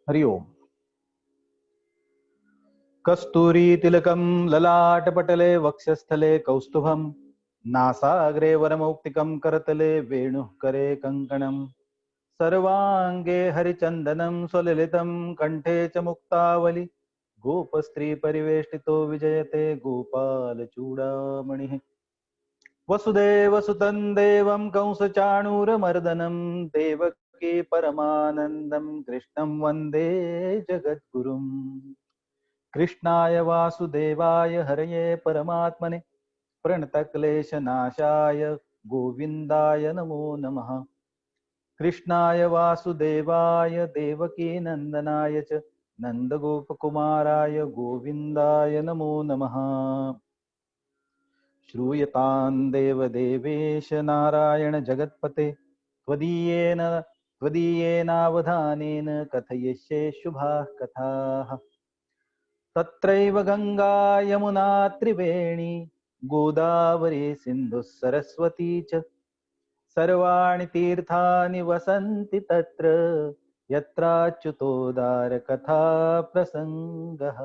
हरि ओम। कस्तूरी तिलकं ललाटपटले वक्षस्थले कौस्तुभं नासाग्रे वरमौक्तिकं करतले वेणुः करे कंकणं सर्वांगे हरिचन्दनं स्वललितं कंठे च मुक्तावली गोपस्त्री परिवेष्टितो विजयते गोपालचूडामणिः वसुदेवसुतं देवं कंसचाणूरमर्दनं देवकी परमानन्दं कृष्णं वन्दे जगद्गुरुम्। कृष्णाय वासुदेवाय हरये परमात्मने प्रणतक्लेशनाशाय गोविन्दाय नमो नमः। कृष्णाय वासुदेवाय देवकीनन्दनाय च नन्दगोपकुमाराय गोविन्दाय नमो नमः। श्रूयतां देवदेवेश नारायण जगत्पते त्वदीयेनावधानेन कथयिष्ये शुभाः कथाः। तत्रैव गंगा यमुना त्रिवेणी गोदावरी सिन्धुः सरस्वती च सर्वाणि तीर्थानि वसन्ति तत्र यत्राच्युतोदार कथा प्रसंगः।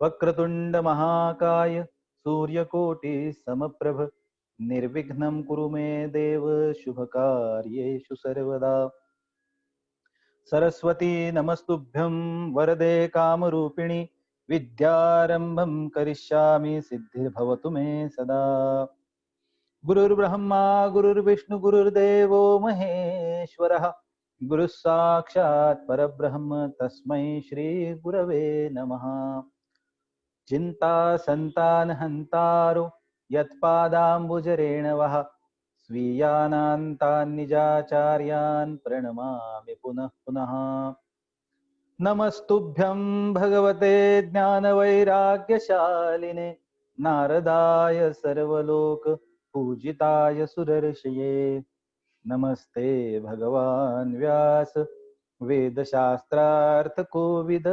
वक्रतुंड महाकाय सूर्यकोटि समप्रभ निर्विघ्नं कुरु मे देव शुभकार्येषु सर्वदा। सरस्वती नमस्तुभ्यं वरदे कामरूपिणि विद्यारंभं करिष्यामि सिद्धिर्भवतु मे सदा। गुरुर्ब्रह्मा गुरुर्विष्णु गुरुर्देवो महेश्वरः गुरुः साक्षात् परब्रह्म तस्मै श्री गुरवे नमः। चिंता संतानहन्तारो यत्पादाम्बुजरेणवः स्वीयानान्तान् निजाचार्यान् प्रणमामि पुनः पुनः। नमस्तुभ्यं भगवते ज्ञानवैराग्यशालिने नारदाय सर्वलोक पूजिताय सुरर्षये। नमस्ते भगवान् व्यास वेदशास्त्रार्थकोविद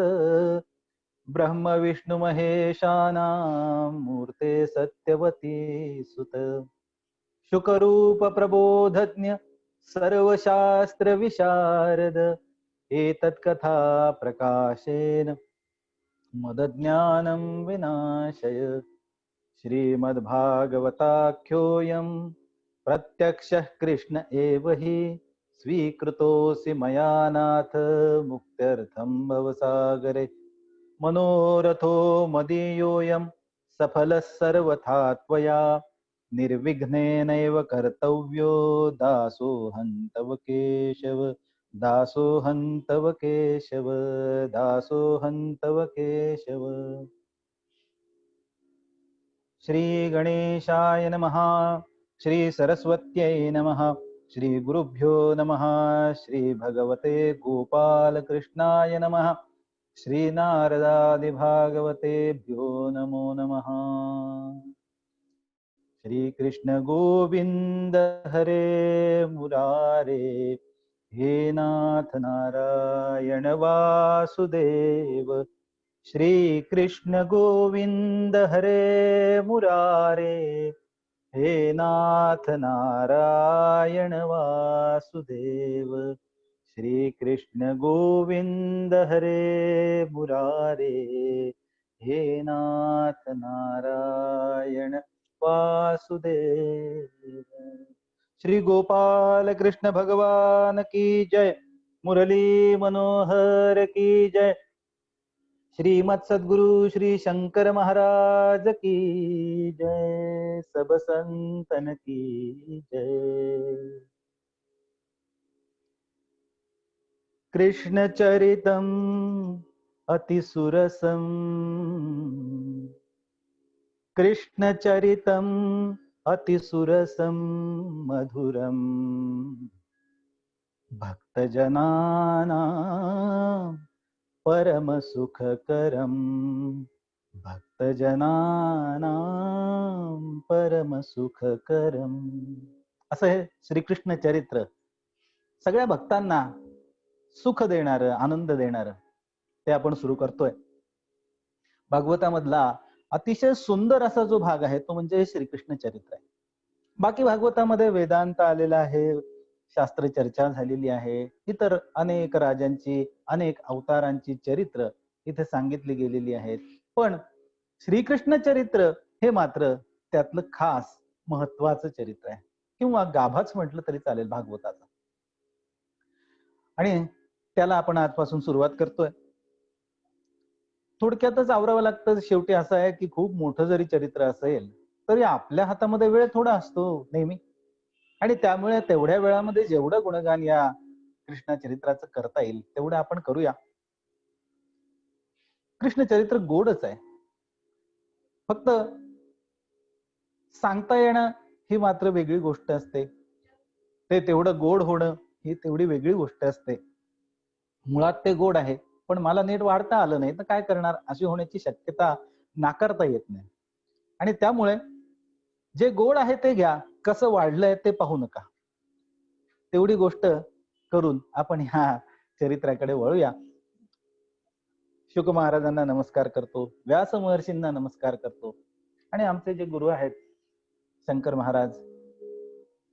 ब्रह्म विष्णु महेशानां मूर्ते सत्यवती सुत। शुकरूप प्रबोधज्ञ सर्वशास्त्र विशारद एतत्कथा प्रकाशेन मदज्ञानं विनाशय। श्रीमद्भागवताख्योऽयं प्रत्यक्षः कृष्ण एव हि स्वीकृतोऽसि मया नाथ मुक्त्यर्थं भवसागरे। मनोरथो मदीयोऽयं सफलः सर्वथा त्वया निर्विघ्नेनैव कर्तव्यो दासोऽहं तव केशव दासोऽहं तव केशव दासोऽहं तव केशव। श्री गणेशाय नमः। श्री सरस्वत्यै नमः। श्री गुरुभ्यो नमः। श्री भगवते गोपाल कृष्णाय नमः। श्री नारदादि भागवतेभ्यो नमो नमः। श्री कृष्ण गोविंद हरे मुरारे हे नाथ नारायण वासुदेव। श्री कृष्ण गोविंद हरे मुरारे हे नाथ नारायण वासुदेव। श्री कृष्ण गोविंद हरे मुरारे हे नाथ नारायण वासुदेव। श्री गोपाल कृष्ण भगवान की जय। मुरली मनोहर की जय। श्रीमद सद्गुरु श्री शंकर महाराज की जय। सब संतन की जय। कृष्ण चरितम अतिसुरसम कृष्ण चरितम अतिसुरसम मधुरम भक्तजनानां परम सुखकरम भक्तजनानां परम सुखकरम। असं हे श्रीकृष्ण चरित्र सगळ्या भक्तांना सुख देणारं आनंद देणारं ते आपण सुरू करतोय। भागवतामधला अतिशय सुंदर असा जो भाग आहे तो म्हणजे श्रीकृष्ण चरित्र आहे। बाकी भागवतामध्ये वेदांत आलेला आहे, शास्त्र चर्चा झालेली आहे. इतर अनेक राजांची, अनेक अवतारांची चरित्र इथे सांगितली गेलेली आहेत. पण श्रीकृष्ण चरित्र हे मात्र त्यातलं खास महत्वाचं चरित्र आहे, किंवा गाभाच म्हटलं तरी चालेल भागवताचं. आणि त्याला आपण आजपासून सुरुवात करतोय. थोडक्यातच आवरावं लागतं. शेवटी असं आहे की खूप मोठं जरी चरित्र असेल तरी आपल्या हातामध्ये वेळ थोडा असतो नेहमी, आणि त्यामुळे तेवढ्या वेळामध्ये जेवढं गुणगान या कृष्ण चरित्राचं करता येईल तेवढं आपण करूया. कृष्ण चरित्र गोडच आहे, फक्त सांगता येणं ही मात्र वेगळी गोष्ट असते. ते तेवढं गोड होणं ही तेवढी वेगळी गोष्ट असते. मुळात ते गोड आहे, पण मला नीट वाढता आलं नाही तर काय करणार, अशी होण्याची शक्यता नाकारता येत नाही. आणि त्यामुळे जे गोड आहे ते घ्या, कसं वाढलंय ते पाहू नका, तेवढी गोष्ट करून आपण ह्या चरित्राकडे वळूया. शुक महाराजांना नमस्कार करतो, व्यास महर्षींना नमस्कार करतो, आणि आमचे जे गुरु आहेत शंकर महाराज,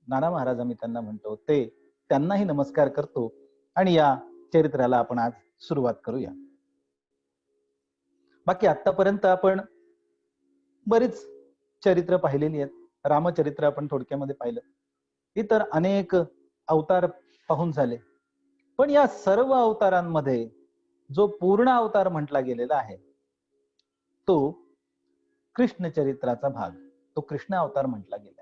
नाना महाराज आम्ही त्यांना म्हणतो, ते त्यांनाही नमस्कार करतो. आणि या चरित्राला आपण आज सुरुवात करूया. बाकी आतापर्यंत आपण बरीच चरित्र पाहिलेली आहेत. रामचरित्र आपण थोडक्यामध्ये पाहिलं, इतर अनेक अवतार पाहून झाले. पण या सर्व अवतारांमध्ये जो पूर्ण अवतार म्हटला गेलेला आहे तो कृष्ण चरित्राचा भाग, तो कृष्ण अवतार म्हटला गेला.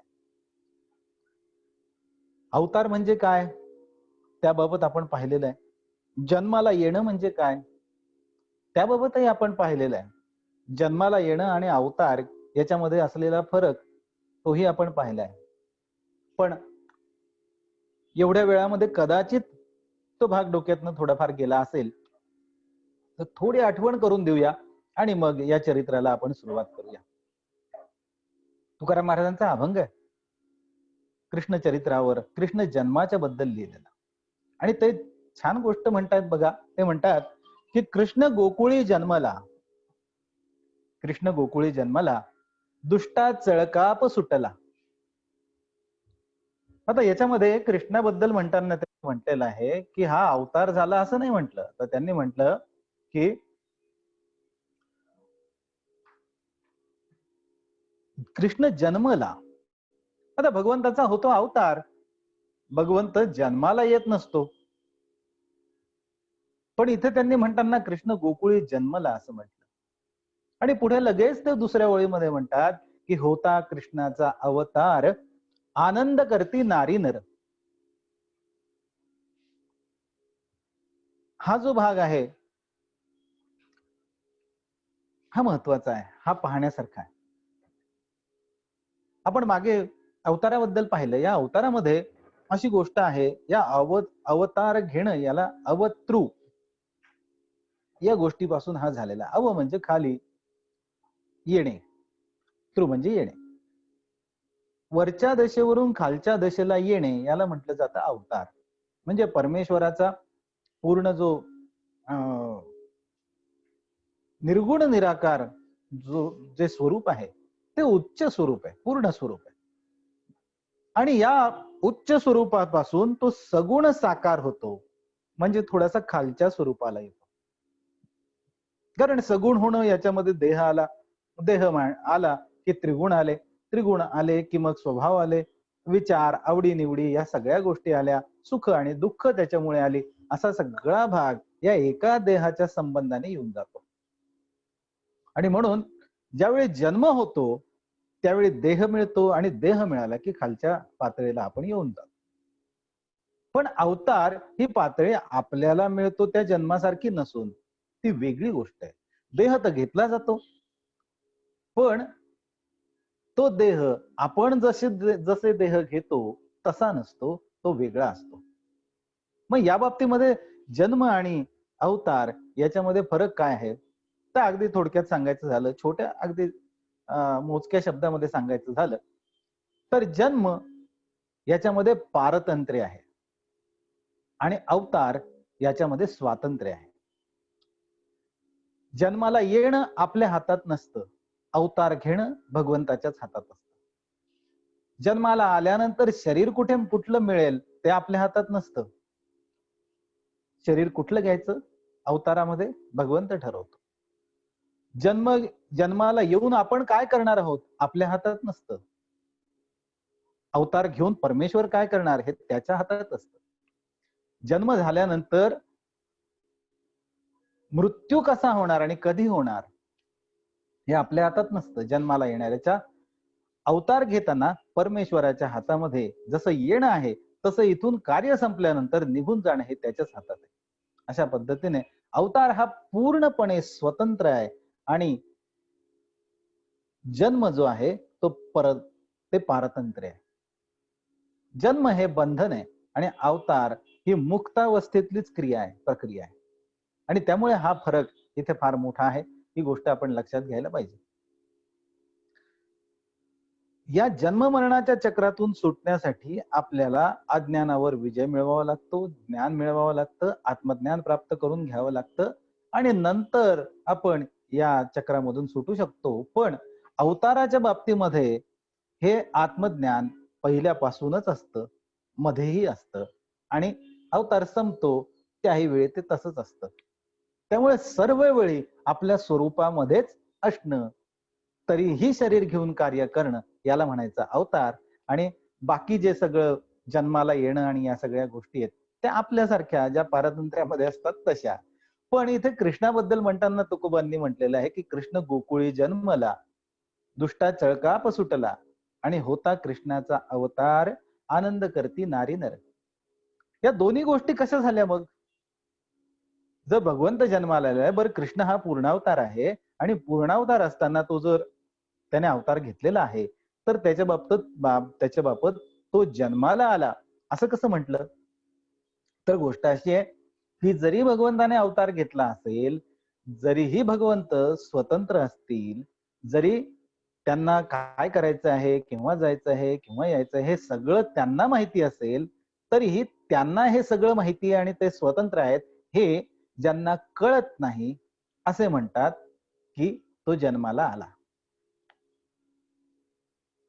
अवतार म्हणजे काय त्याबाबत आपण पाहिलेलं आहे. जन्माला येणं म्हणजे काय त्याबाबतही आपण पाहिलेलं आहे. जन्माला येणं आणि अवतार याच्यामध्ये असलेला फरक तोही आपण पाहिलाय. पण एवढ्या वेळामध्ये कदाचित तो भाग डोक्यातनं थोडाफार गेला असेल, तर थोडी आठवण करून देऊया आणि मग या चरित्राला आपण सुरुवात करूया. तुकाराम महाराजांचा अभंग आहे कृष्ण चरित्रावर, कृष्ण जन्माच्या बद्दल लिहिलेला. आणि ते छान गोष्ट म्हणतात बघा. ते म्हणतात की कृष्ण गोकुळी जन्मला, कृष्ण गोकुळी जन्मला, दुष्टा चळकाप सुटला. आता याच्यामध्ये कृष्णाबद्दल म्हणताना ते म्हटलेलं आहे की हा अवतार झाला असं नाही म्हटलं, तर त्यांनी म्हटलं की कृष्ण जन्मला. आता भगवंताचा होतो अवतार, भगवंत जन्माला येत नसतो, पण इथे त्यांनी म्हणताना कृष्ण गोकुळी जन्मला असं म्हटलं. आणि पुढे लगेच ते दुसऱ्या ओळीमध्ये म्हणतात की होता कृष्णाचा अवतार, आनंद करती नारी नर. हा जो भाग आहे हा महत्वाचा आहे, हा पाहण्यासारखा आहे. आपण मागे अवताराबद्दल पाहिलं. या अवतारामध्ये अशी गोष्ट आहे, या अवतार घेणं याला अवतृ या गोष्टीपासून हा झालेला. अव म्हणजे खाली येणे, तृ म्हणजे येणे. वरच्या दशेवरून खालच्या दशेला येणे याला म्हटलं जातं अवतार. म्हणजे परमेश्वराचा पूर्ण जो निर्गुण निराकार जे स्वरूप आहे ते उच्च स्वरूप आहे, पूर्ण स्वरूप आहे. आणि या उच्च स्वरूपापासून तो सगुण साकार होतो, म्हणजे थोडासा खालच्या स्वरूपाला येतो. कारण सगुण होणं याच्यामध्ये देह आला, देह आला की त्रिगुण आले, त्रिगुण आले की मग स्वभाव आले, विचार, आवडी निवडी या सगळ्या गोष्टी आल्या, सुख आणि दुःख त्याच्यामुळे आली. असा सगळा भाग या एका देहाच्या संबंधाने येऊन जातो. आणि म्हणून ज्यावेळी जन्म होतो त्यावेळी देह मिळतो, आणि देह मिळाला की खालच्या पातळीला आपण येऊन जातो. पण अवतार ही पातळी आपल्याला मिळतो त्या जन्मासारखी नसून ती वेगळी गोष्ट आहे. देह तर घेतला जातो, पण तो देह आपण जसे देह घेतो तसा नसतो, तो वेगळा असतो. मग या बाबतीमध्ये जन्म आणि अवतार याच्यामध्ये फरक काय आहे तर अगदी थोडक्यात सांगायचं झालं, छोट्या अगदी मोजक्या शब्दामध्ये सांगायचं झालं तर जन्म याच्यामध्ये पारतंत्र्य आहे आणि अवतार याच्यामध्ये स्वातंत्र्य आहे. जन्माला येणं आपल्या हातात नसतं, अवतार घेणं भगवंताच्याच हातात असतं. जन्माला आल्यानंतर शरीर कुठलं मिळेल ते आपल्या हातात नसतं. शरीर कुठलं घ्यायचं अवतारामध्ये भगवंत ठरवतो. जन्माला येऊन आपण काय करणार आहोत आपल्या हातात नसतं. अवतार घेऊन परमेश्वर काय करणार हे त्याच्या हातात असतं. जन्म झाल्यानंतर मृत्यू कसा होणार आणि कधी होणार हे आपल्या हातात नसतं. जन्माला येणाऱ्याच्या अवतार घेताना परमेश्वराच्या हातामध्ये जसं येणं आहे तसं इथून कार्य संपल्यानंतर निघून जाणं हे त्याच्याच हातात आहे. अशा पद्धतीने अवतार हा पूर्णपणे स्वतंत्र आहे आणि जन्म जो आहे तो ते पारतंत्र्य आहे. जन्म हे बंधन आहे आणि अवतार ही मुक्तावस्थेतलीच प्रक्रिया आहे. आणि त्यामुळे हा फरक इथे फार मोठा आहे. ही गोष्ट आपण लक्षात घ्यायला पाहिजे. या जन्म मरणाच्या चक्रातून सुटण्यासाठी आपल्याला अज्ञानावर विजय मिळवावा लागतो, ज्ञान मिळवावं लागतं, आत्मज्ञान प्राप्त करून घ्यावं लागतं आणि नंतर आपण या चक्रामधून सुटू शकतो. पण अवताराच्या बाबतीमध्ये हे आत्मज्ञान पहिल्यापासूनच असतं, मध्येही असतं आणि अवतार संपतो त्याही वेळी ते तसंच असतं. त्यामुळे सर्व वेळी आपल्या स्वरूपामध्येच असणं, तरीही शरीर घेऊन कार्य करणं याला म्हणायचं अवतार. आणि बाकी जे सगळं जन्माला येणं आणि या सगळ्या गोष्टी आहेत त्या आपल्यासारख्या ज्या पारतंत्र्यामध्ये असतात तशा. पण इथे कृष्णाबद्दल म्हणताना तुकोबांनी म्हटलेलं आहे की कृष्ण गोकुळी जन्मला, दुष्टा चळकाप सुटला आणि होता कृष्णाचा अवतार, आनंद करती नारी नर. या दोन्ही गोष्टी कशा झाल्या मग? जर भगवंत जन्माला आलाय, बरं कृष्ण हा पूर्णावतार आहे आणि पूर्णावतार असताना तो जर त्याने अवतार घेतलेला आहे तर त्याच्या बाबत तो जन्माला आला असं कसं म्हटलं? तर गोष्ट अशी आहे की जरी भगवंताने अवतार घेतला असेल, जरीही भगवंत स्वतंत्र असतील, जरी त्यांना काय करायचं आहे, केव्हा जायचं आहे, केव्हा यायचं आहे हे सगळं त्यांना माहिती असेल, तरीही त्यांना हे सगळं माहिती आहे आणि ते स्वतंत्र आहेत हे ज्यांना कळत नाही असे म्हणतात की तो जन्माला आला.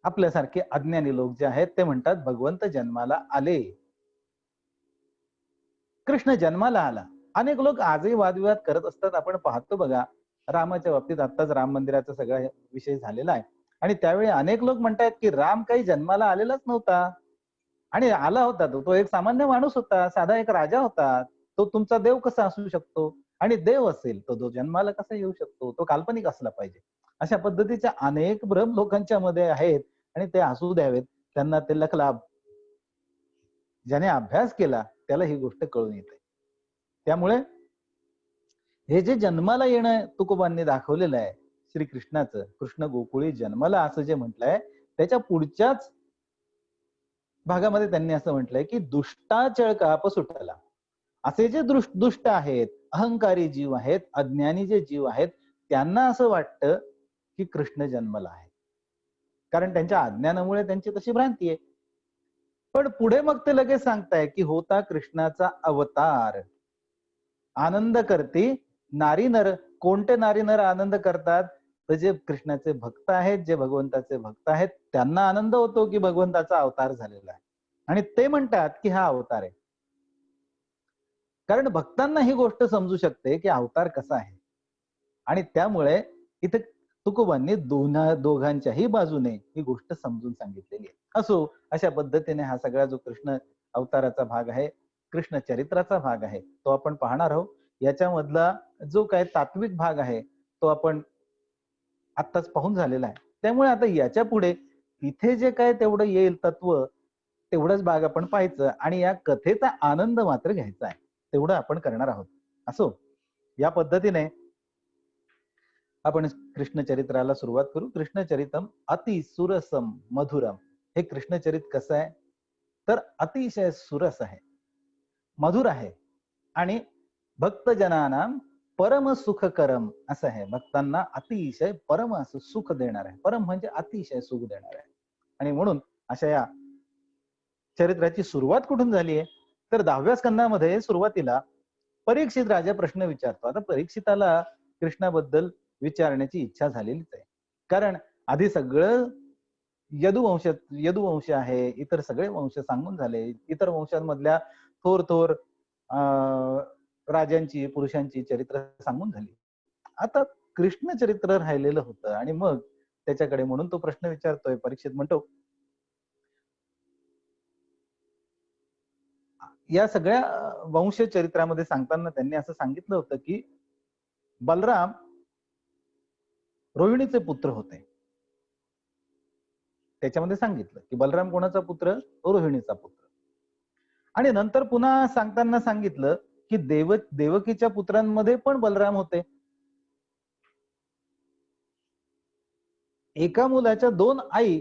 आपल्यासारखे अज्ञानी लोक जे आहेत ते म्हणतात भगवंत जन्माला आले, कृष्ण जन्माला आला. अनेक लोक आजही वादविवाद करत असतात. आपण पाहतो बघा, रामाच्या बाबतीत आत्ताच राम मंदिराचा सगळा विषय झालेला आहे आणि त्यावेळी अनेक लोक म्हणतात की राम काही जन्माला आलेलाच नव्हता आणि आला होता तो एक सामान्य माणूस होता, साधा एक राजा होता. तो तुमचा देव कसा असू शकतो? आणि देव असेल तो जन्माला कसा येऊ शकतो? तो काल्पनिक असला पाहिजे. अशा पद्धतीच्या अनेक भ्रम लोकांच्या मध्ये आहेत आणि ते असू द्यावेत, त्यांना ते लखलाभ. ज्याने अभ्यास केला त्याला ही गोष्ट कळून येते. त्यामुळे हे जे जन्माला येणं तुकोबांनी दाखवलेलं आहे श्रीकृष्णाचं, कृष्ण गोकुळी जन्माला असं जे म्हटलंय त्याच्या पुढच्याच भागामध्ये त्यांनी असं म्हटलंय की दुष्टा चळकाप सुटला. असे जे दुष्ट आहेत, अहंकारी जीव आहेत, अज्ञानी जे जीव आहेत त्यांना असं वाटतं की कृष्ण जन्मला आहे, कारण त्यांच्या अज्ञानामुळे त्यांची तशी भ्रांती आहे. पण पुढे मग ते लगेच सांगताय की होता कृष्णाचा अवतार, आनंद करती नारी नर. कोणते नारी नर आनंद करतात? तर जे कृष्णाचे भक्त आहेत, जे भगवंताचे भक्त आहेत त्यांना आनंद होतो की भगवंताचा अवतार झालेला आहे आणि ते म्हणतात की हा अवतार आहे. कारण भक्तांना ही गोष्ट समजू शकते की अवतार कसा आहे आणि त्यामुळे इथे तुकोबांनी दोघांच्याही बाजूने ही गोष्ट समजून सांगितलेली आहे. असो, अशा पद्धतीने हा सगळा जो कृष्ण अवताराचा भाग आहे, कृष्ण चरित्राचा भाग आहे तो आपण पाहणार आहोत. याच्यामधला जो काय तात्विक भाग आहे तो आपण आत्ताच पाहून झालेला आहे. त्यामुळे आता याच्या पुढे तिथे जे काय तेवढं येईल तत्व तेवढंच भाग आपण पाहायचं आणि या कथेचा आनंद मात्र घ्यायचा आहे, तेवढं आपण करणार आहोत. असो, या पद्धतीने आपण कृष्णचरित्राला सुरुवात करू. कृष्णचरितम अति सुरसम मधुरम. हे कृष्णचरित कसं आहे तर अतिशय सुरस आहे, मधुर आहे आणि भक्तजनांना परम सुखकरम असं आहे. भक्तांना अतिशय परम असं सुख देणार आहे. परम म्हणजे अतिशय सुख देणार आहे. आणि म्हणून अशा या चरित्राची सुरुवात कुठून झाली आहे तर 10व्या स्कंदामध्ये सुरुवातीला परीक्षित राजा प्रश्न विचारतो. आता परीक्षिताला कृष्णाबद्दल विचारण्याची इच्छा झालेलीच आहे, कारण आधी सगळं यदुवंश आहे, इतर सगळे वंश सांगून झाले. इतर वंशांमधल्या थोर थोर राजांची, पुरुषांची चरित्र सांगून झाली. आता कृष्ण चरित्र राहिलेलं होतं आणि मग त्याच्याकडे म्हणून तो प्रश्न विचारतोय. परीक्षित म्हणतो, या सगळ्या वंश चरित्रामध्ये सांगताना त्यांनी असं सांगितलं होतं की बलराम रोहिणीचे पुत्र होते. त्याच्यामध्ये सांगितलं की बलराम कोणाचा पुत्र? रोहिणीचा पुत्र. आणि नंतर पुन्हा सांगताना सांगितलं की देवकीच्या पुत्रांमध्ये पण बलराम होते. एका मुलाच्या दोन आई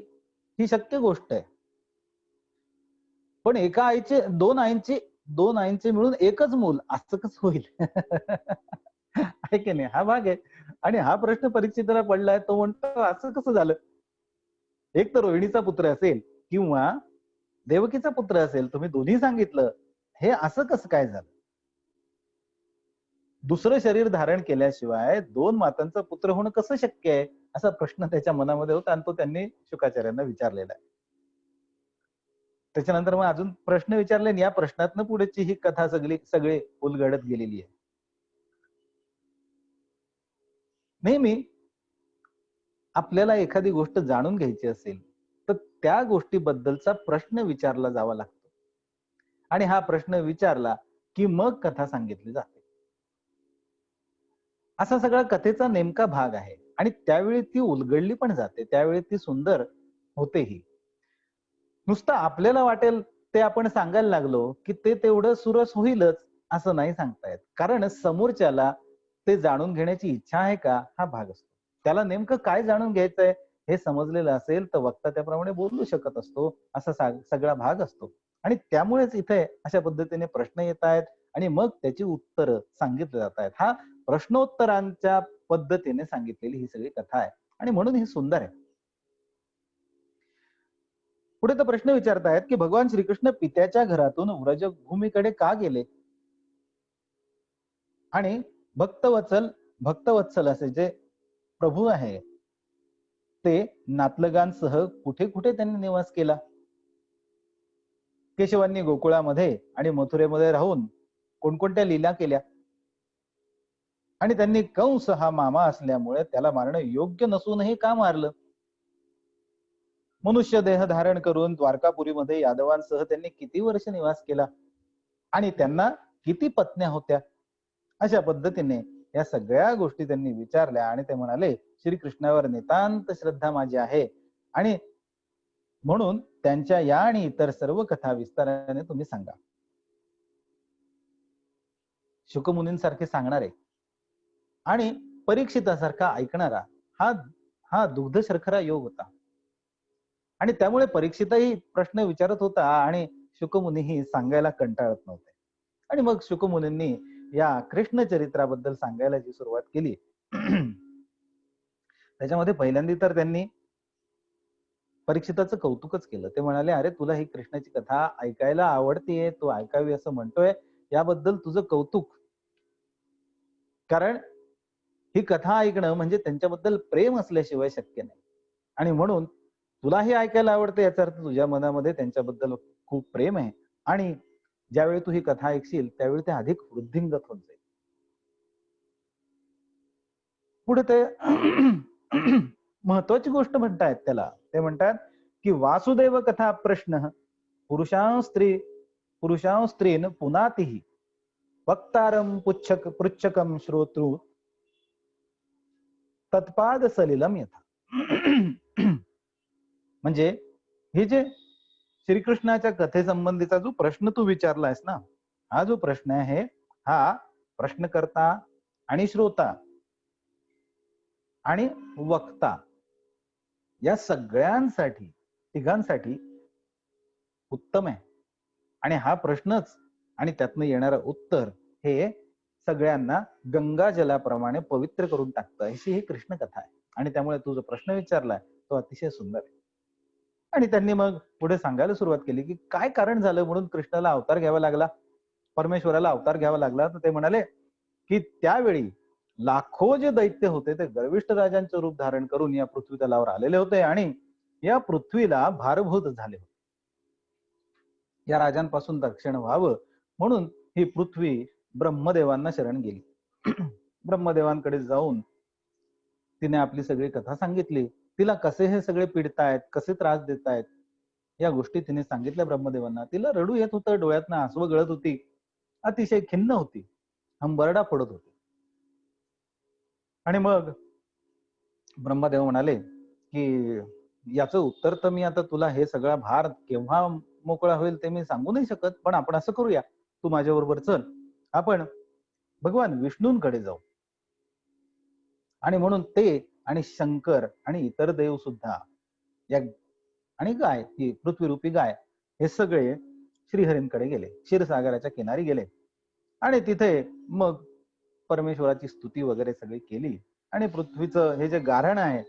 ही शक्य गोष्ट आहे, पण एका आईचे दोन आईंचे मिळून एकच मूल असं कसं होईल? आहे की नाही? हा भाग आहे. आणि हा प्रश्न परीक्षिताला पडलाय. तो म्हणतो असं कसं झालं? एक तर रोहिणीचा पुत्र असेल किंवा देवकीचा पुत्र असेल, तुम्ही दोन्ही सांगितलं, हे असं कसं काय झालं? दुसरं शरीर धारण केल्याशिवाय दोन मातांचा पुत्र होणं कसं शक्य आहे? असा प्रश्न त्याच्या मनामध्ये होता आणि तो त्यांनी शुकाचार्यांना विचारलेला आहे. त्याच्यानंतर मग अजून प्रश्न विचारले आणि या प्रश्नातनं पुढेची ही कथा सगळी उलगडत गेलेली आहे. नेहमी आपल्याला एखादी गोष्ट जाणून घ्यायची असेल तर त्या गोष्टीबद्दलचा प्रश्न विचारला जावा लागतो आणि हा प्रश्न विचारला की मग कथा सांगितली जाते. असा सगळा कथेचा नेमका भाग आहे आणि त्यावेळी ती उलगडली पण जाते, त्यावेळी ती सुंदर होतेही. नुसतं आपल्याला वाटेल ते आपण सांगायला लागलो की ते तेवढं सुरस होईलच असं नाही सांगता येत, कारण समोरच्याला ते जाणून घेण्याची इच्छा आहे का हा भाग असतो. त्याला नेमकं काय जाणून घ्यायचंय हे समजलेलं असेल तर वक्ता त्याप्रमाणे बोलू शकत असतो, असा सगळा भाग असतो. आणि त्यामुळेच इथे अशा पद्धतीने प्रश्न येत आहेत आणि मग त्याची उत्तरं सांगितली जात आहेत. हा प्रश्नोत्तरांच्या पद्धतीने सांगितलेली ही सगळी कथा आहे आणि म्हणून ही सुंदर आहे. पुढे तो प्रश्न विचारतायत की भगवान श्रीकृष्ण पित्याच्या घरातून व्रजभूमीकडे का गेले आणि भक्तवत्सल असे जे प्रभू आहे ते नातलगांसह कुठे कुठे त्यांनी निवास केला. केशवांनी गोकुळामध्ये आणि मथुरेमध्ये राहून कोणकोणत्या लीला केल्या आणि त्यांनी कंस हा मामा असल्यामुळे त्याला मारणं योग्य नसूनही का मारलं. मनुष्य देह धारण करून द्वारकापुरीमध्ये यादवांसह त्यांनी किती वर्ष निवास केला आणि त्यांना किती पत्न्या होत्या. अशा पद्धतीने या सगळ्या गोष्टी त्यांनी विचारल्या आणि ते म्हणाले श्रीकृष्णावर नितांत श्रद्धा माझी आहे आणि म्हणून त्यांच्या या आणि इतर सर्व कथा विस्ताराने तुम्ही सांगा. शुकमुनींसारखे सांगणारे आणि परीक्षितासारखा ऐकणारा हा दुग्ध शर्करा योग होता आणि त्यामुळे परीक्षितही प्रश्न विचारत होता आणि शुकमुनीही सांगायला कंटाळत नव्हते. आणि मग शुकमुनींनी या कृष्ण चरित्राबद्दल सांगायला जी सुरुवात केली त्याच्यामध्ये पहिल्यांदा तर त्यांनी परीक्षिताचं कौतुकच केलं. ते म्हणाले, अरे तुला ही कृष्णाची कथा ऐकायला आवडतीये, तू ऐकावी असं म्हणतोय, याबद्दल तुझं कौतुक. कारण ही कथा ऐकणं म्हणजे त्यांच्याबद्दल प्रेम असल्याशिवाय शक्य नाही आणि म्हणून तुलाही ऐकायला आवडते याचा अर्थ तुझ्या मनामध्ये त्यांच्याबद्दल खूप प्रेम आहे आणि ज्यावेळी तू ही कथा ऐकशील त्यावेळी ते अधिक वृद्धिंगत होत जाईल. पुढे ते महत्वाची गोष्ट म्हणतायत त्याला. ते म्हणतात की वासुदेव कथा प्रश्न पुरुषां स्त्रीन पुनातिही वक्तारम पृच्छकम श्रोतृ तत्पाद सलिलम यथा. म्हणजे हे जे श्रीकृष्णाच्या कथेसंबंधीचा जो प्रश्न तू विचारलायस ना, हा जो प्रश्न आहे हा प्रश्नकर्ता आणि श्रोता आणि वक्ता या सगळ्यांसाठी तिघांसाठी उत्तम आहे आणि हा प्रश्नच आणि त्यातनं येणारं उत्तर हे सगळ्यांना गंगा जलाप्रमाणे पवित्र करून टाकतं, अशी ही कृष्ण कथा आहे. आणि त्यामुळे तू जो प्रश्न विचारलाय तो अतिशय सुंदर आहे. आणि त्यांनी मग पुढे सांगायला सुरुवात केली की काय कारण झालं म्हणून कृष्णाला अवतार घ्यावा लागला, परमेश्वराला अवतार घ्यावा लागला. तर ते म्हणाले की त्यावेळी लाखो जे दैत्य होते ते गर्विष्ठ राजांचे रूप धारण करून या पृथ्वी तलावर आलेले होते आणि या पृथ्वीला भारभूत झाले होते. या राजांपासून रक्षण व्हावं म्हणून ही पृथ्वी ब्रह्मदेवांना शरण गेली. ब्रह्मदेवांकडे जाऊन तिने आपली सगळी कथा सांगितली. तिला कसे हे सगळे पिडतायत, कसे त्रास देतायत, या गोष्टी तिने सांगितल्या ब्रह्मदेवांना. तिला रडू येत होतं, डोळ्यातनं आसवं गळत होती, अतिशय खिन्न होती, हंबरडा पडत होती. आणि मग ब्रह्मदेव म्हणाले की याचं उत्तर तर मी आता तुला, हे सगळा भार केव्हा मोकळा होईल ते मी सांगू नाही शकत, पण आपण असं करूया, तू माझ्याबरोबर चल, आपण भगवान विष्णूंकडे जाऊ. आणि म्हणून ते आणि शंकर आणि इतर देव सुद्धा या आणि गाय, ही पृथ्वीरूपी गाय, हे सगळे श्रीहरींकडे गेले, क्षीरसागराच्या किनारी गेले. आणि तिथे मग परमेश्वराची स्तुती वगैरे सगळी केली. आणि पृथ्वीचं हे जे गारण आहे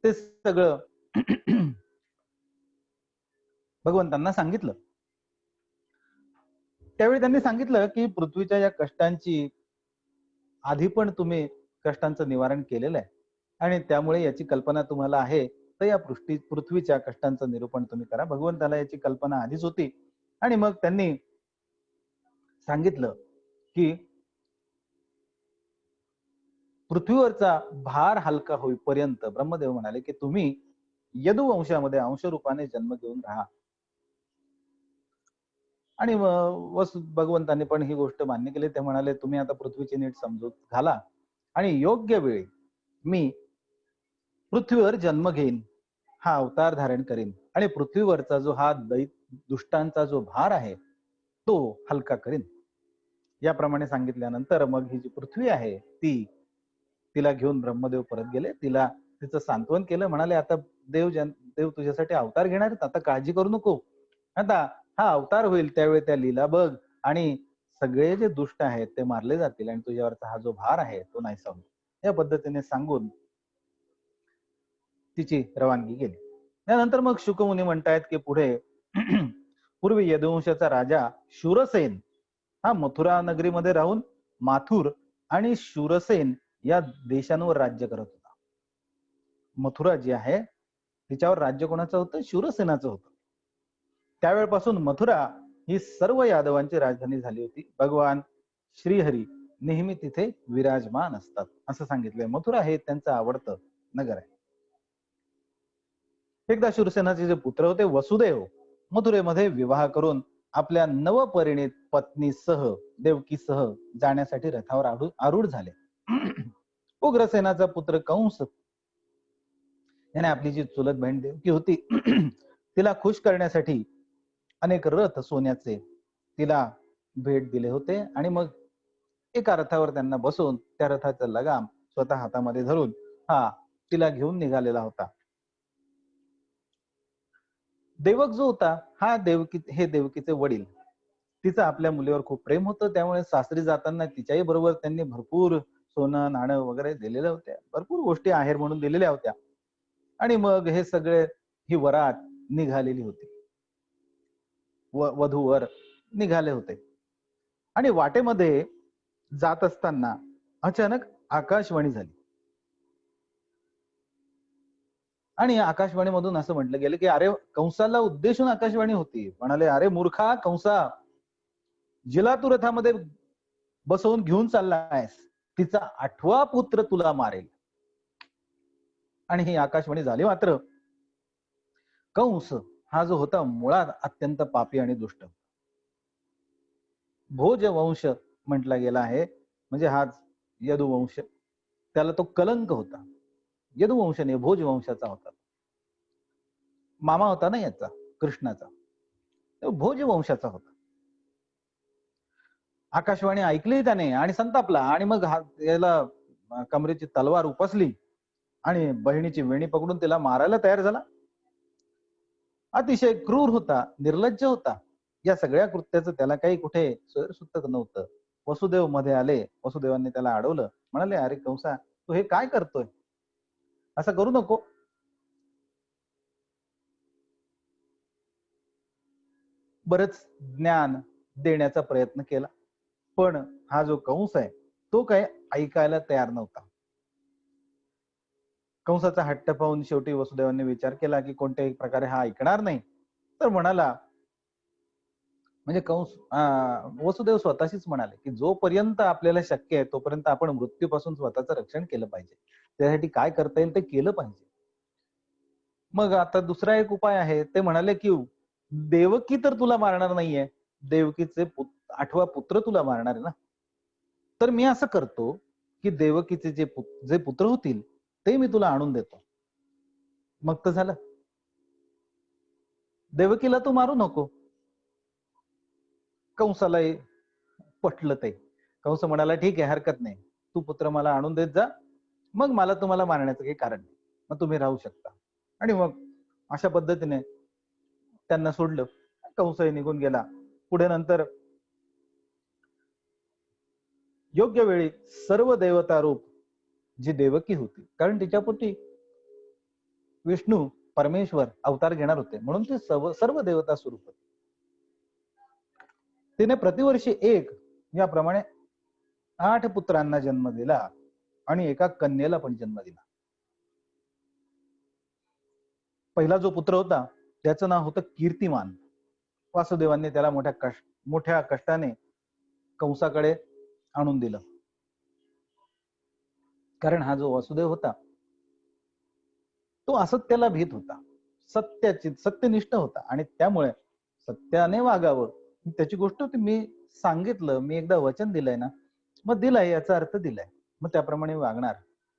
ते सगळं भगवंतांना सांगितलं. त्यावेळी त्यांनी सांगितलं की पृथ्वीच्या या कष्टांची आधी पण तुम्ही कष्टांचं निवारण केलेलं आहे, आणि त्यामुळे याची कल्पना तुम्हाला आहे, तर या पृथ्वीच्या कष्टांचं निरूपण तुम्ही करा. भगवंताला याची कल्पना आधीच होती. आणि मग त्यांनी सांगितलं की पृथ्वीवरचा भार हलका होईपर्यंत ब्रह्मदेव म्हणाले की तुम्ही यदुवंशामध्ये अंशरूपाने जन्म घेऊन राहा. आणि भगवंतांनी पण ही गोष्ट मान्य केली. ते म्हणाले तुम्ही आता पृथ्वीची नीट समजूत घाला, आणि योग्य वेळी मी पृथ्वीवर जन्म घेईन, हा अवतार धारण करीन, आणि पृथ्वीवरचा जो हा दुष्टांचा जो भार आहे तो हलका करीन. याप्रमाणे सांगितल्यानंतर मग ही जी पृथ्वी आहे तिला घेऊन ब्रह्मदेव परत गेले. तिचं सांत्वन केलं. म्हणाले आता देव तुझ्यासाठी अवतार घेणार आहेत, आता काळजी करू नको, आता हा अवतार होईल त्यावेळी त्या लीला बघ, आणि सगळे जे दुष्ट आहेत ते मारले जातील, आणि तुझ्यावरचा हा जो भार आहे तो नाहीसा होईल. या पद्धतीने सांगून तिची रवानगी केली. त्यानंतर मग शुकमुनी म्हणतायत की पुढे पूर्वी यदुवंशाचा राजा शूरसेन हा मथुरा नगरीमध्ये राहून माथुर आणि शूरसेन या देशांवर राज्य करत होता. मथुरा जी आहे तिच्यावर राज्य कोणाचं होतं? शूरसेनाचं होतं. त्यावेळेपासून मथुरा ही सर्व यादवांची राजधानी झाली होती. भगवान श्रीहरी नेहमी तिथे विराजमान असतात असं सांगितलंय. मथुरा हे त्यांचं आवडतं नगर आहे. एकदा शूरसेनाचे जे पुत्र होते वसुदेव मथुरेमध्ये विवाह करून आपल्या नवपरिणित पत्नीसह देवकीसह जाण्यासाठी रथावर आरूढ झाले. उग्रसेनाचा पुत्र कंस याने आपली जी चुलत बहीण देवकी होती तिला खुश करण्यासाठी अनेक रथ सोन्याचे तिला भेट दिले होते. आणि मग एका रथावर त्यांना बसवून त्या रथाचा लगाम स्वतः हातामध्ये धरून हा तिला घेऊन निघालेला होता. देवक जो होता हा हे देवकीचे वडील, तिचं आपल्या मुलीवर खूप प्रेम होतं. त्यामुळे सासरी जाताना तिच्याही बरोबर त्यांनी भरपूर सोनं नाणं वगैरे दिलेल्या होत्या, भरपूर गोष्टी आहेर म्हणून दिलेल्या होत्या. आणि मग हे सगळे ही वरात निघालेली होती, वधूवर निघाले होते. आणि वाटेमध्ये जात असताना अचानक आकाशवाणी झाली. आणि आकाशवाणीमधून असं म्हटलं गेलं की अरे, कंसाला उद्देशून आकाशवाणी होती. म्हणाले अरे मूर्खा कंसा, जिला तू रथामध्ये बसवून घेऊन चाललायस तिचा 8वा पुत्र तुला मारेल. आणि ही आकाशवाणी झाली. मात्र कंस हा जो होता मुळात अत्यंत पापी आणि दुष्ट. भोजवंश म्हटला गेला आहे, म्हणजे हाच यदुवंश, त्याला तो कलंक होता. यदुवंशाने भोजवंशाचा होता, मामा होता ना याचा, कृष्णाचा, तो भोजवंशाचा होता. आकाशवाणी ऐकली त्याने आणि संतापला, आणि मग याला कमरेची तलवार उपसली आणि बहिणीची वेणी पकडून तिला मारायला तयार झाला. अतिशय क्रूर होता, निर्लज्ज होता. या सगळ्या कृत्याचं त्याला काही कुठे सोयरसुतक नव्हतं. वसुदेव मध्ये आले. वसुदेवांनी त्याला अडवलं. म्हणाले अरे कंसा, तू हे काय करतोय, असं करू नको. बरंच ज्ञान देण्याचा प्रयत्न केला, पण हा जो कंस आहे तो काय ऐकायला तयार नव्हता. कंसाचा हट्ट पाहून शेवटी वसुदेवांनी विचार केला की कोणत्याही प्रकारे हा ऐकणार नाही, तर म्हणाला, म्हणजे वसुदेव स्वतःशीच म्हणाले की जोपर्यंत आपल्याला शक्य आहे तोपर्यंत आपण मृत्यूपासून स्वतःचं रक्षण केलं पाहिजे, त्यासाठी काय करता येईल ते केलं पाहिजे. मग आता दुसरा एक उपाय आहे, ते म्हणाले की देवकी तर तुला मारणार नाहीये, देवकीचे 8वा पुत्र तुला मारणार आहे ना, तर मी असं करतो की देवकीचे जे पुत्र होतील ते मी तुला आणून देतो. मग तर झालं, देवकीला तू मारू नको. कंसालाही पटलं ते. कंस म्हणाला, ठीक आहे, हरकत नाही, तू पुत्र मला आणून देत जा, मग मला तुम्हाला मारण्याचं काही कारण नाही, मग तुम्ही राहू शकता. आणि मग अशा पद्धतीने त्यांना सोडलं. कंसही निघून गेला. पुढे नंतर योग्य वेळी सर्व देवता रूप जी देवकी होती, कारण तिच्या पोटी विष्णू परमेश्वर अवतार घेणार होते, म्हणून ती सर्व देवता स्वरूप होती. तिने प्रतिवर्षी एक याप्रमाणे 8 पुत्रांना जन्म दिला आणि एका कन्येला पण जन्म दिला. पहिला जो पुत्र होता त्याचं नाव होतं कीर्तिमान. वासुदेवांनी त्याला मोठ्या कष्टाने कंसाकडे आणून दिलं, कारण हा जो वासुदेव होता तो असत्याला भीत होता, सत्यनिष्ठ होता, आणि त्यामुळे सत्याने वागावं, त्याची गोष्ट मी सांगितलं, मी एकदा वचन दिलंय ना, मग दिलंय याचा अर्थ दिलाय, मग त्याप्रमाणे वागणार.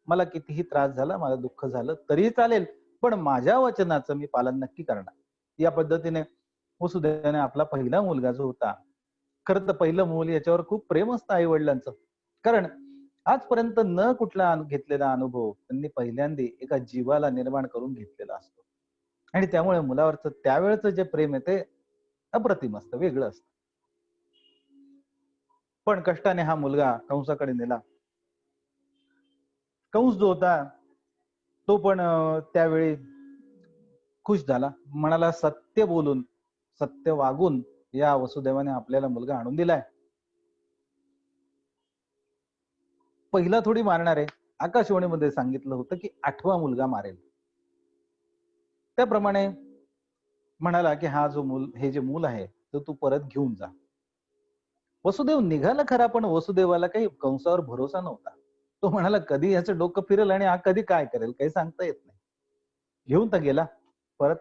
मला कितीही त्रास झाला, मला दुःख झालं तरीही चालेल, पण माझ्या वचनाचं मी पालन नक्की करणार. या पद्धतीने वसुदेवाने आपला पहिला मुलगा जो होता, खरं तर पहिलं मूल याच्यावर खूप प्रेम असतं आई वडिलांचं, कारण आजपर्यंत न कुठला घेतलेला अनुभव त्यांनी पहिल्यांदा एका जीवाला निर्माण करून घेतलेला असतो, आणि त्यामुळे मुलावरचं त्यावेळेचं जे प्रेम आहे ते अप्रतिम असतं, वेगळं असतं. पण कष्टाने हा मुलगा कंसाकडे नेला. कंस जो होता तो पण त्यावेळी खुश झाला, म्हणाला, सत्य बोलून सत्य वागून या वसुदेवाने आपल्याला मुलगा आणून दिलाय. पहिला थोडी मारणार आहे, आकाशवाणीमध्ये सांगितलं होतं की 8वा मुलगा मारेल. त्याप्रमाणे म्हणाला की हे जे मूल आहे तो तू परत घेऊन जा. वसुदेव निघाला खरा, पण वसुदेवाला काही कंसावर भरोसा नव्हता. तो म्हणाला, कधी याचं डोकं फिरेल आणि हा कधी काय करेल काही सांगता येत नाही. घेऊन तर गेला परत.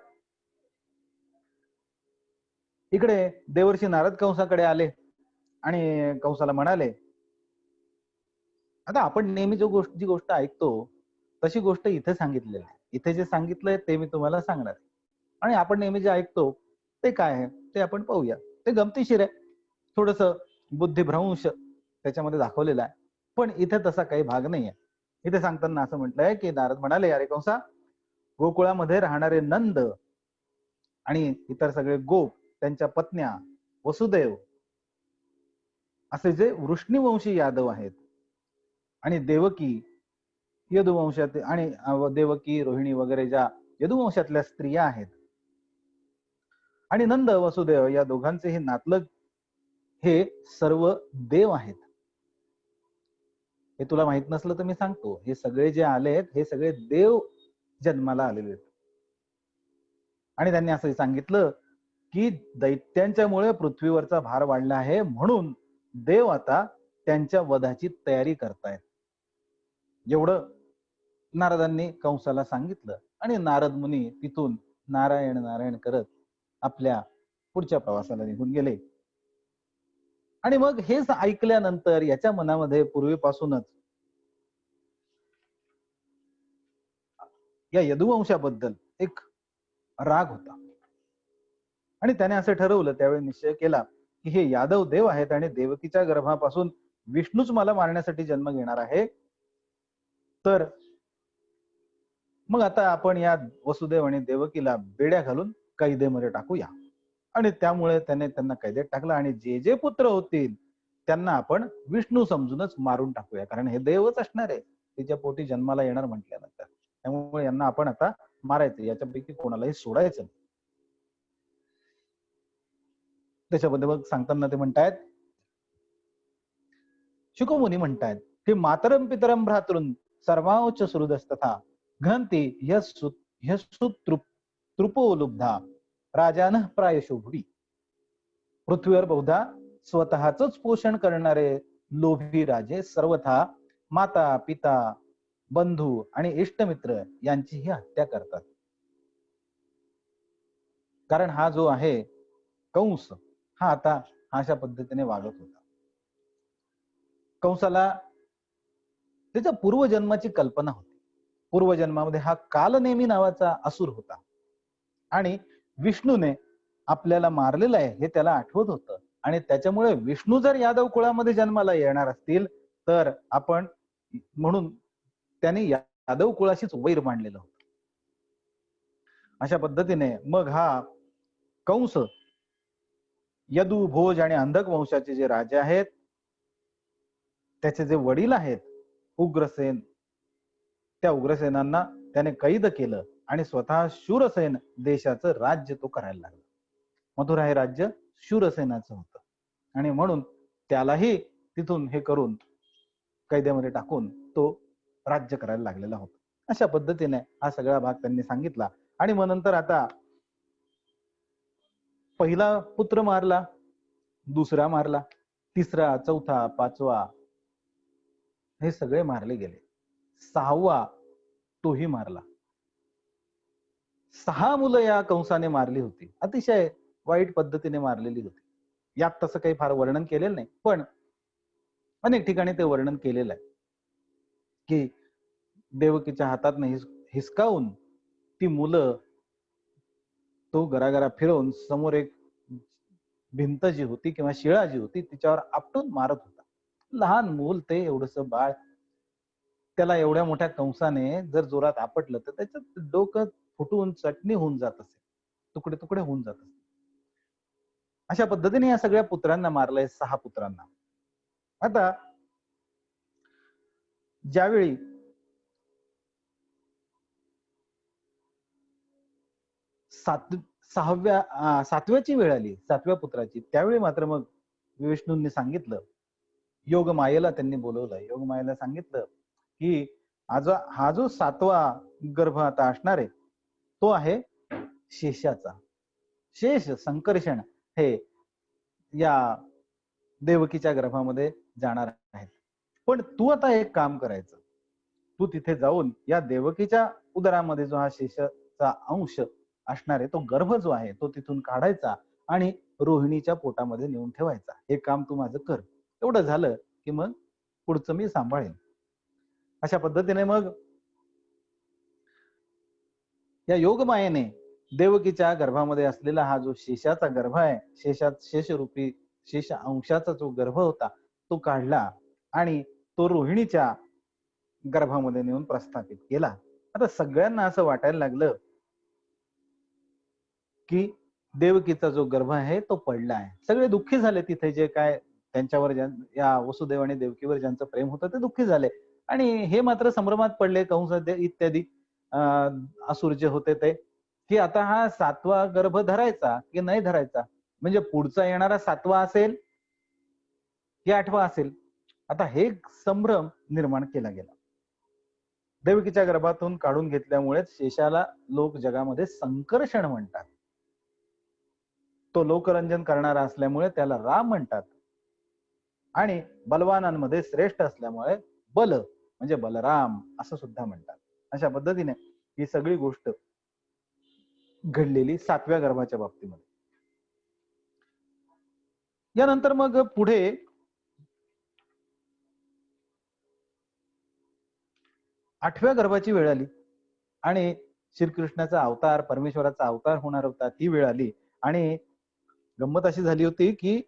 इकडे देवर्षी नारद कंसाकडे आले आणि कंसाला म्हणाले, आता आपण नेहमी जी गोष्ट ऐकतो तशी गोष्ट इथे सांगितलेली आहे, इथे जे सांगितलंय ते मी तुम्हाला सांगणार, आणि आपण नेहमी जे ऐकतो ते काय आहे ते आपण पाहूया. ते गमतीशीर आहे, थोडस बुद्धिभ्रंश त्याच्यामध्ये दाखवलेला आहे, पण इथे तसा काही भाग नाहीये. इथे सांगताना असं म्हटलंय की नारद म्हणाले, अरे कंसा, गोकुळामध्ये राहणारे नंद आणि इतर सगळे गोप, त्यांच्या पत्न्या, वसुदेव असे जे वृष्णीवंशी यादव आहेत, आणि देवकी यदुवंशात, आणि देवकी, रोहिणी वगैरे ज्या यदुवंशातल्या स्त्रिया आहेत, आणि नंद वसुदेव या दोघांचे हे नातलग हे सर्व देव आहेत. हे तुला माहित नसलं तर मी सांगतो, हे सगळे जे आले आहेत हे सगळे देव जन्माला आलेले आहेत. आणि त्यांनी असं सांगितलं की दैत्यांच्यामुळे पृथ्वीवरचा भार वाढला आहे, म्हणून देव आता त्यांच्या वधाची तयारी करतायत. एवढं नारदांनी कंसाला सांगितलं, आणि नारद मुनी तिथून नारायण नारायण करत आपल्या पुढच्या प्रवासाला निघून गेले. आणि मग हेच ऐकल्यानंतर याच्या मनामध्ये पूर्वीपासूनच या यदुवंशाबद्दल एक राग होता, आणि त्याने असं ठरवलं, त्यावेळी निश्चय केला की हे यादव देव आहेत आणि देवकीच्या गर्भापासून विष्णूच मला मारण्यासाठी जन्म घेणार आहे, तर मग आता आपण या वसुदेव आणि देवकीला बेड्या घालून कैदेमध्ये टाकूया. आणि त्यामुळे त्याने त्यांना कैदेत टाकलं, आणि जे जे पुत्र होतील त्यांना आपण विष्णू समजूनच मारून टाकूया, कारण हे देवच असणार आहे तिच्या पोटी जन्माला येणार म्हटल्यानंतर, त्यामुळे यांना आपण आता मारायचं, याच्यापैकी कोणालाही सोडायचं. त्याच्याबद्दल मग सांगताना ते म्हणतायत, शुकमुनी म्हणतायत की मातरम पितरम भ्रातृन सर्वांच सुहृदस्तथा घंती तृपोलुब्धा राजान प्रायशोभुरी. पृथ्वीवर बहुधा स्वतःच पोषण करणारे लोभी राजे सर्वथा माता पिता बंधू आणि इष्टमित्र यांचीही हत्या करतात. कारण हा जो आहे कंस, हा आता अशा पद्धतीने वागत होता. कंसाला त्याच्या पूर्वजन्माची कल्पना होती. पूर्वजन्मामध्ये हा कालनेमी नावाचा असुर होता आणि विष्णूने आपल्याला मारलेलं आहे हे त्याला आठवत होतं. आणि त्याच्यामुळे विष्णू जर यादव कुळामध्ये जन्माला येणार असतील तर आपण म्हणून त्याने यादव कुळाशीच वैर मांडलेलं होतं. अशा पद्धतीने मग हा कंस यदू भोज आणि अंधक वंशाचे जे राजे आहेत त्याचे जे वडील आहेत उग्रसेन, त्या उग्रसेनांना त्याने कैद केलं आणि स्वतः शूरसेन देशाचं राज्य तो करायला लागला. मथुरा हे राज्य शूरसेनाचं होतं आणि म्हणून त्यालाही तिथून हे करून कैद्यामध्ये टाकून तो राज्य करायला लागलेला होता. अशा पद्धतीने हा सगळा भाग त्यांनी सांगितला. आणि मग नंतर आता पहिला पुत्र मारला, दुसरा मारला, तिसरा, चौथा, पाचवा हे सगळे मारले गेले. सहावा तोही मारला. 6 मुलं या कंसाने मारली होती. अतिशय वाईट पद्धतीने मारलेली होती. यात तसं काही फार वर्णन केलेलं नाही, पण अनेक ठिकाणी ते वर्णन केलेलं आहे की देवकीच्या हातात हिसकावून ती मुलं तो घराघरा फिरवून समोर एक भिंत जी होती किंवा शिळा जी होती तिच्यावर आपटून मारत होता. लहान मूल ते एवढस बाळ, त्याला एवढ्या मोठ्या कंसाने जर जोरात आपटलं तर त्याचं डोकं फुटून चटणी होऊन जात असेल, तुकडे तुकडे होऊन जात असेल. अशा पद्धतीने या सगळ्या पुत्रांना मारलंय, 6 पुत्रांना. आता ज्यावेळी सातव्याची वेळ आली, 7व्या पुत्राची, त्यावेळी मात्र मग विष्णूंनी सांगितलं, योगमायेला त्यांनी बोलवलं. योगमायेला सांगितलं की हा जो 7वा गर्भ आता असणार आहे तो आहे शेषाचा. शेष संकर्षण हे या देवकीच्या गर्भामध्ये जाणार आहेत. पण तू आता एक काम करायचं, तू तिथे जाऊन या देवकीच्या उदरामध्ये जो हा शेषाचा अंश असणार आहे तो गर्भ जो आहे तो तिथून काढायचा आणि रोहिणीच्या पोटामध्ये नेऊन ठेवायचा. हे काम तू माझं कर. एवढं झालं की मग पुढचं मी सांभाळेन. अशा पद्धतीने मग या योगमायेने देवकीच्या गर्भामध्ये असलेला हा जो शेषाचा गर्भ आहे, शेषरूपी शेष अंशाचा जो गर्भ होता तो काढला आणि तो रोहिणीच्या गर्भामध्ये नेऊन प्रस्थापित केला. आता सगळ्यांना असं वाटायला लागलं की देवकीचा जो गर्भ आहे तो पडला आहे. सगळे दुःखी झाले. तिथे जे काय त्यांच्यावर या वसुदेव आणि देवकीवर ज्यांचं प्रेम होतं ते दुःखी झाले आणि हे मात्र संभ्रमात पडले, कंस इत्यादी असुर जे होते ते, की आता हा 7वा गर्भ धरायचा की नाही धरायचा, म्हणजे पुढचा येणारा 7वा असेल की 8वा असेल. आता हे संभ्रम निर्माण केला गेला. देवकीच्या गर्भातून काढून घेतल्यामुळे शेषाला लोक जगामध्ये संकर्षण म्हणतात. तो लोकरंजन करणारा असल्यामुळे त्याला राम म्हणतात आणि बलवानांमध्ये श्रेष्ठ असल्यामुळे बल म्हणजे बलराम असं सुद्धा म्हणतात. अशा पद्धतीने ही सगळी गोष्ट घडलेली 7व्या गर्भाच्या बाबतीमध्ये. यानंतर मग पुढे 8व्या गर्भाची वेळ आली आणि श्रीकृष्णाचा अवतार, परमेश्वराचा अवतार होणार होता, ती वेळ आली आणि गंमत अशी झाली होती की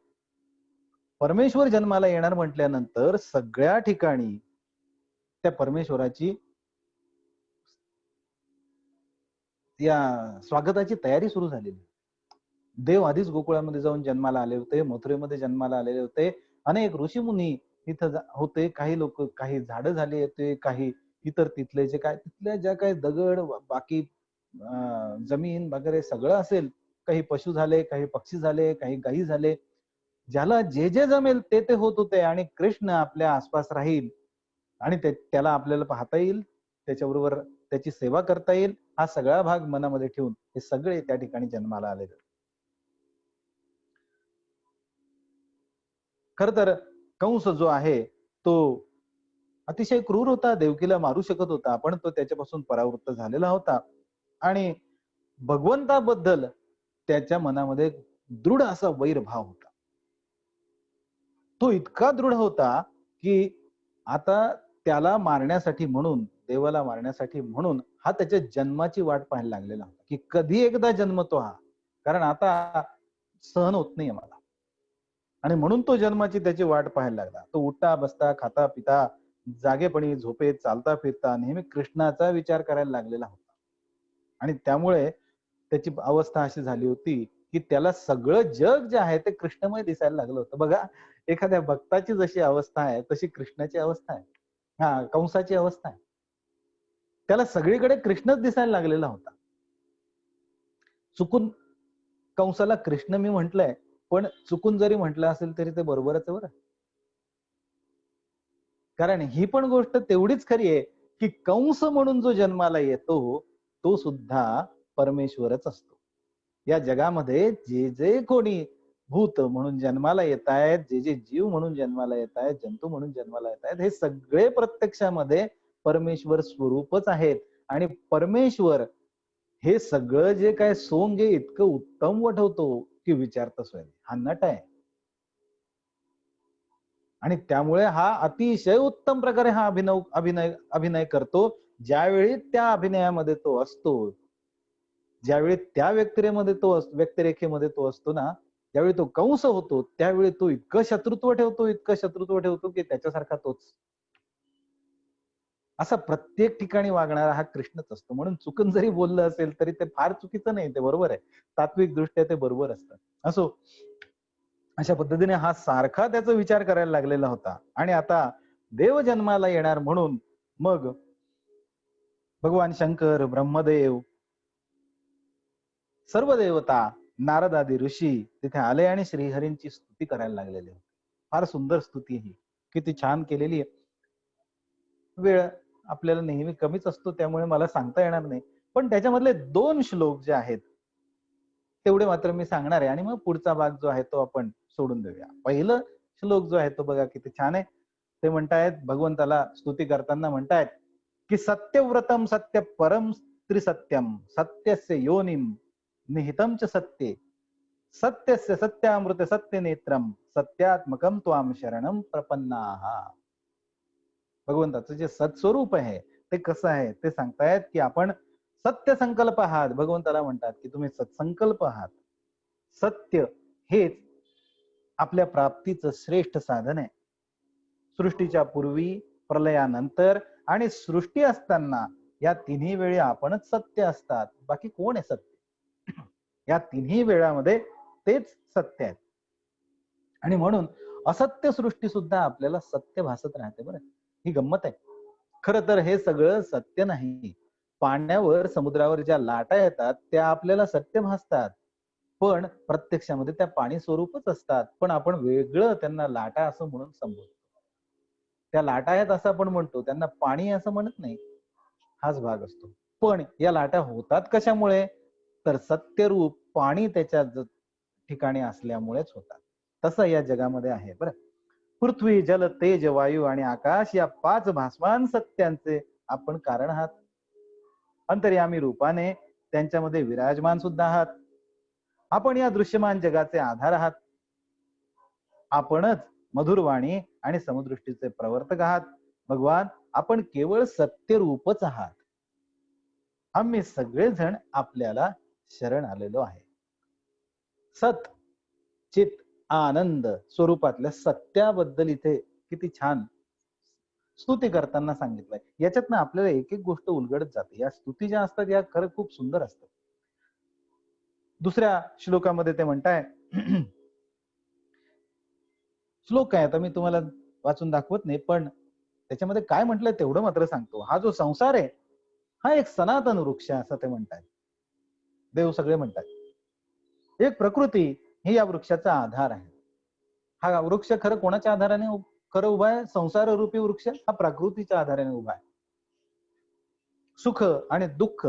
परमेश्वर जन्माला येणार म्हटल्यानंतर सगळ्या ठिकाणी त्या परमेश्वराची या स्वागताची तयारी सुरू झालेली. देव आधीच गोकुळामध्ये जाऊन जन्माला आले होते, मथुरेमध्ये जन्माला आलेले होते. अनेक ऋषीमुनी तिथं होते. काही लोक, काही झाडं झाले होते, काही इतर तिथले जे काय तिथल्या ज्या काही दगड बाकी जमीन वगैरे सगळं असेल, काही पशु झाले, काही पक्षी झाले, काही गायी झाले, ज्याला जे जे जमेल ते ते होत होते आणि कृष्ण आपल्या आसपास राहील आणि त्याला आपल्याला पाहता येईल, त्याच्याबरोबर त्याची सेवा करता येईल, हा सगळा भाग मनामध्ये ठेवून हे सगळे त्या ठिकाणी जन्माला आलेले. खर तर कंस जो आहे तो अतिशय क्रूर होता, देवकीला मारू शकत होता, पण तो त्याच्यापासून परावृत्त झालेला होता आणि भगवंताबद्दल त्याच्या मनामध्ये दृढ असा वैरभाव होता. तो इतका दृढ होता की आता त्याला मारण्यासाठी म्हणून, देवाला मारण्यासाठी म्हणून हा त्याच्या जन्माची वाट पाहायला लागलेला होता, की कधी एकदा जन्मतो हा, कारण आता सहन होत नाहीये मला. आणि म्हणून तो जन्माची त्याची वाट पाहायला लागला. तो उठता बसता खाता पिता जागेपणी झोपेत चालता फिरता नेहमी कृष्णाचा विचार करायला लागलेला होता. आणि त्यामुळे त्याची अवस्था अशी झाली होती की त्याला सगळं जग जे आहे ते कृष्णमय दिसायला लागलं होतं. बघा, एखाद्या भक्ताची जशी अवस्था आहे तशी कृष्णाची अवस्था आहे, हा कंसाची अवस्था आहे. त्याला सगळीकडे कृष्णच दिसायला लागलेला होता. चुकून कंसाला कृष्ण मी म्हटलंय, पण चुकून जरी म्हटलं असेल तरी ते बरोबरच आहे बरं. कारण ही पण गोष्ट तेवढीच खरी आहे की कंस म्हणून जो जन्माला येतो तो सुद्धा परमेश्वरच असतो. या जगामध्ये जे जे कोणी भूत म्हणून जन्माला येत आहेत, जे जे जीव म्हणून जन्माला येत आहेत, जंतू म्हणून जन्माला येत आहेत, हे सगळे प्रत्यक्षामध्ये परमेश्वर स्वरूपच आहेत. आणि परमेश्वर हे सगळं जे काय सोंग आहे इतकं उत्तम वठवतो की विचारतच होईल. हा नट आहे आणि त्यामुळे हा अतिशय उत्तम प्रकारे हा अभिनय अभिनय करतो. ज्यावेळी त्या अभिनयामध्ये तो असतो, ज्यावेळी त्या व्यक्तिरेखेमध्ये तो असतो ना, ज्यावेळी तो कंस होतो त्यावेळी तो इतकं शत्रुत्व ठेवतो की त्याच्यासारखा तोच. असा प्रत्येक ठिकाणी वागणारा हा कृष्णच असतो. म्हणून चुकून जरी बोललं असेल तरी ते फार चुकीचं नाही, ते बरोबर आहे. तात्विक दृष्ट्या ते बरोबर असतं. असो, अशा पद्धतीने हा सारखा त्याचा विचार करायला लागलेला होता. आणि आता देव जन्माला येणार म्हणून मग भगवान शंकर, ब्रह्मदेव, सर्व देवता, नारद आदी ऋषी तिथे आले आणि श्रीहरींची स्तुती करायला लागलेले होते. फार सुंदर स्तुती ही, किती छान केलेली आहे. वेळ आपल्याला नेहमी कमीच असतो त्यामुळे मला सांगता येणार नाही, पण त्याच्यामधले 2 श्लोक जे आहेत तेवढे मात्र मी सांगणार आहे आणि मग पुढचा भाग जो आहे तो आपण सोडून देऊया. पहिलं श्लोक जो आहे तो बघा किती छान आहे. ते म्हणतायत, भगवंताला स्तुती करताना म्हणतायत की सत्यव्रतम सत्य परम त्रिसत्यम सत्यस्य योनिम निहितम च सत्ये सत्यस्य सत्यामृत सत्य नेत्रम सत्यात्मकम त्वाम शरणम प्रपन्नाः. भगवंताचं जे सत्स्वरूप आहे ते कसं आहे ते सांगतायत की आपण सत्य संकल्प आहात. भगवंताला म्हणतात की तुम्ही सत्संकल्प आहात. सत्य हेच आपल्या प्राप्तीचं श्रेष्ठ साधन आहे. सृष्टीच्या पूर्वी, प्रलयानंतर आणि सृष्टी असताना या तिन्ही वेळी आपणच सत्य असतात. बाकी कोण आहे सत्य? या तिन्ही वेळामध्ये तेच सत्य आहे. आणि म्हणून असत्य सृष्टी सुद्धा आपल्याला सत्य भासत राहते बरं. ही गंमत आहे. खरं तर हे सगळं सत्य नाही. पाण्यावर, समुद्रावर ज्या लाटा येतात त्या आपल्याला सत्य भासतात, पण प्रत्यक्षामध्ये त्या पाणी स्वरूपच असतात. पण आपण वेगळं त्यांना लाटा असं म्हणून संबोधतो. त्या लाटा आहेत असं आपण म्हणतो, त्यांना पाणी असं म्हणत नाही. हाच भाग असतो. पण या लाटा होतात कशामुळे? तर सत्यरूप पाणी त्याच्या ठिकाणी असल्यामुळेच होतात. तसं या जगामध्ये आहे बरं. पृथ्वी, जल, तेज, वायू आणि आकाश या 5 भासमान सत्यांचे आपण कारण आहात. अंतर्यामी रूपाने त्यांच्यामध्ये विराजमान सुद्धा आहात. आपण या दृश्यमान जगाचे आधार आहात. आपणच मधुरवाणी आणि समदृष्टीचे प्रवर्तक आहात. भगवान, आपण केवळ सत्यरूपच आहात. आम्ही सगळेजण आपल्याला शरण आलेलो आहे. सत, चित, आनंद स्वरूपातल्या सत्याबद्दल इथे किती छान स्तुती करताना सांगितलंय. याच्यातनं आपल्याला एक एक गोष्ट उलगडत जाते. या स्तुती ज्या असतात या खरं खूप सुंदर असतात. दुसऱ्या श्लोकामध्ये ते म्हणताय, श्लोक काय आता मी तुम्हाला वाचून दाखवत नाही, पण त्याच्यामध्ये काय म्हटलंय तेवढं मात्र सांगतो. हा जो संसार आहे हा एक सनातन वृक्ष असं ते म्हणतात. देव सगळे म्हणतात. एक प्रकृती ही या वृक्षाचा आधार आहे. हा वृक्ष खरं कोणाच्या आधाराने खरं उभा आहे? संसार रूपी वृक्ष हा प्रकृतीच्या आधाराने उभा आहे. सुख आणि दुःख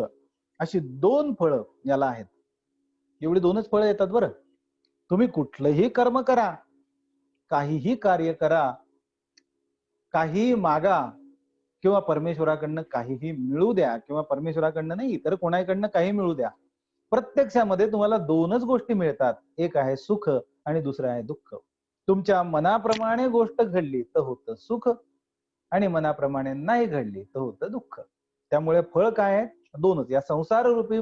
अशी दोन फळं याला आहेत. एवढी दोनच फळं येतात बरं. तुम्ही कुठलंही कर्म करा, काहीही कार्य करा, काहीही मागा, किंवा परमेश्वराकडनं काहीही मिळू द्या, किंवा परमेश्वराकडनं नाही इतर कोणाकडनं काही मिळू द्या, प्रत्यक्षामध्ये तुम्हाला दोनच गोष्टी मिळतात. एक आहे सुख आणि दुसरं आहे दुःख. तुमच्या मनाप्रमाणे गोष्ट घडली तर होतं सुख, आणि मनाप्रमाणे नाही घडली तर होतं दुःख. त्यामुळे फळ काय आहे? दोनच. या संसार रूपी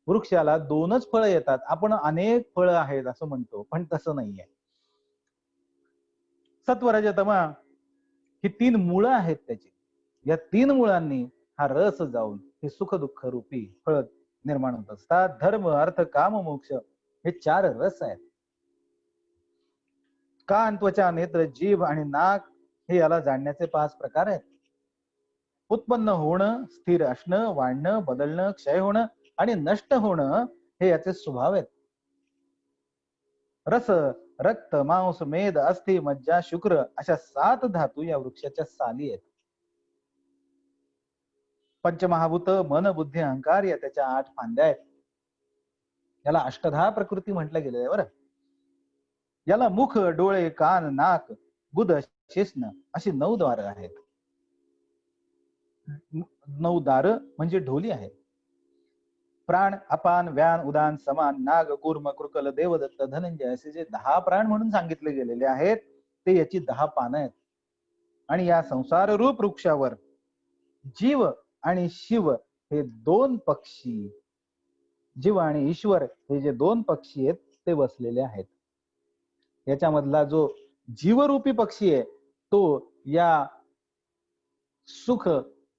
वृक्षाला दोनच फळं येतात. आपण अनेक फळं आहेत असं म्हणतो, पण तसं नाहीये. सत्व रज तमा ही तीन मुळं आहेत त्याची. या तीन मुळांनी हा रस जाऊन हे सुख दुःख रूपी फळ निर्माण होत असतात. धर्म अर्थ काम मोक्ष हे चार रस आहेत. कान त्वचा नेत्र जीभ आणि नाक हे याला जाणण्याचे 5 प्रकार आहेत. उत्पन्न होणं, स्थिर असणं, वाढणं, बदलणं, क्षय होणं आणि नष्ट होणं हे याचे स्वभाव आहेत. रस, रक्त, मांस, मेद, अस्थि, मज्जा, शुक्र अशा 7 धातू या वृक्षाच्या साली आहेत. पंचमहाभूत मन बुद्धी अहंकार या त्याच्या 8 फांद्या आहेत. याला अष्टधा प्रकृती म्हटलं गेलेलं आहे बरं. याला मुख, डोळे, कान, नाक, गुद, शेषण अशी 9 द्वार आहेत. 9 दार म्हणजे ढोली आहे. प्राण, अपान, व्यान, उदान, समान, नाग, कूर्म, कृकल, देवदत्त, धनंजय असे जे 10 प्राण म्हणून सांगितले गेलेले आहेत ते याची 10 पानं आहेत. आणि या संसार रूप वृक्षावर जीव आणि शिव हे 2 पक्षी, जीव आणि ईश्वर हे जे 2 पक्षी आहेत ते बसलेले आहेत. याच्यामधला जो जीवरूपी पक्षी आहे तो या सुख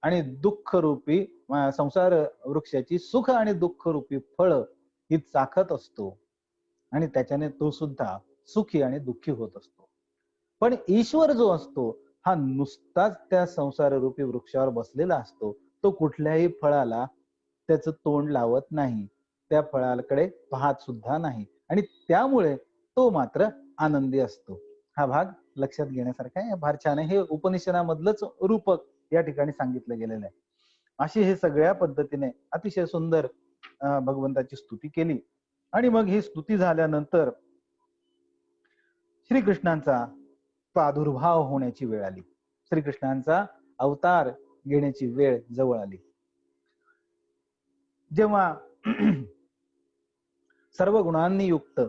आणि दुःख रूपी संसार वृक्षाची सुख आणि दुःख रूपी फळ ही चाखत असतो, आणि त्याच्याने तो सुद्धा सुखी आणि दुःखी होत असतो. पण ईश्वर जो असतो हा नुसताच त्या संसार रूपी वृक्षावर बसलेला असतो. तो कुठल्याही फळाला त्याचं तोंड लावत नाही, त्या फळाकडे पाहत सुद्धा नाही, आणि त्यामुळे तो मात्र आनंदी असतो. हा भाग लक्षात घेण्यासारखा आहे. फार छान आहे. हे उपनिषदामधलंच रूपक या ठिकाणी सांगितलं गेलेलं आहे. अशी हे सगळ्या पद्धतीने अतिशय सुंदर भगवंताची स्तुती केली. आणि मग ही स्तुती झाल्यानंतर श्रीकृष्णांचा प्रादुर्भाव होण्याची वेळ आली. श्रीकृष्णांचा अवतार घेण्याची वेळ जवळ आली. जेव्हा सर्व गुणांनी युक्त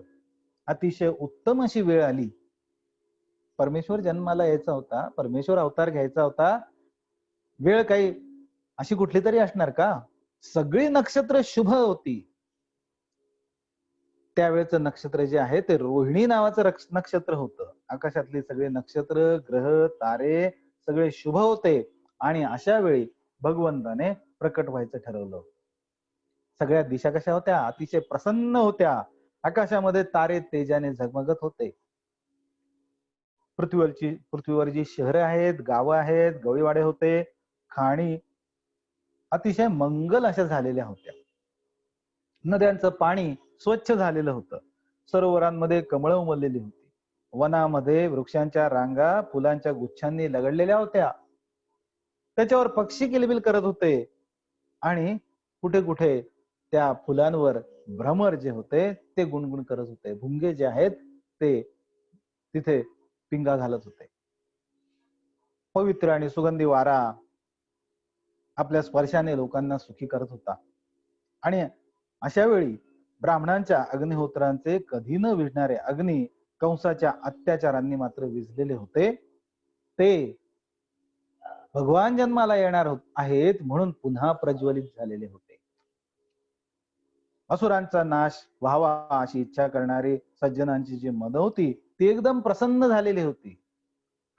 अतिशय उत्तम अशी वेळ आली, परमेश्वर जन्माला यायचा होता, परमेश्वर अवतार घ्यायचा होता, वेळ काही अशी कुठली तरी असणार का? सगळी नक्षत्र शुभ होती. त्यावेळेचं नक्षत्र जे आहे ते रोहिणी नावाचं नक्षत्र होतं. आकाशातली सगळे नक्षत्र, ग्रह, तारे सगळे शुभ होते, आणि अशा वेळी भगवंताने प्रकट व्हायचं ठरवलं. सगळ्या दिशा कशा होत्या? अतिशय प्रसन्न होत्या. आकाशामध्ये तारे तेजाने झगमगत होते. पृथ्वीवर जी शहरं आहेत, गावं आहेत, गवळीवाडे होते, खाणी अतिशय मंगल अशा झालेल्या होत्या. नद्यांचं पाणी स्वच्छ झालेलं होतं. सरोवरांमध्ये कमळं उमललेली होती. वनामध्ये वृक्षांच्या रांगा फुलांच्या गुच्छांनी लगडलेल्या होत्या. त्याच्यावर पक्षी किलबिल करत होते, आणि कुठे कुठे त्या फुलांवर भ्रमर जे होते ते गुणगुण करत होते. भुंगे जे आहेत ते तिथे पिंगा घालत होते. पवित्र आणि सुगंधी वारा आपल्या स्पर्शाने लोकांना सुखी करत होता. आणि अशा वेळी ब्राह्मणांच्या अग्निहोत्रांचे कधी न विझणारे अग्नी कंसाच्या अत्याचारांनी मात्र विझलेले होते. ते भगवान जन्माला येणार आहेत म्हणून पुन्हा प्रज्वलित झालेले होते. असुरांचा नाश व्हावा अशी इच्छा करणारी सज्जनांची जी मनं होती ती एकदम प्रसन्न झालेली होती.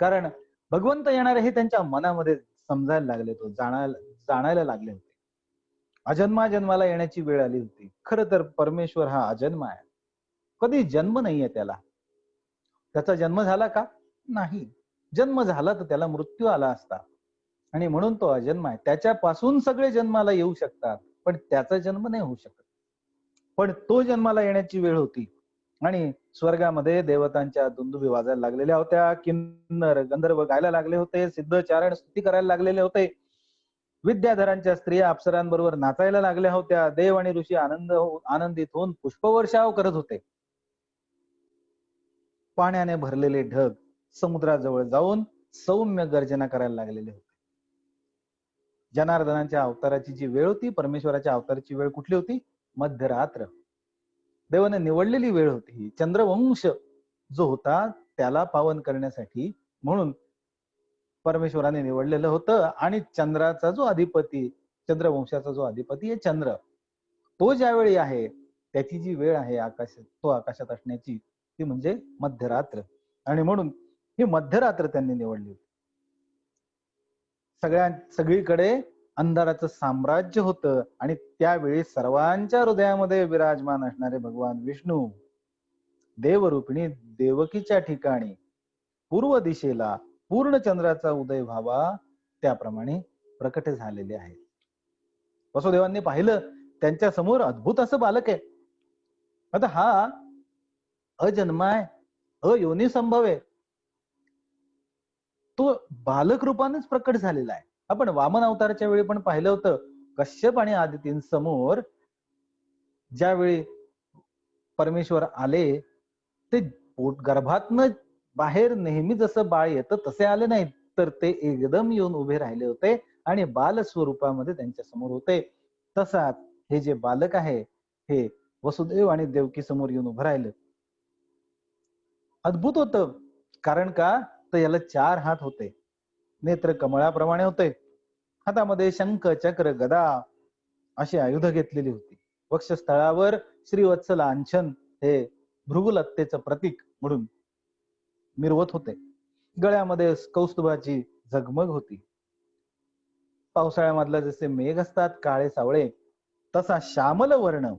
कारण भगवंत येणार हे त्यांच्या मनामध्ये समजायला लागले होते, जाणायला लागले होते. अजन्मा जन्माला येण्याची वेळ आली होती. खरं तर परमेश्वर हा अजन्म आहे, कधी जन्म नाहीये त्याला. त्याचा जन्म झाला का? नाही. जन्म झाला तर त्याला मृत्यू आला असता, आणि म्हणून तो अजन्म आहे. त्याच्यापासून सगळे जन्माला येऊ शकतात, पण त्याचा जन्म नाही होऊ शकत. पण तो जन्माला येण्याची वेळ होती, आणि स्वर्गामध्ये देवतांच्या दुंदुभी वाजायला लागलेल्या होत्या, किन्नर गंधर्व गायला लागले होते, सिद्ध चारण स्तुती करायला लागलेले होते. विद्याधरांच्या स्त्रिया अप्सरांबरोबर नाचायला लागल्या होत्या. देव आणि ऋषी आनंदित होऊन पुष्पवर्षाव करत होते. पाण्याने भरलेले ढग समुद्राजवळ जाऊन सौम्य गर्जना करायला लागलेले होते. जनार्दनाच्या अवताराची जी वेळ होती, परमेश्वराच्या अवताराची वेळ कुठली होती? मध्यरात्र. देवाने निवडलेली वेळ होती. चंद्रवंश जो होता त्याला पावन करण्यासाठी म्हणून परमेश्वराने निवडलेलं होतं. आणि चंद्राचा जो अधिपती, चंद्रवंशाचा जो अधिपती आहे चंद्र, तो ज्यावेळी आहे त्याची जी वेळ आहे आकाशात असण्याची ती म्हणजे मध्यरात्र. आणि म्हणून ही मध्यरात्र त्यांनी निवडली. सगळीकडे अंधाराचं साम्राज्य होतं आणि त्यावेळी सर्वांच्या हृदयामध्ये विराजमान असणारे भगवान विष्णू देवरूपिणी देवकीच्या ठिकाणी पूर्व दिशेला पूर्ण चंद्राचा उदय व्हावा त्याप्रमाणे प्रकट झालेले आहे. वसुदेवांनी पाहिलं त्यांच्या समोर अद्भुत असं बालक आहे. आता हा अजन्माय अयोनी संभव आहे. तो बालक रूपानेच प्रकट झालेला आहे. आपण वामन अवताराच्या वेळी पण पाहिलं होतं. कश्यप आणि आदितींसमोर ज्यावेळी परमेश्वर आले ते गर्भातनं बाहेर नेहमी जसं बाळ येतं तसे आले नाहीत, तर ते एकदम येऊन उभे राहिले होते आणि बाल स्वरूपामध्ये त्यांच्या समोर होते. तसाच हे जे बालक आहे हे वसुदेव आणि देवकी समोर येऊन उभं राहिलं. अद्भुत होतं. कारण का तर याला 4 हात होते, नेत्र कमळाप्रमाणे होते, हातामध्ये शंख चक्र गदा अशी आयुध घेतलेली होती. वक्षस्थळावर श्रीवत्स लांछन हे भृगुलत्तेचं प्रतीक म्हणून मिरवत होते. गळ्यामध्ये कौस्तुभाची झगमग होती. पावसाळ्यामधला जसे मेघ असतात काळे सावळे तसा श्यामल वर्ण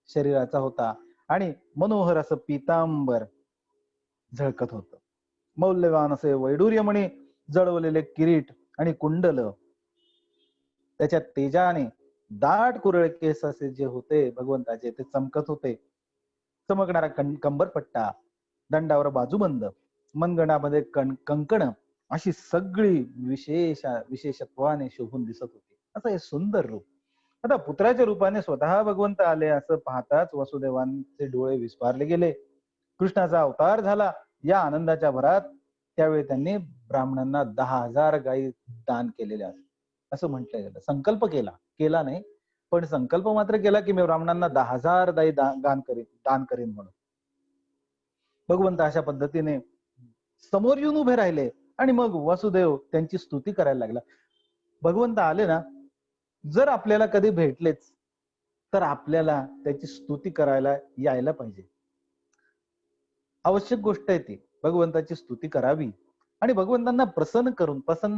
शरीराचा होता आणि मनोहर असं पीतांबर झळकत होत. मौल्यवान असे वैडूर्यमणी जळवलेले किरीट आणि कुंडल त्याच्या तेजाने दाट कुरळ केस असे जे होते भगवंताचे ते चमकत होते. चमकणारा कंबरपट्टा, दंडावर बाजूबंद, मनगणामध्ये कंकण अशी सगळी विशेषत्वाने शोभून दिसत होती. असं हे सुंदर रूप. आता पुत्राच्या रूपाने स्वतः भगवंत आले असं पाहताच वसुदेवांचे डोळे विस्फारले गेले. कृष्णाचा अवतार झाला या आनंदाच्या भरात त्यावेळी त्यांनी ब्राह्मणांना 10,000 गायी दान केलेल्या असं म्हटलं गेलं. संकल्प केला नाही, पण संकल्प मात्र केला की मी ब्राह्मणांना 10,000 गायी दान करीन म्हणून. भगवंत अशा पद्धतीने समोर येऊन उभे राहिले आणि मग वसुदेव त्यांची स्तुती करायला लागला. भगवंत आले ना, जर आपल्याला कधी भेटलेच तर आपल्याला त्याची स्तुती करायला यायला पाहिजे. आवश्यक गोष्ट आहे ती. भगवंताची स्तुती करावी आणि भगवंतांना प्रसन्न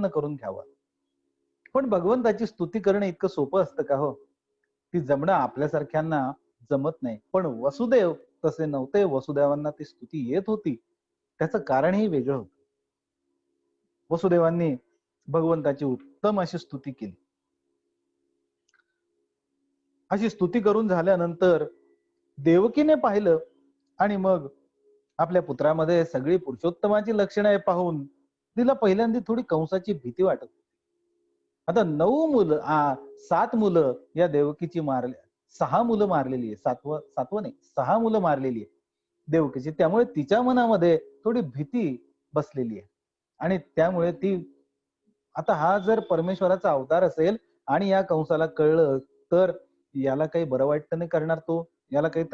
करून घ्यावं. पण भगवंताची स्तुती करणं इतकं सोपं असतं का हो? ती जमणं आपल्यासारख्यांना जमत नाही. पण वसुदेव तसे नव्हते. वसुदेवांना ती स्तुती येत होती. त्याचं कारणही वेगळं होतं. वसुदेवांनी भगवंताची उत्तम अशी स्तुती केली. अशी स्तुती करून झाल्यानंतर देवकीने पाहिलं आणि मग आपल्या पुत्रामध्ये सगळी पुरुषोत्तमाची लक्षणं पाहून तिला पहिल्यांदा थोडी कंसाची भीती वाटत. आता 9 मुलं 7 मुलं या देवकीची 6 मुलं मारलेली आहे. सातवं नाही 6 मुलं मारलेली आहे देवकीची. त्यामुळे तिच्या मनामध्ये थोडी भीती बसलेली आहे आणि त्यामुळे ती आता हा जर परमेश्वराचा अवतार असेल आणि या कंसाला कळलं तर याला काही बरं वाटतं नाही करणार तो, याला काही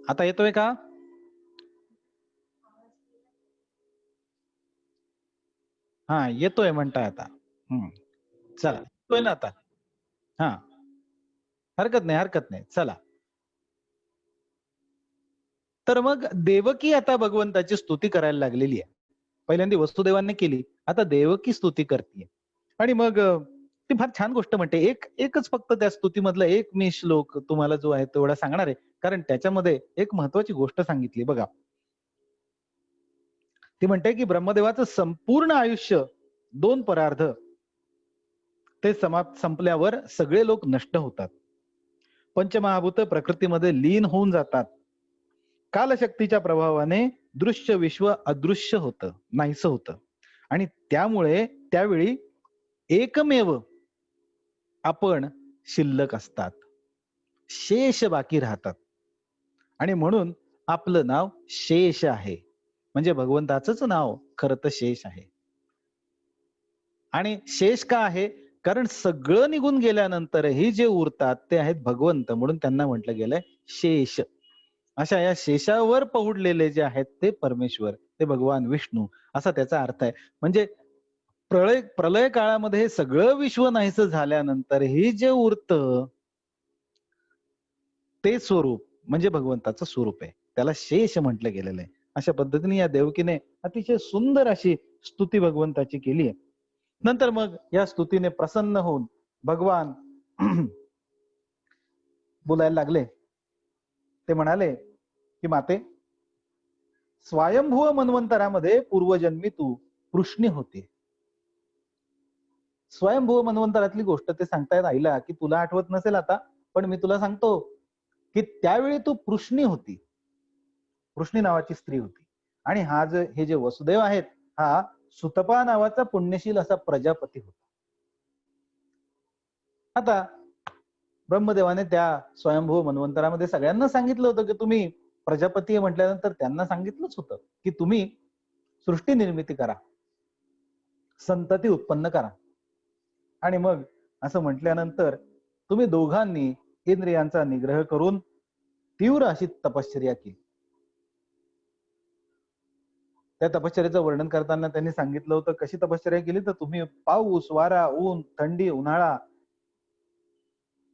आता येतोय का? हा येतोय म्हणताय आता. चला. तोय ना आता. हा, हरकत नाही, हरकत नाही. चला. तर मग देवकी आता भगवंताची स्तुती करायला लागलेली आहे. पहिल्यांदा वसुदेवांनी केली, आता देवकी स्तुती करतीये. आणि मग ती फार छान गोष्ट म्हणते. एकच फक्त त्या स्तुतीमधला एक मी श्लोक तुम्हाला जो आहे तेवढा सांगणार आहे. कारण त्याच्यामध्ये एक महत्त्वाची गोष्ट सांगितली बघा. ती म्हणते, की ब्रह्मदेवाचं संपूर्ण आयुष्य 2 परार्ध ते संपल्यावर सगळे लोक नष्ट होतात. पंचमहाभूत प्रकृतीमध्ये लीन होऊन जातात. कालशक्तीच्या प्रभावाने दृश्य विश्व अदृश्य होतं, नाहीसं होतं. आणि त्यामुळे त्यावेळी एकमेव आपण शिल्लक असतात. शेष बाकी राहतात. आणि म्हणून आपलं नाव शेष आहे. म्हणजे भगवंताचंच नाव खरं तर शेष आहे. आणि शेष का आहे? कारण सगळं निघून गेल्यानंतरही जे उरतात ते आहेत भगवंत, म्हणून त्यांना म्हटलं गेलंय शेष. अशा या शेषावर पहुडलेले जे आहेत ते परमेश्वर, ते भगवान विष्णू, असा त्याचा अर्थ आहे. म्हणजे प्रलय प्रलय काळामध्ये हे सगळं विश्व नाहीसं झाल्यानंतरही जे उरतं ते स्वरूप म्हणजे भगवंताचं स्वरूप आहे. त्याला शेष म्हटलं गेलेलं आहे. अशा पद्धतीने या देवकीने अतिशय सुंदर अशी स्तुती भगवंताची केली आहे. नंतर मग या स्तुतीने प्रसन्न होऊन भगवान बोलायला लागले. ते म्हणाले, की माते, स्वयंभुव मन्वंतरामध्ये पूर्वजन्मी तू पृश्नी होती. स्वयंभुव मन्वंतरातली गोष्ट ते सांगतायत आईला, की तुला आठवत नसेल आता, पण मी तुला सांगतो, की त्यावेळी तू पृश्नी होती. पृश्नी नावाची स्त्री होती. आणि हे जे वसुदेव आहेत, हा सुतपा नावाचा पुण्यशील असा प्रजापती होता. आता ब्रह्मदेवाने त्या स्वयंभू मन्वंतरामध्ये सगळ्यांना सांगितलं होतं, की तुम्ही प्रजापती म्हटल्यानंतर त्यांना सांगितलंच होतं, की तुम्ही सृष्टी निर्मिती करा, संतती उत्पन्न करा. आणि मग असं म्हटल्यानंतर तुम्ही दोघांनी इंद्रियांचा निग्रह करून तीव्र अशी तपश्चर्या केली. त्या तपश्चर्याचं वर्णन करताना त्यांनी सांगितलं होतं, कशी तपश्चर्या केली तर तुम्ही पाऊस, वारा, ऊन, थंडी, उन्हाळा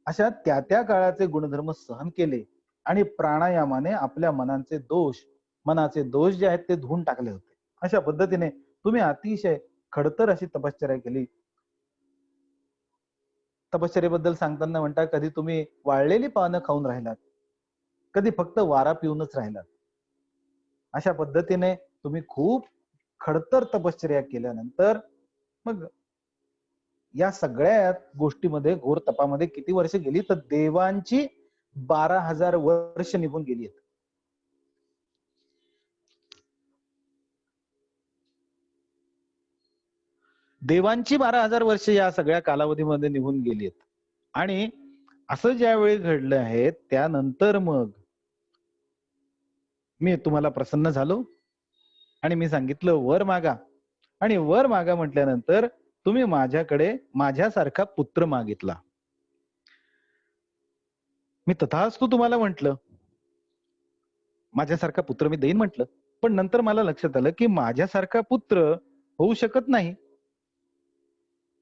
अशा त्या त्या काळाचे गुणधर्म सहन केले आणि प्राणायामाने आपल्या मनाचे दोष जे आहेत ते धुवून टाकले होते. अशा पद्धतीने तुम्ही अतिशय खडतर अशी तपश्चर्या केली. तपश्चर्येबद्दल सांगताना म्हणता, कधी तुम्ही वाळलेली पानं खाऊन राहिलात, कधी फक्त वारा पिऊनच राहिलात. अशा पद्धतीने तुम्ही खूप खडतर तपश्चर्या केल्यानंतर मग या सगळ्या गोष्टीमध्ये घोर तपामध्ये किती वर्ष गेली तर देवांची 12,000 वर्ष निघून गेली आहेत. देवांची 12,000 वर्ष या सगळ्या कालावधीमध्ये निघून गेली आहेत. आणि असं ज्यावेळी घडलं आहे त्यानंतर मग मी तुम्हाला प्रसन्न झालो आणि मी सांगितलं वर मागा. आणि वर मागा म्हटल्यानंतर तुम्ही माझ्याकडे माझ्यासारखा पुत्र मागितला. मी तथास्तु तुम्हाला म्हटलं, माझ्यासारखा पुत्र मी देईन म्हटलं. पण नंतर मला लक्षात आलं, की माझ्यासारखा पुत्र होऊ शकत नाही.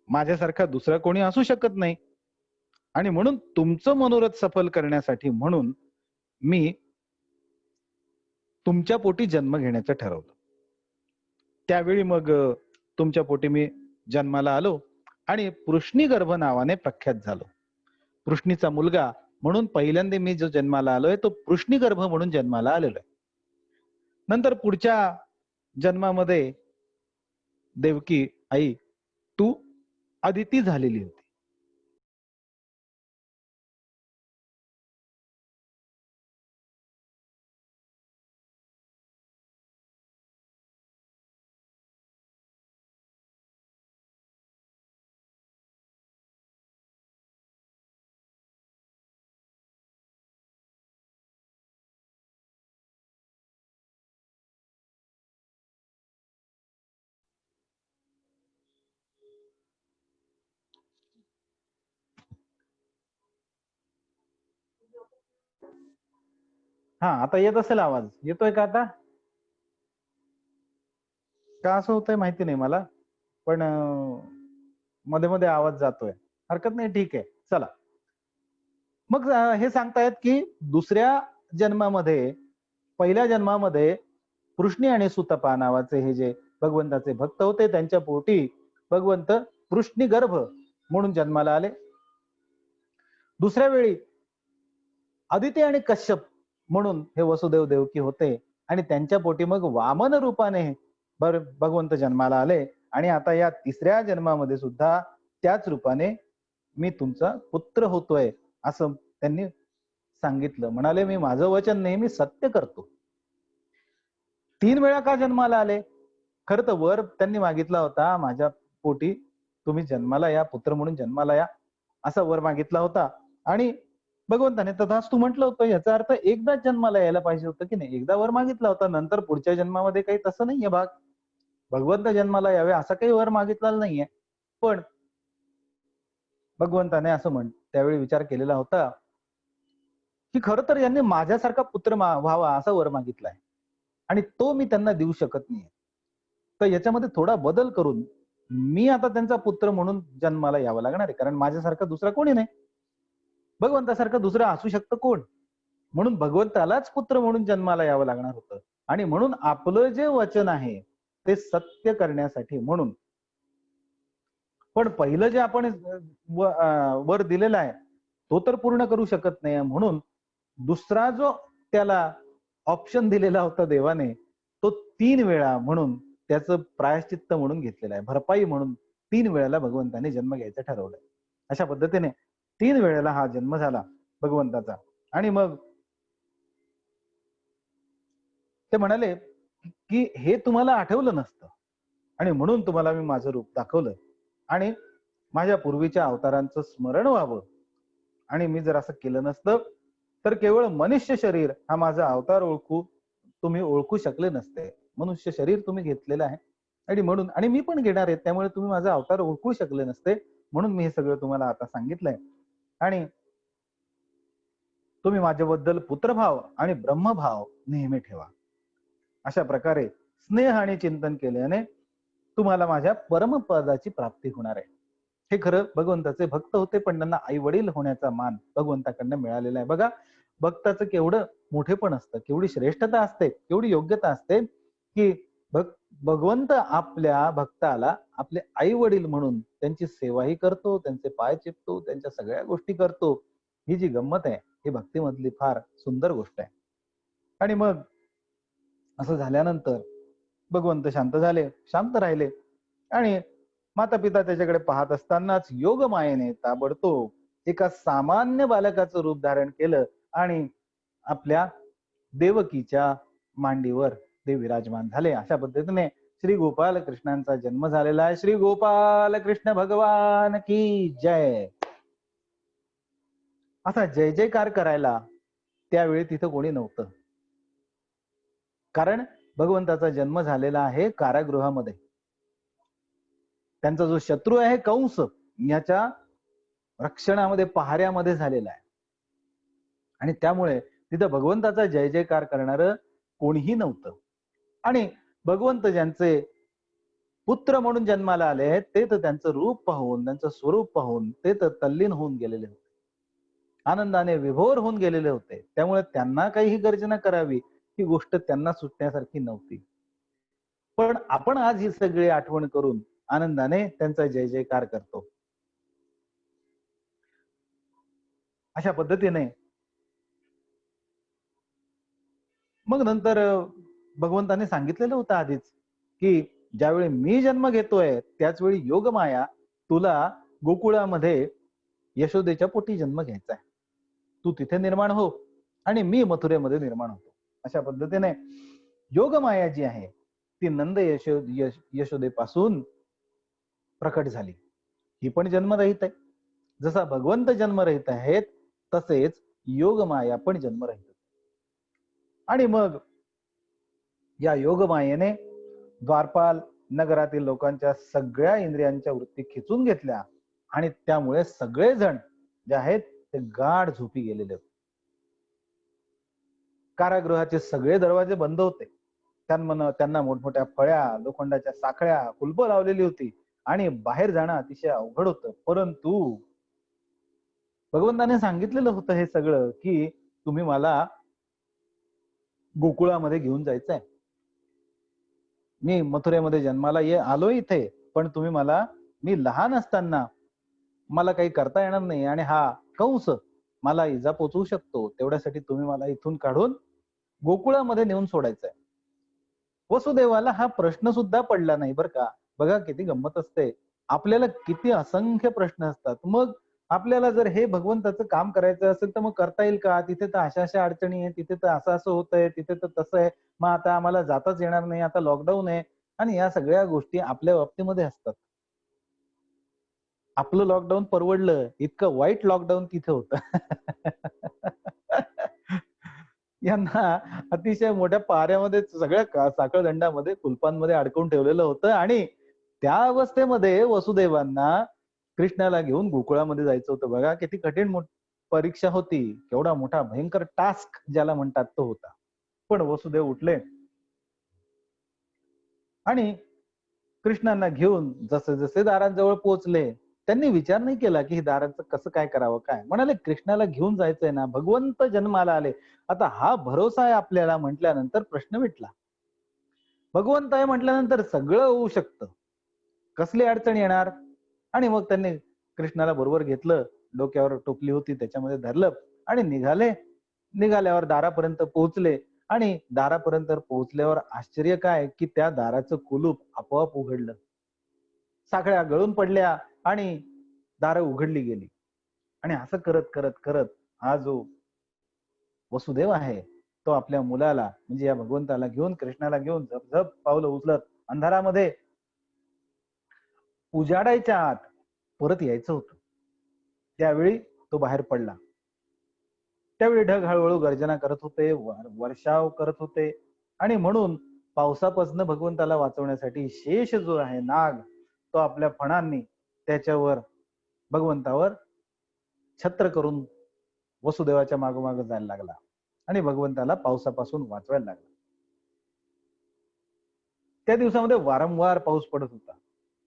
माझ्यासारखा दुसरा कोणी असू शकत नाही. आणि म्हणून तुमचं मनोरथ सफल करण्यासाठी म्हणून मी तुमच्या पोटी जन्म घेण्याचं ठरवलं. त्यावेळी मग तुमच्या पोटी मी जन्माला आलो आणि पृश्निगर्भ नावाने प्रख्यात झालो. पृश्नीचा मुलगा म्हणून पहिल्यांदा मी जो जन्माला आलोय तो पृश्निगर्भ म्हणून जन्माला आलेलो आहे. नंतर पुढच्या जन्मामध्ये देवकी आई तू अदिती झालेली होती. हा, आता येत असेल आवाज. येतोय का आता? का असं होतंय माहिती नाही मला, पण मध्ये मध्ये आवाज जातोय. हरकत नाही, ठीक आहे, चला. मग हे सांगतायत की दुसऱ्या जन्मामध्ये, पहिल्या जन्मामध्ये पृश्नी आणि सुतपा नावाचे हे जे भगवंताचे भक्त होते, त्यांच्या पोटी भगवंत पृश्नी गर्भ म्हणून जन्माला आले. दुसऱ्या वेळी अदिती आणि कश्यप म्हणून हे वसुदेव देवकी होते आणि त्यांच्या पोटी मग वामन रूपाने भगवंत जन्माला आले. आणि आता या तिसऱ्या जन्मामध्ये सुद्धा त्याच रूपाने मी तुमचा पुत्र होतोय असं त्यांनी सांगितलं. म्हणाले, मी माझं वचन नेहमी सत्य करतो. 3 वेळा का जन्माला आले? खरं तर वर त्यांनी मागितला होता, माझ्या पोटी तुम्ही जन्माला या, पुत्र म्हणून जन्माला या, असा वर मागितला होता. आणि भगवंताने तथास्तु म्हटलं होतं. याचा अर्थ एकदाच जन्माला यायला पाहिजे होतं की नाही? एकदा वर मागितला होता, नंतर पुढच्या जन्मामध्ये काही तसं नाहीये भाग. भगवंत जन्माला यावे असा काही वर मागितलेला नाहीये. पण भगवंताने असं त्यावेळी विचार केलेला होता की खरं तर यांनी माझ्यासारखा पुत्र व्हावा असा वर मागितलाय आणि तो मी त्यांना देऊ शकत नाहीये. तर याच्यामध्ये थोडा बदल करून मी आता त्यांचा पुत्र म्हणून जन्माला यावं लागणार आहे, कारण माझ्यासारखा दुसरा कोणी नाही. भगवंतासारखं दुसरं असू शकतं कोण? म्हणून भगवंतालाच पुत्र म्हणून जन्माला यावं लागणार होतं. आणि म्हणून आपलं जे वचन आहे ते सत्य करण्यासाठी म्हणून. पण पहिलं जे आपण वर दिलेला आहे तो तर पूर्ण करू शकत नाही, म्हणून दुसरा जो त्याला ऑप्शन दिलेला होता देवाने, तो 3 वेळा म्हणून त्याचं प्रायश्चित्त म्हणून घेतलेला आहे, भरपाई म्हणून 3 वेळेला भगवंताने जन्म घ्यायचं ठरवलंय. अशा पद्धतीने 3 वेळेला हा जन्म झाला भगवंताचा. आणि मग ते म्हणाले की हे तुम्हाला आठवलं नसतं आणि म्हणून तुम्हाला मी माझं रूप दाखवलं आणि माझ्या पूर्वीच्या अवतारांचं स्मरण व्हावं. आणि मी जर असं केलं नसतं तर केवळ मनुष्य शरीर हा माझा अवतार तुम्ही ओळखू शकले नसते. मनुष्य शरीर तुम्ही घेतलेलं आहे आणि म्हणून, आणि मी पण घेणार आहे, त्यामुळे तुम्ही माझा अवतार ओळखू शकले नसते. म्हणून मी हे सगळं तुम्हाला आता सांगितलंय. आणि तुम्ही माझ्याबद्दल पुत्रभाव आणि ब्रह्मभाव नेहमी ठेवा. अशा प्रकारे स्नेह आणि चिंतन केल्याने तुम्हाला माझ्या परमपदाची प्राप्ती होणार आहे. हे खरं भगवंताचे भक्त होते, पण त्यांना आई वडील होण्याचा मान भगवंताकडनं मिळालेला आहे. बघा, भक्ताचं केवढं मोठेपण असतं, केवढी श्रेष्ठता असते, केवढी योग्यता असते की भगवंत आपल्या भक्ताला आपले आई वडील म्हणून त्यांची सेवाही करतो, त्यांचे पाय चिपतो, त्यांच्या सगळ्या गोष्टी करतो. ही जी गंमत आहे ही भक्तीमधली फार सुंदर गोष्ट आहे. आणि मग असं झाल्यानंतर भगवंत शांत राहिले आणि माता पिता त्याच्याकडे पाहत असतानाच योग मायेने ताबडतोब एका सामान्य बालकाचं रूप धारण केलं आणि आपल्या देवकीच्या मांडीवर ते विराजमान झाले. अशा पद्धतीने श्री गोपाल कृष्णांचा जन्म झालेला आहे. श्री गोपाल कृष्ण भगवान की जय. असा जय जयकार करायला त्यावेळी तिथं कोणी नव्हतं, कारण भगवंताचा जन्म झालेला आहे कारागृहामध्ये. त्यांचा जो शत्रू आहे कंस, याच्या रक्षणामध्ये, पहाऱ्यामध्ये झालेला आहे. आणि त्यामुळे तिथं भगवंताचा जय जयकार करणारं कोणीही नव्हतं. आणि भगवंत ज्यांचे पुत्र म्हणून जन्माला आले ते तर त्यांचं रूप पाहून, त्यांचं स्वरूप पाहून ते तर तल्लीन होऊन गेलेले होते, आनंदाने विभोर होऊन गेलेले होते. त्यामुळे त्यांना काही गर्जना करावी ही गोष्ट त्यांना सुटण्यासारखी नव्हती. पण आपण आज ही सगळी आठवण करून आनंदाने त्यांचा जय जयकार करतो. अशा पद्धतीने मग नंतर भगवंताने सांगितलेलं होतं आधीच की ज्यावेळी मी जन्म घेतोय त्याच वेळी योगमाया तुला गोकुळामध्ये यशोदेच्या पोटी जन्म घ्यायचा आहे. तू तिथे निर्माण हो आणि मी मथुरेमध्ये निर्माण होतो. अशा पद्धतीने योगमाया जी आहे ती नंद यशोदेपासून प्रकट झाली. ही पण जन्मरहित आहे. जसा भगवंत जन्मरहित आहेत तसेच योगमाया पण जन्मरहित. आणि मग या योगमायेने द्वारपाल नगरातील लोकांच्या सगळ्या इंद्रियांच्या वृत्ती खिचून घेतल्या आणि त्यामुळे सगळेजण जे आहेत ते गाढ झोपी गेलेले होते. कारागृहाचे सगळे दरवाजे बंद होते. त्यांना मोठमोठ्या फळ्या, लोखंडाच्या साखळ्या, कुलपं लावलेली होती आणि बाहेर जाणं अतिशय अवघड होतं. परंतु भगवंताने सांगितलेलं होतं हे सगळं, की तुम्ही मला गोकुळामध्ये घेऊन जायचंय. मी मथुरेमध्ये जन्माला आलो इथे, पण तुम्ही मला, मी लहान असताना मला काही करता येणार नाही आणि हा कंस मला इजा पोचवू शकतो. तेवढ्यासाठी तुम्ही मला इथून काढून गोकुळामध्ये नेऊन सोडायचंय. वसुदेवाला हा प्रश्न सुद्धा पडला नाही बरं का. बघा किती गंमत असते. आपल्याला किती असंख्य प्रश्न असतात. मग आपल्याला जर हे भगवंताचं काम करायचं असेल तर मग करता येईल का? तिथे तर अशा अडचणी आहे, तिथे तर असं होतंय, तिथे तर तसं आहे. मग आता आम्हाला जाताच येणार नाही, आता लॉकडाऊन आहे आणि या सगळ्या गोष्टी आपल्या बाबतीमध्ये असतात. आपलं लॉकडाऊन परवडलं, इतकं वाईट लॉकडाऊन तिथे होतं. यांना अतिशय मोठ्या पाऱ्यामध्ये सगळ्या साखळदंडामध्ये, कुलपांमध्ये अडकवून ठेवलेलं होतं आणि त्या अवस्थेमध्ये वसुदेवांना कृष्णाला घेऊन गोकुळामध्ये जायचं होतं. बघा किती कठीण परीक्षा होती. केवढा मोठा भयंकर टास्क ज्याला म्हणतात तो होता. पण वसुदेव उठले आणि कृष्णांना घेऊन जसे जसे दारांजवळ पोहोचले, त्यांनी विचार नाही केला की हे दारांचं कसं काय करावं काय. म्हणाले कृष्णाला घेऊन जायचंय ना, भगवंत जन्माला आले. आता हा भरोसा आहे आपल्याला म्हटल्यानंतर प्रश्न मिटला. भगवंत आहे म्हटल्यानंतर सगळं होऊ शकतं. कसली अडचण येणार? आणि मग त्यांनी कृष्णाला बरोबर घेतलं, डोक्यावर टोपली होती त्याच्यामध्ये धरलं आणि निघाले. निघाल्यावर दारापर्यंत पोहोचले आणि दारापर्यंत पोहोचल्यावर आश्चर्य काय की त्या दाराचं कुलूप आपोआप उघडलं. साखळ्या गळून पडल्या आणि दारं उघडली गेली. आणि असं करत करत करत हा जो वसुदेव आहे तो आपल्या मुलाला म्हणजे या भगवंताला घेऊन, कृष्णाला घेऊन झपझप पावलं उचलत अंधारामध्ये उजाडायच्या आत परत यायचं होतं. त्यावेळी तो बाहेर पडला. त्यावेळी ढग हळूहळू गर्जना करत होते, वर्षाव करत होते आणि म्हणून पावसापासून भगवंताला वाचवण्यासाठी शेष जो आहे नाग, तो आपल्या फणांनी त्याच्यावर, भगवंतावर छत्र करून वसुदेवाच्या मागोमाग जायला लागला आणि भगवंताला पावसापासून वाचवायला लागला. त्या दिवसामध्ये वारंवार पाऊस पडत होता.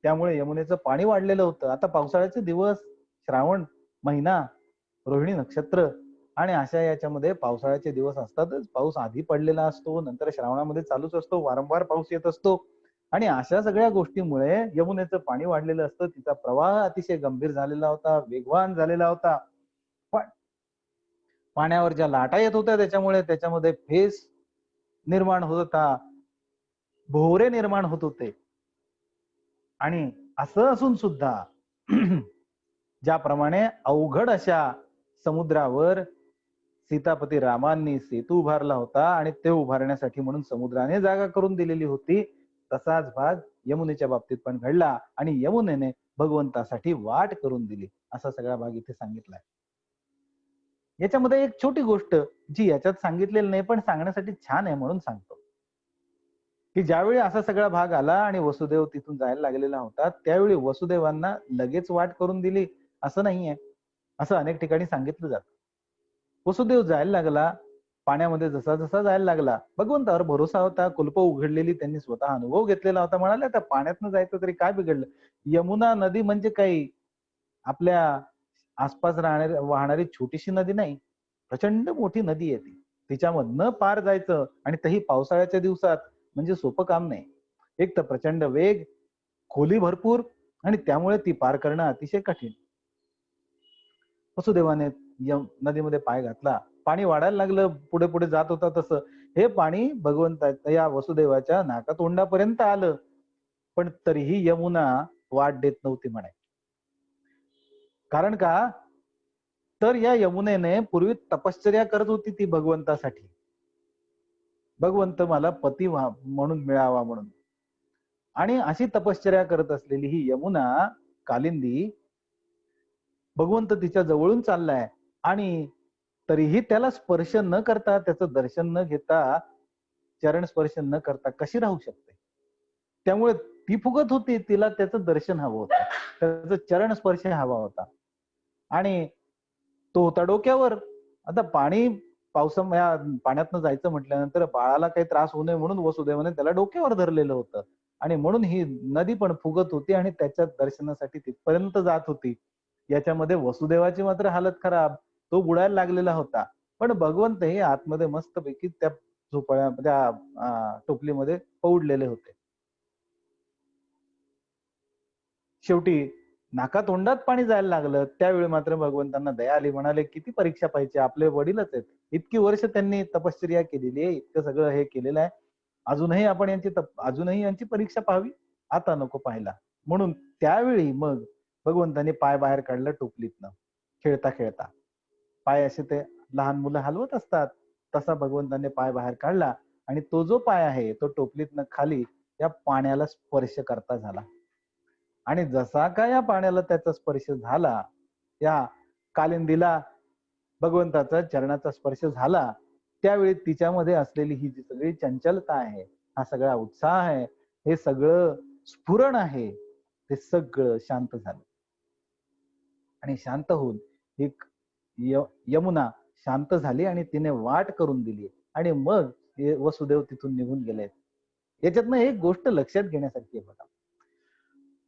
त्यामुळे यमुनेचं पाणी वाढलेलं होतं. आता पावसाळ्याचे दिवस, श्रावण महिना, रोहिणी नक्षत्र आणि अशा याच्यामध्ये पावसाळ्याचे दिवस असतातच. पाऊस आधी पडलेला असतो, नंतर श्रावणामध्ये चालूच असतो, वारंवार पाऊस येत असतो आणि अशा सगळ्या गोष्टीमुळे यमुनेचं पाणी वाढलेलं असतं. तिचा प्रवाह अतिशय गंभीर झालेला होता, वेगवान झालेला होता. पण पाण्यावर ज्या लाटा येत होत्या त्याच्यामुळे त्याच्यामध्ये फेस निर्माण होत होता, भोवरे निर्माण होत होते. आणि असं असून सुद्धा ज्याप्रमाणे अवघड अशा समुद्रावर सीतापती रामांनी सेतू उभारला होता आणि ते उभारण्यासाठी म्हणून समुद्राने जागा करून दिलेली होती, तसाच भाग यमुनेच्या बाबतीत पण घडला आणि यमुनेने भगवंतासाठी वाट करून दिली, असा सगळा भाग इथे सांगितलाय. याच्यामध्ये एक छोटी गोष्ट जी याच्यात सांगितलेली नाही पण सांगण्यासाठी छान आहे म्हणून सांगतो, की ज्यावेळी असा सगळा भाग आला आणि वसुदेव तिथून जायला लागलेला होता, त्यावेळी वसुदेवांना लगेच वाट करून दिली असं नाहीये. असं अनेक ठिकाणी सांगितलं जातं. वसुदेव जायला लागला, पाण्यामध्ये जसा जसा जायला लागला, भगवंतावर भरोसा होता, कुलप उघडलेली त्यांनी स्वतः अनुभव घेतलेला होता. म्हणाले आता पाण्यातनं जायचं तरी काय बिघडलं. यमुना नदी म्हणजे काही आपल्या आसपास वाहणारी छोटीशी नदी नाही, प्रचंड मोठी नदी आहे ती. तिच्यामधनं पार जायचं आणि तेही पावसाळ्याच्या दिवसात म्हणजे सोपं काम नाही. एक तर प्रचंड वेग, खोली भरपूर आणि त्यामुळे ती पार करणं अतिशय कठीण. वसुदेवाने नदीमध्ये पाय घातला, पाणी वाढायला लागलं, पुढे पुढे जात होता तसं हे पाणी भगवंताच्या या वसुदेवाच्या नाकातोंडापर्यंत आलं, पण तरीही यमुना वाट देत नव्हती म्हणे. कारण का, तर या यमुनेने पूर्वी तपश्चर्या करत होती ती भगवंतासाठी, भगवंत मला पती म्हणून मिळावा म्हणून. आणि अशी तपश्चर्या करत असलेली ही यमुना कालिंदी, भगवंत तिच्या जवळून चाललाय आणि तरीही त्याला स्पर्श न करता, त्याचं दर्शन न घेता, चरण स्पर्श न करता कशी राहू शकते. त्यामुळे ती फुगत होती, तिला त्याचं दर्शन हवं होतं, त्याचं चरण स्पर्श हवा होता आणि तो होता डोक्यावर. आता पाण्यातनं जायचं म्हटल्यानंतर बाळाला काही त्रास होऊ नये म्हणून वसुदेवाने त्याला डोक्यावर धरलेलं होतं आणि म्हणून ही नदी पण फुगत होती आणि त्याच्या दर्शनासाठी तिथपर्यंत जात होती. याच्यामध्ये वसुदेवाची मात्र हालत खराब, तो बुडायला लागलेला होता. पण भगवंत हे आतमध्ये मस्तपैकी त्या झोपळ्या त्या टोपलीमध्ये पौडलेले होते. शेवटी नाकातोंडात पाणी जायला लागलं. त्यावेळी मात्र भगवंतांना दया आली. म्हणाले, किती परीक्षा पाहिजे, आपले वडीलच आहेत. इतकी वर्ष त्यांनी तपश्चर्या केलेली आहे, इतकं सगळं हे केलेलं आहे. अजूनही यांची परीक्षा पाहावी, आता नको पाहायला. म्हणून त्यावेळी मग भगवंतांनी पाय बाहेर काढलं टोपलीतनं, खेळता खेळता. पाय असे ते लहान मुलं हलवत असतात, तसा भगवंतांनी पाय बाहेर काढला आणि तो जो पाय आहे तो टोपलीतनं खाली या पाण्याला स्पर्श करता झाला. आणि जसा का या पाण्याला त्याचा स्पर्श झाला, या कालिंदीला भगवंताचा चरणाचा स्पर्श झाला, त्यावेळी तिच्यामध्ये असलेली ही जी सगळी चंचलता आहे, हा सगळा उत्साह आहे, हे सगळं स्फुरण आहे, ते सगळं शांत झालं. आणि शांत होऊन एक यमुना शांत झाली आणि तिने वाट करून दिली आणि मग वसुदेव तिथून निघून गेले. याच्यातनं एक गोष्ट लक्षात घेण्यासारखी आहे बघा.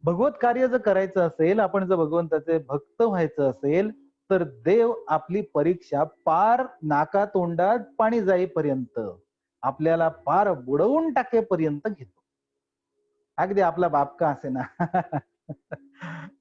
भगवत कार्य जर करायचं असेल, आपण जर भगवंताचे भक्त व्हायचं असेल, तर देव आपली परीक्षा पार नाकातोंडात पाणी जाईपर्यंत, आपल्याला पार बुडवून टाकेपर्यंत घेतो. अगदी आपला बाप का असे ना.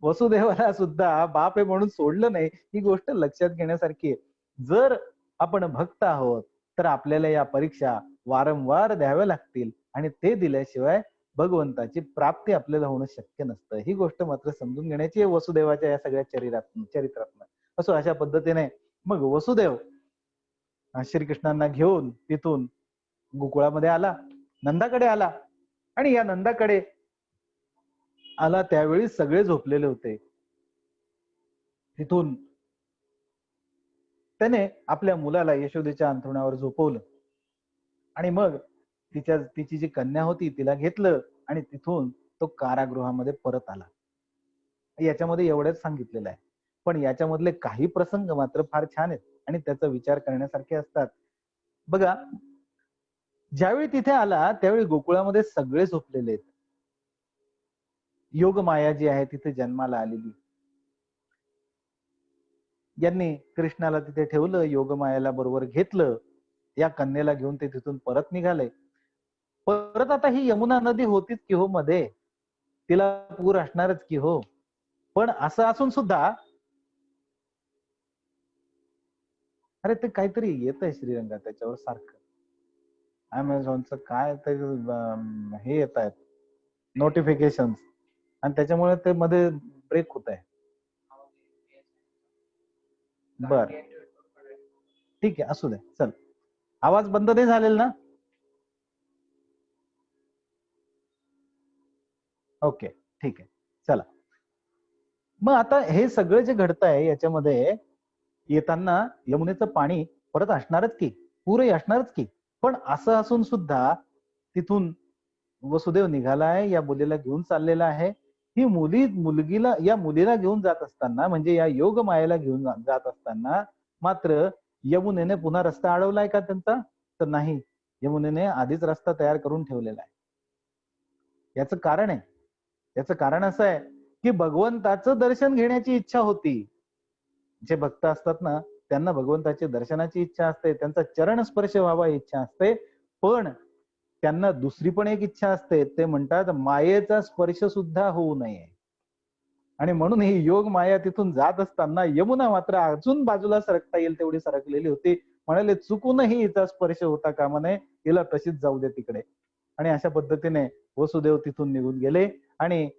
वसुदेवाला सुद्धा बाप आहे म्हणून सोडलं नाही, ही गोष्ट लक्षात घेण्यासारखी आहे. जर आपण भक्त आहोत तर आपल्याला या परीक्षा वारंवार द्याव्या लागतील आणि ते दिल्याशिवाय भगवंताची प्राप्ती आपल्याला होणं शक्य नसतं. ही गोष्ट मात्र समजून घेण्याची आहे वसुदेवाच्या या सगळ्या चरित्रातनं. असो, अशा पद्धतीने मग वसुदेव श्रीकृष्णांना घेऊन तिथून गोकुळामध्ये आला, नंदाकडे आला. आणि या नंदाकडे आला त्यावेळी सगळे झोपलेले होते. तिथून त्याने आपल्या मुलाला यशोदेच्या अंथरुणावर झोपवलं आणि मग तिची जी कन्या होती तिला घेतलं आणि तिथून तो कारागृहामध्ये परत आला. याच्यामध्ये एवढंच सांगितलेलं आहे. पण याच्यामधले काही प्रसंग मात्र फार छान आहेत आणि त्याचा विचार करण्यासारखे असतात. बघा, ज्यावेळी तिथे आला त्यावेळी गोकुळामध्ये सगळे झोपलेले आहेत. योग माया जी आहे तिथे जन्माला आलेली, यांनी कृष्णाला तिथे ठेवलं, योगमायाला बरोबर घेतलं, या कन्येला घेऊन ते तिथून परत निघाले. परत आता ही यमुना नदी होतीच की हो मध्ये, तिला पूर असणारच की हो. पण असं असून सुद्धा, अरे ते काहीतरी येत आहे श्रीरंगा त्याच्यावर सारखं, अमेझॉनचं काय ते हे येत आहेत नोटिफिकेशन आणि त्याच्यामुळे ते मध्ये ब्रेक होत आहे. बर, ठीक आहे, असू दे, चल. आवाज बंद नाही झालेला ना? ओके, ठीक आहे, चला. मग आता हे सगळं जे घडत आहे याच्यामध्ये येताना यमुनेचं पाणी परत असणारच की, पूरही असणारच की. पण असं असून सुद्धा तिथून वसुदेव निघालाय, या मुलीला घेऊन चाललेला आहे. ही या मुलीला घेऊन जात असताना, म्हणजे या योग मायेला घेऊन जात असताना मात्र यमुनेने पुन्हा रस्ता अडवलाय का त्यांचा? तर नाही, यमुनेने आधीच रस्ता तयार करून ठेवलेला आहे. याचं कारण आहे, याचं कारण असं आहे की भगवंताचं दर्शन घेण्याची इच्छा होती. जे भक्त असतात ना, त्यांना भगवंताच्या दर्शनाची इच्छा असते, त्यांचा चरण स्पर्श व्हावा इच्छा असते. पण त्यांना दुसरी पण एक इच्छा असते, ते म्हणतात मायेचा स्पर्श सुद्धा होऊ नये. आणि म्हणून ही योग माया तिथून जात असताना यमुना मात्र अजून बाजूला सरकता येईल तेवढी सरकलेली होती. म्हणाले चुकूनही हिचा स्पर्श होता कामा नये, हिला तशीच जाऊ दे तिकडे. आणि अशा पद्धतीने वसुदेव तिथून निघून गेले आणि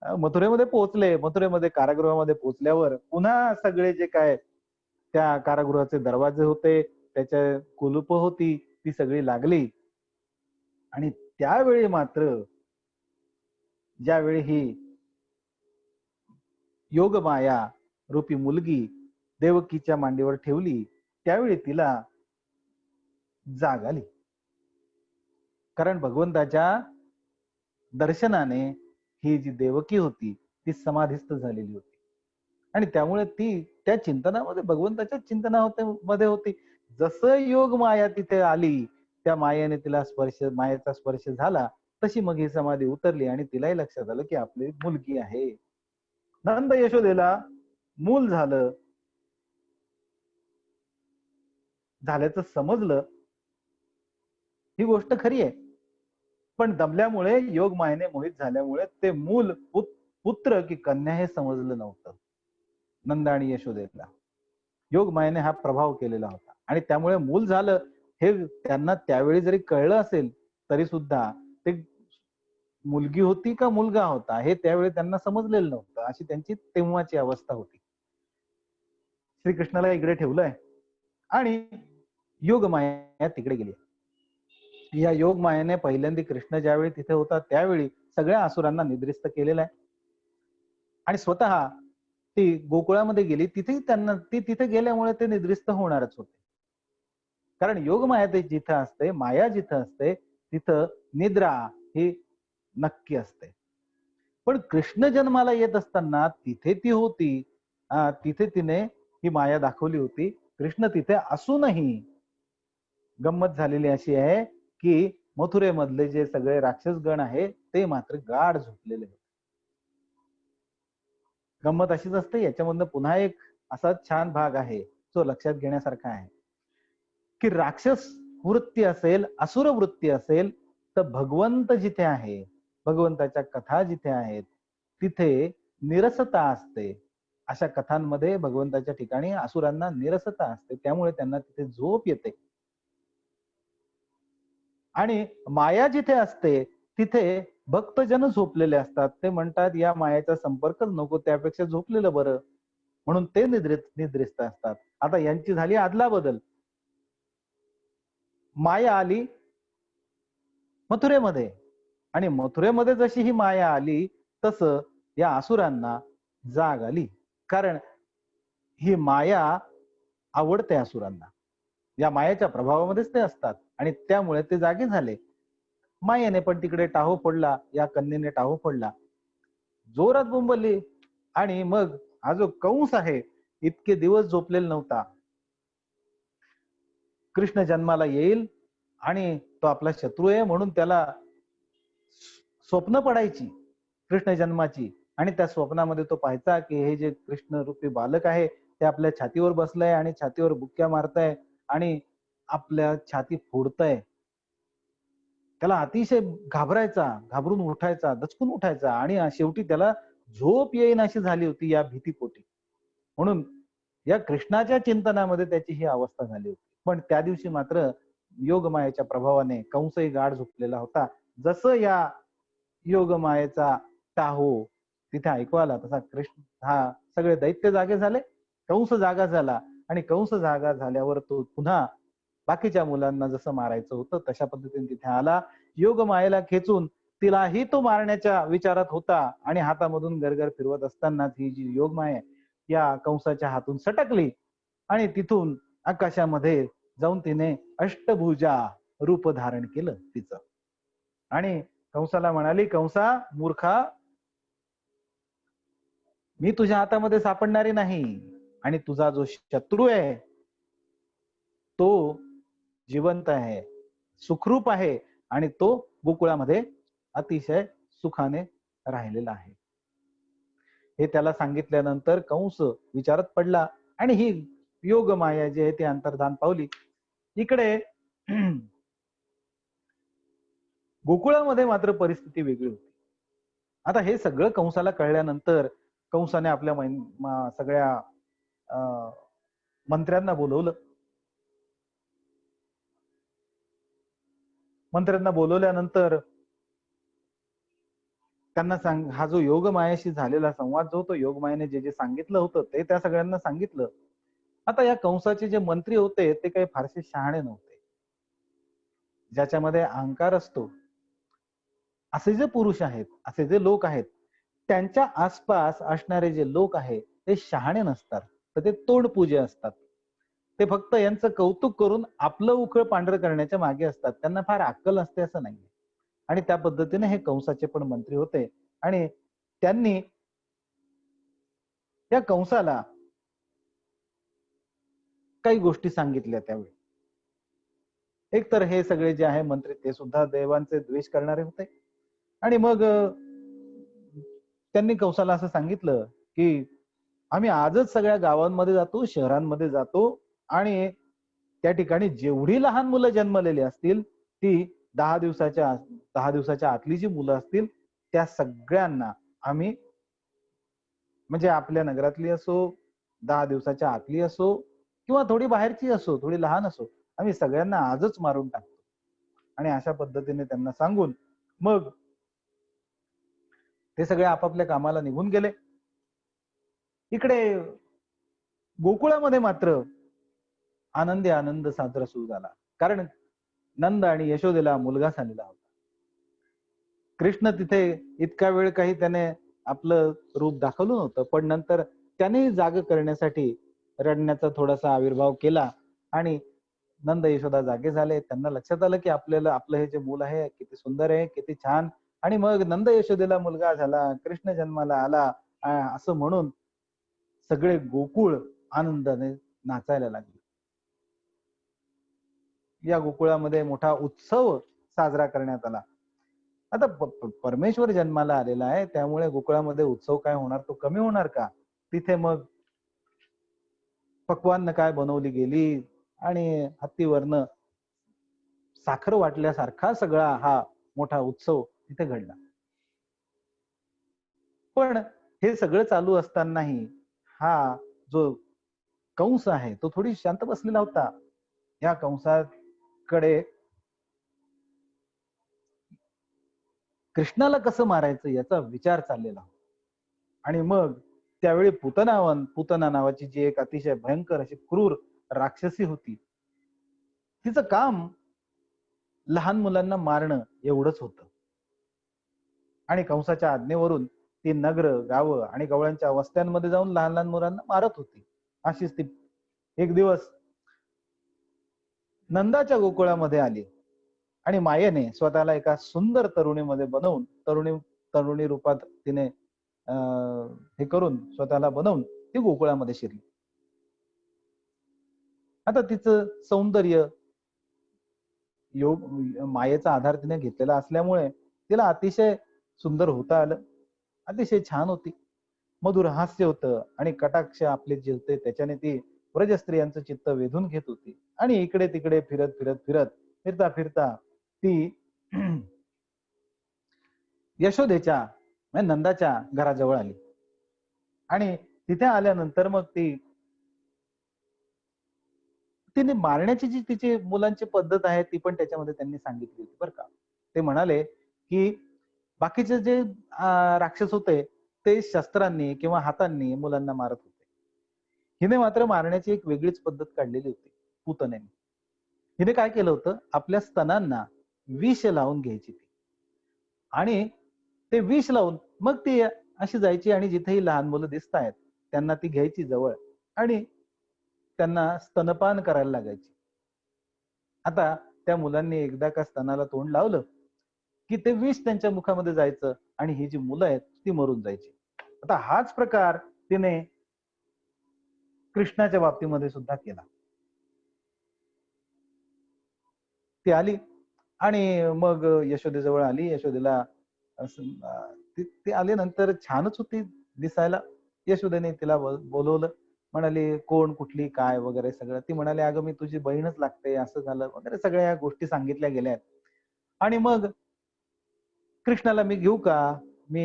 मथुरेमध्ये पोहोचले. मथुरेमध्ये कारागृहामध्ये पोहोचल्यावर पुन्हा सगळे जे काय त्या कारागृहाचे दरवाजे होते, त्याच्या कुलूप होती, ती सगळी लागली. आणि त्यावेळी मात्र ज्यावेळी ही योगमाया रूपी मुलगी देवकीच्या मांडीवर ठेवली, त्यावेळी तिला जाग आली. कारण भगवंताच्या दर्शनाने ही जी देवकी होती ती समाधिस्थ झालेली होती आणि त्यामुळे ती त्या चिंतनामध्ये, भगवंताच्या चिंतनामध्ये होती. जसं योग माया तिथे आली, त्या मायेने तिला मायेचा स्पर्श झाला, तशी मग ही समाधी उतरली आणि तिलाही लक्षात आलं की आपली मुलगी आहे. नंद यशोदेला मूल झाल्याचं समजलं, ही गोष्ट खरी आहे. पण दमल्यामुळे, योग मायेने मोहित झाल्यामुळे ते मूल पुत्र की कन्या हे समजलं नव्हतं नंद आणि यशोदेला. योग मायेने हा प्रभाव केलेला होता आणि त्यामुळे मूल झालं हे त्यांना त्यावेळी जरी कळलं असेल तरी सुद्धा ते मुलगी होती का मुलगा होता हे त्यावेळी त्यांना समजलेलं नव्हतं. अशी त्यांची तेव्हाची अवस्था होती. श्रीकृष्णाला इकडे ठेवलंय आणि योग माया तिकडे गेली. या योग मायेने पहिल्यांदा कृष्ण ज्यावेळी तिथे होता त्यावेळी सगळ्या असुरांना निद्रिस्त केलेलं आहे आणि स्वतः ती गोकुळामध्ये गेली. तिथेही त्यांना ती तिथे गेल्यामुळे ते निद्रिस्त होणारच होते. कारण योग माया ते जिथं असते, माया जिथं असते तिथं निद्रा ही नक्की असते. पण कृष्ण जन्माला येत असताना तिथे ती होती, तिथे तिने ही माया दाखवली होती. कृष्ण तिथे असूनही गंमत झालेली अशी आहे की मथुरेमधले जे सगळे राक्षस गण आहे ते मात्र गाढ झोपलेले होते. गंमत अशीच असते. याच्यामधनं पुन्हा एक असा छान भाग आहे जो लक्षात घेण्यासारखा आहे की राक्षस वृत्ती असेल, असुर वृत्ती असेल तर भगवंत जिथे आहे, भगवंताच्या कथा जिथे आहेत तिथे निरसता असते. अशा कथांमध्ये भगवंताच्या ठिकाणी असुरांना निरसता असते, त्यामुळे त्यांना तिथे झोप येते. आणि माया जिथे असते तिथे भक्तजन झोपलेले असतात. ते म्हणतात या मायाचा संपर्कच नको, त्यापेक्षा झोपलेलं बरं, म्हणून ते निद्रिस्त असतात. आता यांची झाली आदला बदल. माया आली मथुरेमध्ये आणि मथुरेमध्ये जशी ही माया आली तसं या असुरांना जाग आली. कारण ही माया आवडते असुरांना. या मायेच्या प्रभावामध्येच ते असतात आणि त्यामुळे ते जागे झाले. मायेने पण तिकडे टाहो फोडला, या कन्येने टाहो फोडला, जोरात बोंबलली आणि मग हा जो कंस आहे इतके दिवस झोपलेला नव्हता. कृष्ण जन्माला येईल आणि तो आपला शत्रू आहे म्हणून त्याला स्वप्न पडायची कृष्ण जन्माची आणि त्या स्वप्नामध्ये तो पाहायचा की हे जे कृष्ण रूपी बालक आहे ते आपल्या छातीवर बसलंय आणि छातीवर बुक्क्या मारताय आणि आपल्या छाती फोडतय. त्याला अतिशय घाबरायचा, घाबरून उठायचा, दचकून उठायचा आणि शेवटी त्याला झोप येईन अशी झाली होती या भीतीपोटी. म्हणून या कृष्णाच्या चिंतनामध्ये त्याची ही अवस्था झाली होती. पण त्या दिवशी मात्र योगमायेच्या प्रभावाने कंसही गाढ झोपलेला होता. जसं या योगमायेचा टाहो तिथे ऐकू आला तसा कृष्ण हा सगळे दैत्य जागे झाले, कंस जागा झाला आणि कंस जागा झाल्यावर तो पुन्हा बाकीच्या मुलांना जसं मारायचं होतं तशा पद्धतीने तिथे आला. योगमायेला खेचून तिलाही तो मारण्याच्या विचारात होता आणि हातामधून गरगर फिरवत असतानाच ही जी योगमाया या कंसाच्या हातून सटकली आणि तिथून आकाशामध्ये जाऊन तिने अष्टभुजा रूप धारण केलं तिचं आणि कंसाला म्हणाली, कंसा मूर्खा, मी तुझ्या हातामध्ये सापडणारी नाही आणि तुझा जो शत्रू आहे तो जिवंत आहे, सुखरूप आहे आणि तो गोकुळामध्ये अतिशय सुखाने राहिलेला आहे. हे त्याला सांगितल्यानंतर कंस विचारात पडला आणि ही योग माया जी आहे ती अंतर्धान पावली. इकडे गोकुळामध्ये मात्र परिस्थिती वेगळी होती. आता हे सगळं कंसाला कळल्यानंतर कंसाने आपल्या सगळ्या मंत्र्यांना बोलवलं. मंत्र्यांना बोलवल्यानंतर त्यांना हा जो योग मायाशी झालेला संवाद जो होतो, योग मायेने जे जे सांगितलं होतं ते त्या सगळ्यांना सांगितलं. आता या कंसाचे जे मंत्री होते ते काही फारसे शहाणे नव्हते. ज्याच्यामध्ये अहंकार असतो असे जे पुरुष आहेत, असे जे लोक आहेत, त्यांच्या आसपास असणारे जे लोक आहेत ते शहाणे नसतात, तर ते तोंडपुजे असतात. ते फक्त यांचं कौतुक करून आपलं उखळ पांढर करण्याच्या मागे असतात. त्यांना फार अक्कल असते असं नाही. आणि त्या पद्धतीने हे कंसाचे पण मंत्री होते आणि त्यांनी त्या कंसाला काही गोष्टी सांगितल्या त्यावेळी. एक तर हे सगळे जे आहे मंत्री ते सुद्धा देवांचे द्वेष करणारे होते आणि मग त्यांनी कंसाला असं सांगितलं की आम्ही आजच सगळ्या गावांमध्ये जातो, शहरांमध्ये जातो आणि त्या ठिकाणी जेवढी लहान मुलं जन्मलेली असतील ती 10 दिवसाच्या आतली जी मुलं असतील त्या सगळ्यांना आम्ही, म्हणजे आपल्या नगरातली असो, 10 दिवसाच्या आतली असो किंवा थोडी बाहेरची असो, थोडी लहान असो, आम्ही सगळ्यांना आजच मारून टाकतो. आणि अशा पद्धतीने त्यांना सांगून मग ते सगळे आपापल्या कामाला निघून गेले. इकडे गोकुळामध्ये मात्र आनंदी आनंद साजरा सुरू झाला, कारण नंद आणि यशोदेला मुलगा झालेला होता. कृष्ण तिथे इतका वेळ काही त्याने आपलं रूप दाखवलं नव्हतं, पण नंतर त्याने जाग करण्यासाठी रडण्याचा थोडासा आविर्भाव केला आणि नंद यशोदा जागे झाले. त्यांना लक्षात आलं की आपल्याला आपलं हे जे मूल आहे किती सुंदर आहे, किती छान. आणि मग नंद यशोदेला मुलगा झाला, कृष्ण जन्माला आला, असं म्हणून सगळे गोकुळ आनंदाने नाचायला लागले. या गोकुळामध्ये मोठा उत्सव साजरा करण्यात आला. आता परमेश्वर जन्माला आलेला आहे, त्यामुळे गोकुळामध्ये उत्सव काय होणार, तो कमी होणार का? तिथे मग पक्वान्न काय बनवली गेली आणि हत्तीवरनं साखर वाटल्यासारखा सगळा हा मोठा उत्सव तिथे घडला. पण हे सगळं चालू असतानाही हा जो कंस आहे तो थोडी शांत बसलेला होता. या कंसाकडे कृष्णाला कसं मारायचं याचा विचार चाललेला होता. आणि मग त्यावेळी पूतना नावाची जी एक अतिशय भयंकर अशी क्रूर राक्षसी होती, तिचं काम लहान मुलांना मारणं एवढंच होतं. आणि कंसाच्या आज्ञेवरून ती नगर, गावं आणि गवळ्यांच्या वस्त्यांमध्ये जाऊन लहान लहान मुलांना मारत होती. अशीच ती एक दिवस नंदाच्या गोकुळामध्ये आली आणि मायेने स्वतःला एका सुंदर तरुणीमध्ये बनवून तरुणी रूपात तिने हे करून स्वतःला बनवून ती गोकुळामध्ये शिरली. आता तिचं सौंदर्य योग मायेचा आधार तिने घेतलेला असल्यामुळे तिला अतिशय सुंदर होता आलं. अतिशय छान होती, मधुर हास्य होतं आणि कटाक्ष आपले जे होते त्याच्याने ती व्रज स्त्रियांचं चित्त वेधून घेत होती. आणि इकडे तिकडे फिरता फिरता ती यशोदेच्या म्हणजे नंदाच्या घराजवळ आली. आणि तिथे आल्यानंतर मग तिने मारण्याची जी तिची मुलांची पद्धत आहे ती पण त्याच्यामध्ये त्यांनी सांगितली होती बरं का. ते म्हणाले की बाकीचे जे राक्षस होते ते शस्त्रांनी किंवा हातांनी मुलांना मारत होते. हिने मात्र मारण्याची एक वेगळीच पद्धत काढलेली होती पूतनेने. हिने काय केलं होतं, आपल्या स्तनांना विष लावून घ्यायची ती आणि ते विष लावून मग ती अशी जायची आणि जिथेही लहान मुलं दिसतायत त्यांना ती घ्यायची जवळ आणि त्यांना स्तनपान करायला लागायची. आता त्या मुलांनी एकदा का स्तनाला तोंड लावलं की ते विष त्यांच्या मुखामध्ये जायचं आणि ही जी मुलं आहेत ती मरून जायची. आता हाच प्रकार तिने कृष्णाच्या बाबतीमध्ये सुद्धा केला. ती आली आणि मग यशोदेजवळ आली. यशोदेला ती आल्यानंतर छानच होती दिसायला. यशोदेने तिला बोलवलं, म्हणाली कोण, कुठली, काय वगैरे सगळं. ती म्हणाली अगं मी तुझी बहीणच लागते, असं झालं वगैरे सगळ्या या गोष्टी सांगितल्या गेल्या. आणि मग कृष्णाला मी घेऊ का, मी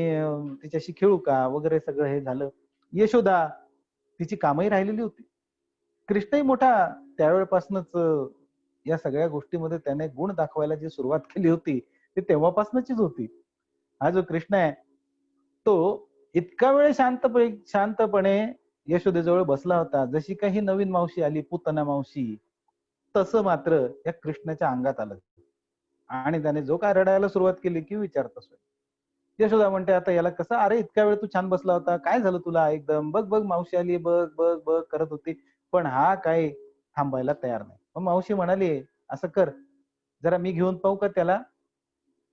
तिच्याशी खेळू का वगैरे सगळं हे झालं. यशोदा तिची कामही राहिलेली होती. कृष्णही मोठा त्यावेळेपासूनच या सगळ्या गोष्टीमध्ये त्याने गुण दाखवायला जी सुरुवात केली होती ती तेव्हापासूनचीच होती. हा जो कृष्ण आहे तो इतका वेळ शांतपणे यशोदेजवळ बसला होता, जशी काही नवीन मावशी आली पूतना मावशी तसं मात्र या कृष्णाच्या अंगात आलं आणि त्याने जो काय रडायला सुरुवात केली की विचारतोस. यशोदा म्हणते आता याला कसं, अरे इतक्या वेळ तू छान बसला होता, काय झालं तुला, एकदम बघ बघ मावशी आली, बघ बघ बघ करत होती. पण हा काही थांबायला तयार नाही. मग मावशी म्हणाली असं कर, जरा मी घेऊन पाहू का त्याला.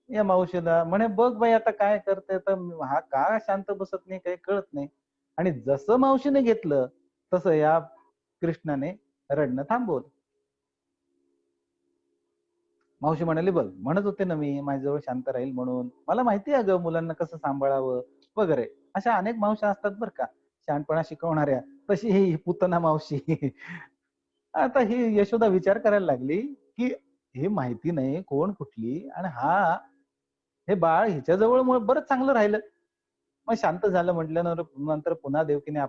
या मावशीला म्हणे बघ बाई आता काय करते, तर हा का शांत बसत नाही काही कळत नाही. आणि जसं मावशीने घेतलं तसं या कृष्णाने रडणं थांबवलं. मावशी म्हणाली बघ म्हणत होते ना मी माझ्याजवळ शांत राहील म्हणून, मला माहिती आहे अगं मुलांना कसं सांभाळावं वगैरे. अशा अनेक मावश्या असतात बरं का, शहाणपणा शिकवणाऱ्या, तशी ही पुतना मावशी. आता ही यशोदा विचार करायला लागली, की हे माहिती नाही कोण कुठली आणि हे बाळ हिच्याजवळ बरंच चांगलं राहिलं. मग शांत झालं म्हटल्यानंतर नंतर पुन्हा देवकीने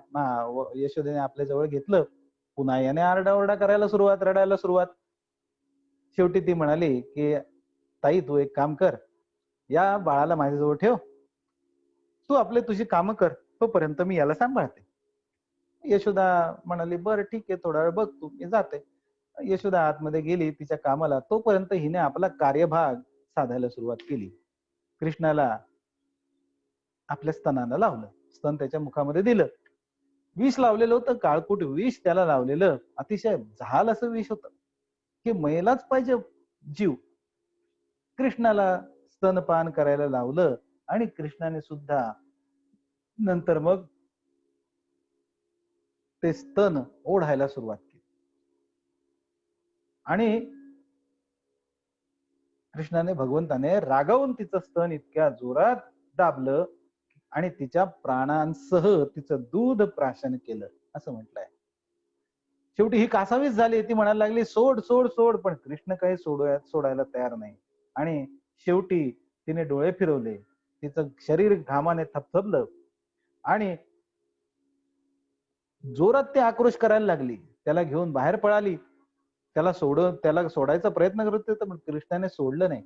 यशोदेने आपल्या जवळ घेतलं. पुन्हा याने आरडाओरडा करायला सुरुवात, रडायला सुरुवात. शेवटी ती म्हणाली, की "ताई तू एक काम कर, या बाळाला माझ्याजवळ ठेव. तू तुझी कामं कर, तोपर्यंत मी याला सांभाळते." यशोदा म्हणाली, "बरं ठीक आहे, थोडा वेळ बघ तू, मी जाते." यशोदा आतमध्ये गेली तिच्या कामाला. तोपर्यंत हिने आपला कार्यभाग साधायला सुरुवात केली. कृष्णाला आपल्या स्तनाला लावलं. स्तन त्याच्या मुखामध्ये दिलं. विष लावलेलं होतं, काळकूट विष त्याला लावलेलं. अतिशय झाल असं विष होतं, की मेलाच पाहिजे जीव. कृष्णाला स्तनपान करायला लावलं आणि कृष्णाने सुद्धा नंतर मग ते स्तन ओढायला सुरुवात केली. आणि कृष्णाने भगवंताने रागावून तिचं स्तन इतक्या जोरात दाबलं आणि तिच्या प्राणांसह तिचं दूध प्राशन केलं, असं म्हटलंय. शेवटी ही कासावीस झाली. ती म्हणायला लागली, "सोड सोड सोड." पण कृष्ण काही सोडायला तयार नाही. आणि शेवटी तिने डोळे फिरवले, तिचं शरीर घामाने थपथपलं आणि जोरात ती आक्रोश करायला लागली. त्याला घेऊन बाहेर पळाली. त्याला सोडायचा प्रयत्न करत होते, पण कृष्णाने सोडलं नाही.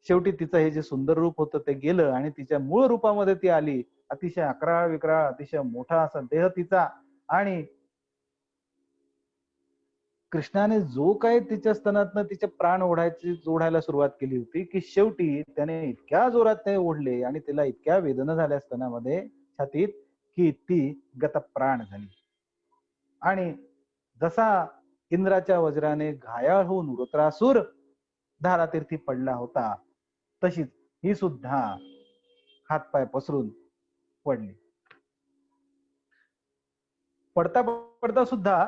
शेवटी तिचं हे जे सुंदर रूप होतं ते गेलं आणि तिच्या मूळ रूपामध्ये ती आली. अतिशय अकराळ विक्राळ, अतिशय मोठा असा देह तिचा. आणि कृष्णाने जो काही तिच्या स्तनातनं तिचे प्राण ओढायला सुरुवात केली होती, की शेवटी त्याने इतक्या जोरात ते ओढले आणि तिला इतक्या वेदना झाल्या स्तनामध्ये, छातीत, की ती गतप्राण झाली. आणि जसा इंद्राच्या वज्राने घायाळ होऊन वृत्रासूर धारातीर्थी पडला होता, तशीच ही सुद्धा हातपाय पसरून पडली. पडता पडता सुद्धा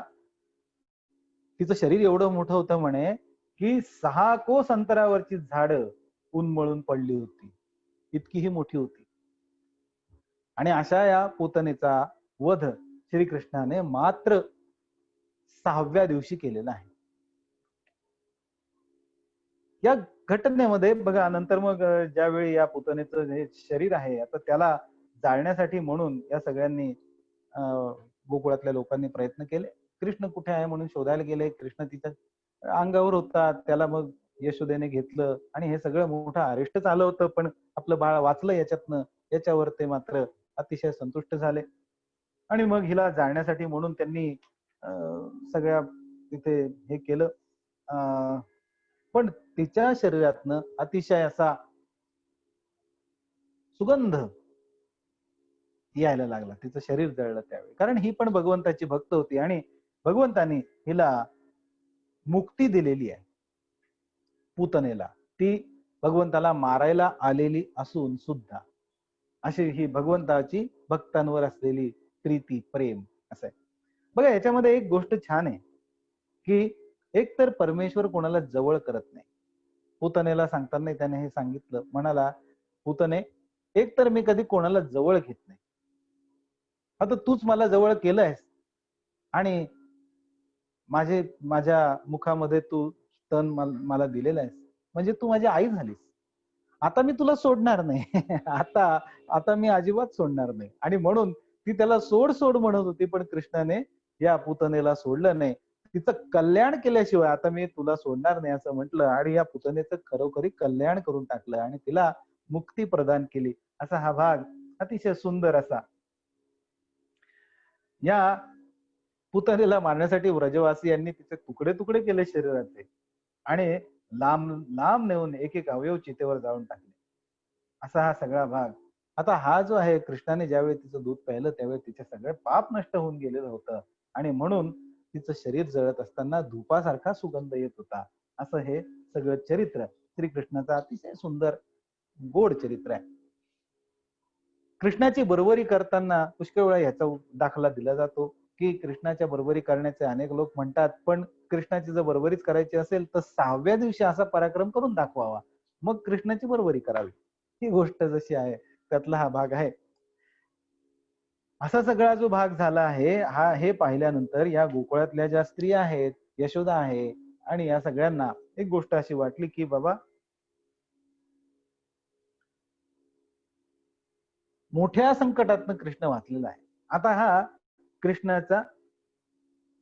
तिचं शरीर एवढं मोठं होतं म्हणे, की 6 कोस अंतरावरची झाडं उन्मळून पडली होती. इतकी ही मोठी होती. आणि अशा या पूतनेचा वध श्रीकृष्णाने मात्र 6व्या दिवशी केलेला आहे. या घटनेमध्ये बघा नंतर मग ज्यावेळी या पुतनेचं जे शरीर आहे, आता त्याला जाळण्यासाठी म्हणून या सगळ्यांनी गोकुळातल्या लोकांनी प्रयत्न केले. कृष्ण कुठे आहे म्हणून शोधायला गेले. कृष्ण तिच्या अंगावर होता. त्याला मग यशोदेने घेतलं आणि हे सगळं मोठं अरिष्टच आलं होतं, पण आपलं बाळ वाचलं याच्यातनं. याच्यावर ते मात्र अतिशय संतुष्ट झाले. आणि मग हिला जाळण्यासाठी म्हणून त्यांनी सगळ्या तिथे हे केलं. पण तिच्या शरीरातनं अतिशय असा सुगंध यायला लागला. तिचं शरीर जळलं त्यावेळी. कारण ही पण भगवंताची भक्त होती आणि भगवंतानी हिला मुक्ती दिलेली आहे. पूतनेला ती भगवंताला मारायला आलेली असून सुद्धा अशी ही भगवंताची भक्तांवर असलेली प्रीती, प्रेम असं आहे. बघा याच्यामध्ये एक गोष्ट छान आहे, की एक तर परमेश्वर कोणाला जवळ करत नाही. पूतनेला सांगताना त्याने हे सांगितलं, म्हणाला, "पूतने, एक तर मी कधी कोणाला जवळ घेत नाही. आता तूच मला जवळ केलंयस आणि माझ्या मुखामध्ये तू स्तन मला दिलेला आहेस. म्हणजे तू माझी आई झालीस. आता मी तुला सोडणार नाही." आता आता मी अजिबात सोडणार नाही. आणि म्हणून ती त्याला सोड सोड म्हणत होती, पण कृष्णाने या पूतनेला सोडलं नाही. तिचं कल्याण केल्याशिवाय आता मी तुला सोडणार नाही असं म्हटलं आणि या पूतनेचं खरोखरी कल्याण करून टाकलं आणि तिला मुक्ती प्रदान केली. असा हा भाग अतिशय सुंदर असा. या पूतनेला मारण्यासाठी व्रजवासियांनी तिचे तुकडे तुकडे केले शरीराचे आणि लांब लांब नेऊन एक एक अवयव चितेवर जाळून टाकले. असा हा सगळा भाग. आता हा जो आहे कृष्णाने ज्यावेळी तिचं दूध प्यायलं त्यावेळी तिचे सगळे पाप नष्ट होऊन गेलेलं होतं आणि म्हणून तिचं शरीर जळत असताना धुपासारखा सुगंध येत होता. असं हे सगळं चरित्र श्रीकृष्णाचं अतिशय सुंदर गोड चरित्र आहे. कृष्णाची बरोबरी करताना पुष्कळ वेळा ह्याचा दाखला दिला जातो, की कृष्णाच्या बरोबरी करण्याचे अनेक लोक म्हणतात, पण कृष्णाची जर बरोबरीच करायची असेल तर 6व्या दिवशी असा पराक्रम करून दाखवावा, मग कृष्णाची बरोबरी करावी. ही गोष्ट जशी आहे त्यातला हा भाग आहे. असा सगळा जो भाग झाला आहे, हे पाहिल्यानंतर या गोकुळातल्या ज्या स्त्रिया आहेत, यशोदा आहे आणि या सगळ्यांना एक गोष्ट अशी वाटली की बाबा मोठ्या संकटातनं कृष्ण वाचलेला आहे. आता हा कृष्णाचा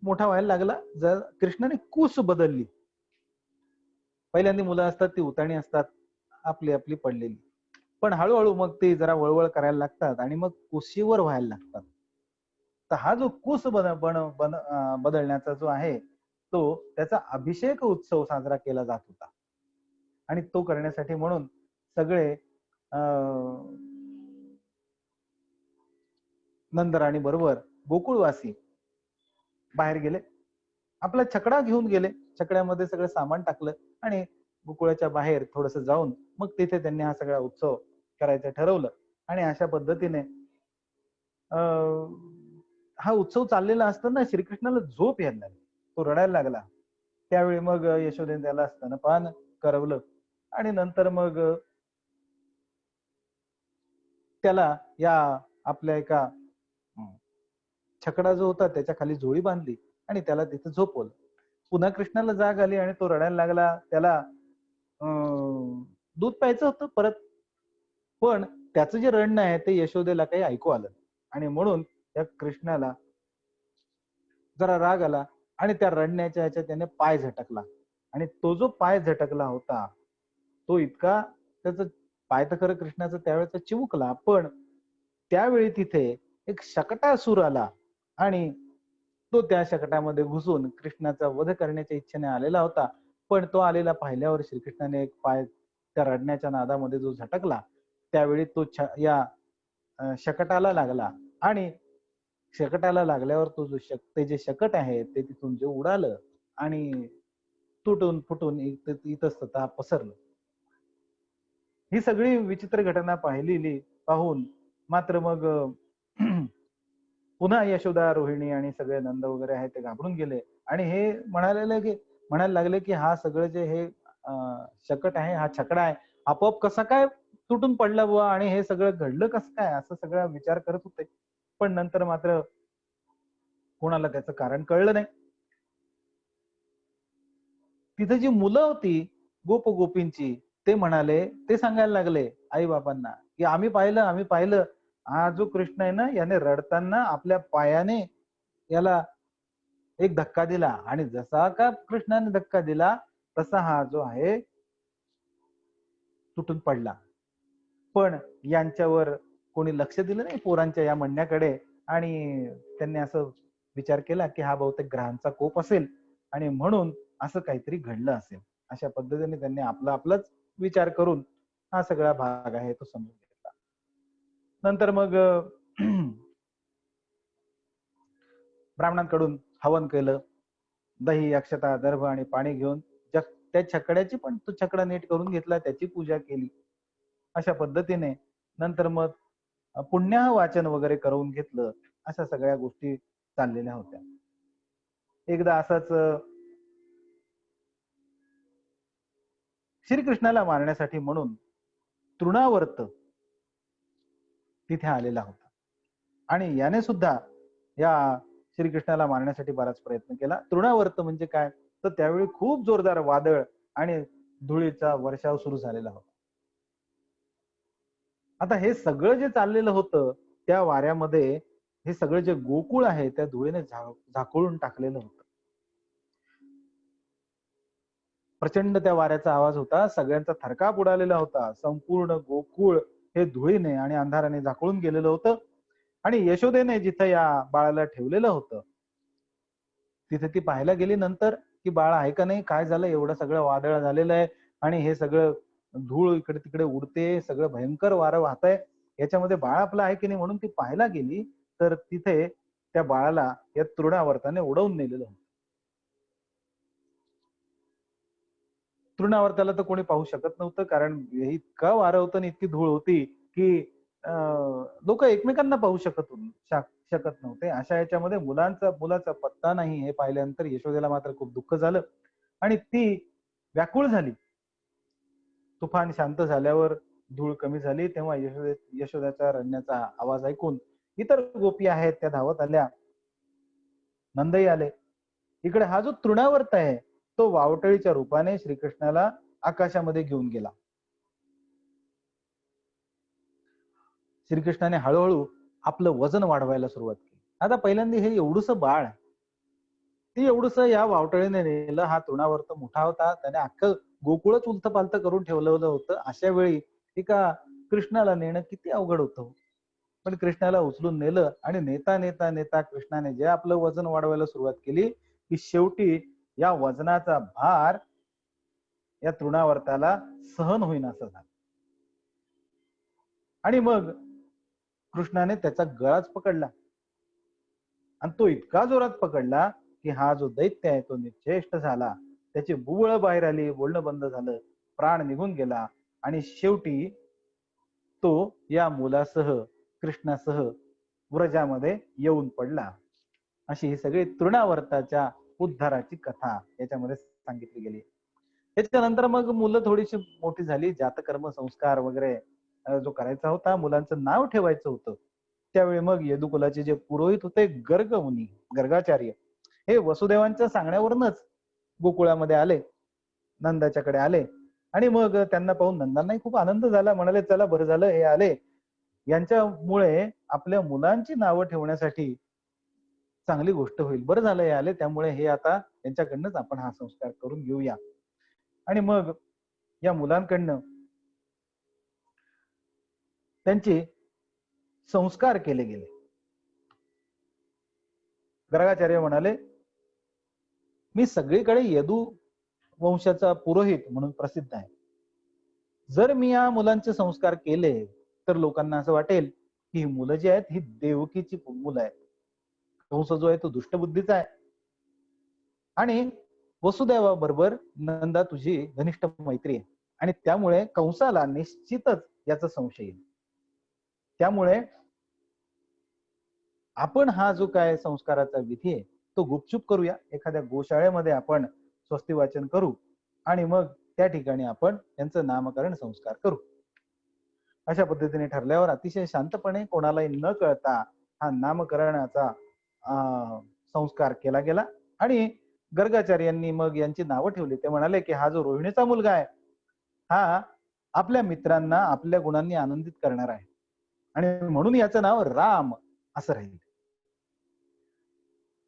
मोठा व्हायला लागला. जर कृष्णाने कूस बदलली. पहिल्यांदा मुलं असतात ती उताणी असतात, आपली आपली पडलेली. पण हळूहळू मग ते जरा वळवळ करायला लागतात आणि मग कुशीवर व्हायला लागतात. तर हा जो कूस बदलण्याचा जो आहे, तो त्याचा अभिषेक उत्सव साजरा केला जात होता. आणि तो करण्यासाठी म्हणून सगळे नंदराणी बरोबर गोकुळवासी बाहेर गेले. आपला छकडा घेऊन गेले. छकड्यामध्ये सगळं सामान टाकलं आणि गोकुळाच्या बाहेर थोडस जाऊन मग तिथे त्यांनी हा सगळा उत्सव करायचं ठरवलं. आणि अशा पद्धतीने हा उत्सव चाललेला असताना श्रीकृष्णाला झोप यायला लागली. तो रडायला लागला. त्यावेळी मग यशोदेने त्याला स्तनपान करवलं आणि नंतर मग त्याला या आपल्या एका छकडा जो होता त्याच्या खाली झोळी बांधली आणि त्याला तिथे झोपवलं. पुन्हा कृष्णाला जाग आली आणि तो रडायला लागला. त्याला दूध प्यायचं होतं परत, पण त्याचं जे रडणं आहे ते यशोदेला काही ऐकू आलं आणि म्हणून त्या कृष्णाला जरा राग आला आणि त्या रडण्याच्या ह्याच्यात त्याने पाय झटकला आणि तो जो पाय झटकला होता तो इतका त्याचा पाय तर खरं कृष्णाचा त्यावेळेचा चिमुकला, पण त्यावेळी तिथे एक शकटासूर आला आणि तो त्या शकटामध्ये घुसून कृष्णाचा वध करण्याच्या इच्छेने आलेला होता. पण तो आलेला पाहिल्यावर श्रीकृष्णाने एक पाय त्या रडण्याच्या नादामध्ये जो झटकला त्यावेळी तो या शकटाला लागला आणि शकटाला लागल्यावर तो जो ते जे शकट आहे ते तिथून जे उडालं आणि तुटून फुटून इतस्ततः पसरलं. ही सगळी विचित्र घटना पाहिलेली पाहून मात्र मग पुन्हा यशोदा, रोहिणी आणि सगळे नंद वगैरे आहेत ते घाबरून गेले आणि हे म्हणायला लागले की हा सगळं जे हे शकट आहे, हा छकडा आहे, आपोआप कसा काय तुटून पडला बुवा आणि हे सगळं घडलं कसं काय, असं सगळा विचार करत होते. पण नंतर मात्र कोणाला त्याचं कारण कळलं नाही. तिथे जी मुलं होती गोपींची ते म्हणाले, ते सांगायला लागले आई बाबांना की आम्ही पाहिलं हा जो कृष्ण आहे ना याने रडताना आपल्या पायाने याला एक धक्का दिला आणि जसा का कृष्णाने धक्का दिला तसा हा जो आहे तुटून पडला. पण यांच्यावर कोणी लक्ष दिलं नाही पोरांच्या या म्हणण्याकडे आणि त्यांनी असं विचार केला की हा बहुतेक ग्रहांचा कोप असेल आणि म्हणून असं काहीतरी घडलं असेल. अशा पद्धतीने त्यांनी आपलाच विचार करून हा सगळा भाग आहे तो समजून घेतला. नंतर मग ब्राह्मणांकडून हवन केलं. दही, अक्षता, दर्भ आणि पाणी घेऊन त्या छकड्याची पण तो छकडा नीट करून घेतला, त्याची पूजा केली. अशा पद्धतीने नंतर मग पुण्य वाचन वगैरे करून घेतलं. अशा सगळ्या गोष्टी चाललेल्या होत्या. एकदा असाच श्रीकृष्णाला मारण्यासाठी म्हणून तृणावर्त तिथे आलेला होता आणि याने सुद्धा या श्रीकृष्णाला मारण्यासाठी बराच प्रयत्न केला. तृणावर्त म्हणजे काय तर त्यावेळी खूप जोरदार वादळ आणि धुळीचा वर्षाव सुरू झालेला होता. आता हे सगळं जे चाललेलं होतं त्या वाऱ्यामध्ये हे सगळं जे गोकुळ आहे त्या धुळीने झाकोळून टाकलेलं होतं. प्रचंड त्या वाऱ्याचा आवाज होता. सगळ्यांचा थरकाप उडालेला होता. संपूर्ण गोकुळ हे धुळीने आणि अंधाराने झाकोळून गेलेलं होतं आणि यशोदेने जिथं या बाळाला ठेवलेलं होतं तिथे ती पाहायला गेली नंतर की बाळ आहे का नाही, काय झालं, एवढं सगळं वादळ झालेलं आहे आणि हे सगळं धूळ इकडे तिकडे उडते, सगळं भयंकर वारं वाहत आहे, याच्यामध्ये बाळ आपलं आहे की नाही म्हणून ती पाहायला गेली तर तिथे त्या बाळाला या तृणावर्ताने उडवून नेलेलं होतं. तृणावर्ताला तर कोणी पाहू शकत नव्हतं कारण इतकं वारं होतं आणि इतकी धूळ होती की लोक एकमेकांना पाहू शकत नव्हते. अशा याच्यामध्ये मुलाचा पत्ता नाही हे पाहिल्यानंतर यशोदेला मात्र खूप दुःख झालं आणि ती व्याकुळ झाली. तुफान शांत झाल्यावर धूळ कमी झाली तेव्हा यशोदाचा रडण्याचा आवाज ऐकून इतर गोपी आहेत त्या धावत आल्या, नंदही आले. इकडे हा जो तृणावर्त आहे तो वावटळीच्या रूपाने श्रीकृष्णाला आकाशामध्ये घेऊन गेला. श्रीकृष्णाने हळूहळू आपलं वजन वाढवायला सुरुवात केली. आता पहिल्यांदा हे एवढंसं बाळ, ते एवढंसं या वावटळीने नेलं. हा तृणावर्त मोठा होता, त्याने अख्खं गोकुळच उलथ पालथ करून ठेवलेलं होतं. अशा वेळी एका कृष्णाला नेणं किती अवघड होतं. पण कृष्णाला उचलून नेलं आणि नेता नेता नेता कृष्णाने जे आपलं वजन वाढवायला सुरुवात केली की शेवटी या वजनाचा भार या तृणावर्ताला सहन होईन असं झालं. आणि मग कृष्णाने त्याचा गळाच पकडला आणि तो इतका जोरात पकडला की हा जो दैत्य आहे तो निश्चेष्ट झाला. त्याची बुबुळ बाहेर आली, बोलणं बंद झालं, प्राण निघून गेला आणि शेवटी तो या मुलासह कृष्णासह व्रजामध्ये येऊन पडला. अशी ही सगळी तृणावर्ताच्या उद्धाराची कथा याच्यामध्ये सांगितली गेली. त्याच्यानंतर मग मुलं थोडीशी मोठी झाली, जातकर्म संस्कार वगैरे जो करायचा होता, मुलांचं नाव ठेवायचं होतं. त्यावेळी मग यदुकुलाचे जे पुरोहित होते गर्ग मुनी, गर्गाचार्य, हे वसुदेवांच्या सांगण्यावरूनच गोकुळामध्ये आले, नंदाच्याकडे आले आणि मग त्यांना पाहून नंदांनाही खूप आनंद झाला. म्हणाले चला बरं झालं हे आले, यांच्यामुळे आपल्या मुलांची नावं ठेवण्यासाठी चांगली गोष्ट होईल. बरं झालं हे आले, त्यामुळे हे आता यांच्याकडनंच आपण हा संस्कार करून घेऊया. आणि मग या मुलांकडनं त्यांचे संस्कार केले गेले. गर्गाचार्य म्हणाले मी सगळीकडे यदू वंशाचा पुरोहित म्हणून प्रसिद्ध आहे. जर मी या मुलांचे संस्कार केले तर लोकांना असं वाटेल की ही मुलं जी आहेत ही देवकीची मुलं आहेत. कंस जो आहे तो दुष्टबुद्धीचा आहे आणि वसुदेवाबरोबर नंदा तुझी घनिष्ठ मैत्री आहे आणि त्यामुळे कंसाला निश्चितच याचा संशय येईल. त्यामुळे आपण हा जो काय संस्काराचा विधी आहे तो गुपचूप करूया. एखाद्या गोशाळेमध्ये आपण स्वस्ती वाचन करू आणि मग त्या ठिकाणी आपण त्यांचं नामकरण संस्कार करू. अशा पद्धतीने ठरल्यावर अतिशय शांतपणे कोणालाही न कळता हा नामकरणाचा संस्कार केला गेला आणि गर्गाचार्यांनी मग यांची नावं ठेवली. ते म्हणाले की हा जो रोहिणीचा मुलगा आहे हा आपल्या मित्रांना आपल्या गुणांनी आनंदित करणार आहे आणि म्हणून याचं नाव राम असं राहील.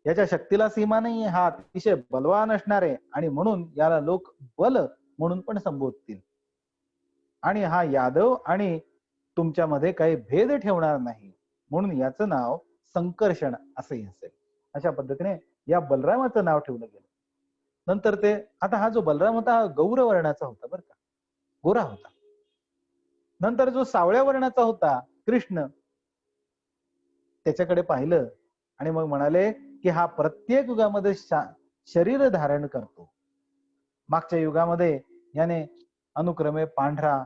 याच्या शक्तीला सीमा नाही, हा अतिशय बलवान असणार आहे आणि म्हणून याला लोक बल म्हणून पण संबोधतील आणि हा यादव आणि तुमच्यामध्ये काही भेद ठेवणार नाही म्हणून याचं नाव संकर्षण असंही असेल. अशा पद्धतीने या बलरामाचं नाव ठेवलं गेलं. नंतर ते आता हा जो बलराम होता हा गौर वर्णाचा होता बरं का, गोरा होता. नंतर जो सावळ्या वर्णाचा होता कृष्ण, त्याच्याकडे पाहिलं आणि मग म्हणाले की हा प्रत्येक युगामध्ये शरीर धारण करतो. मागच्या युगामध्ये याने अनुक्रमे पांढरा,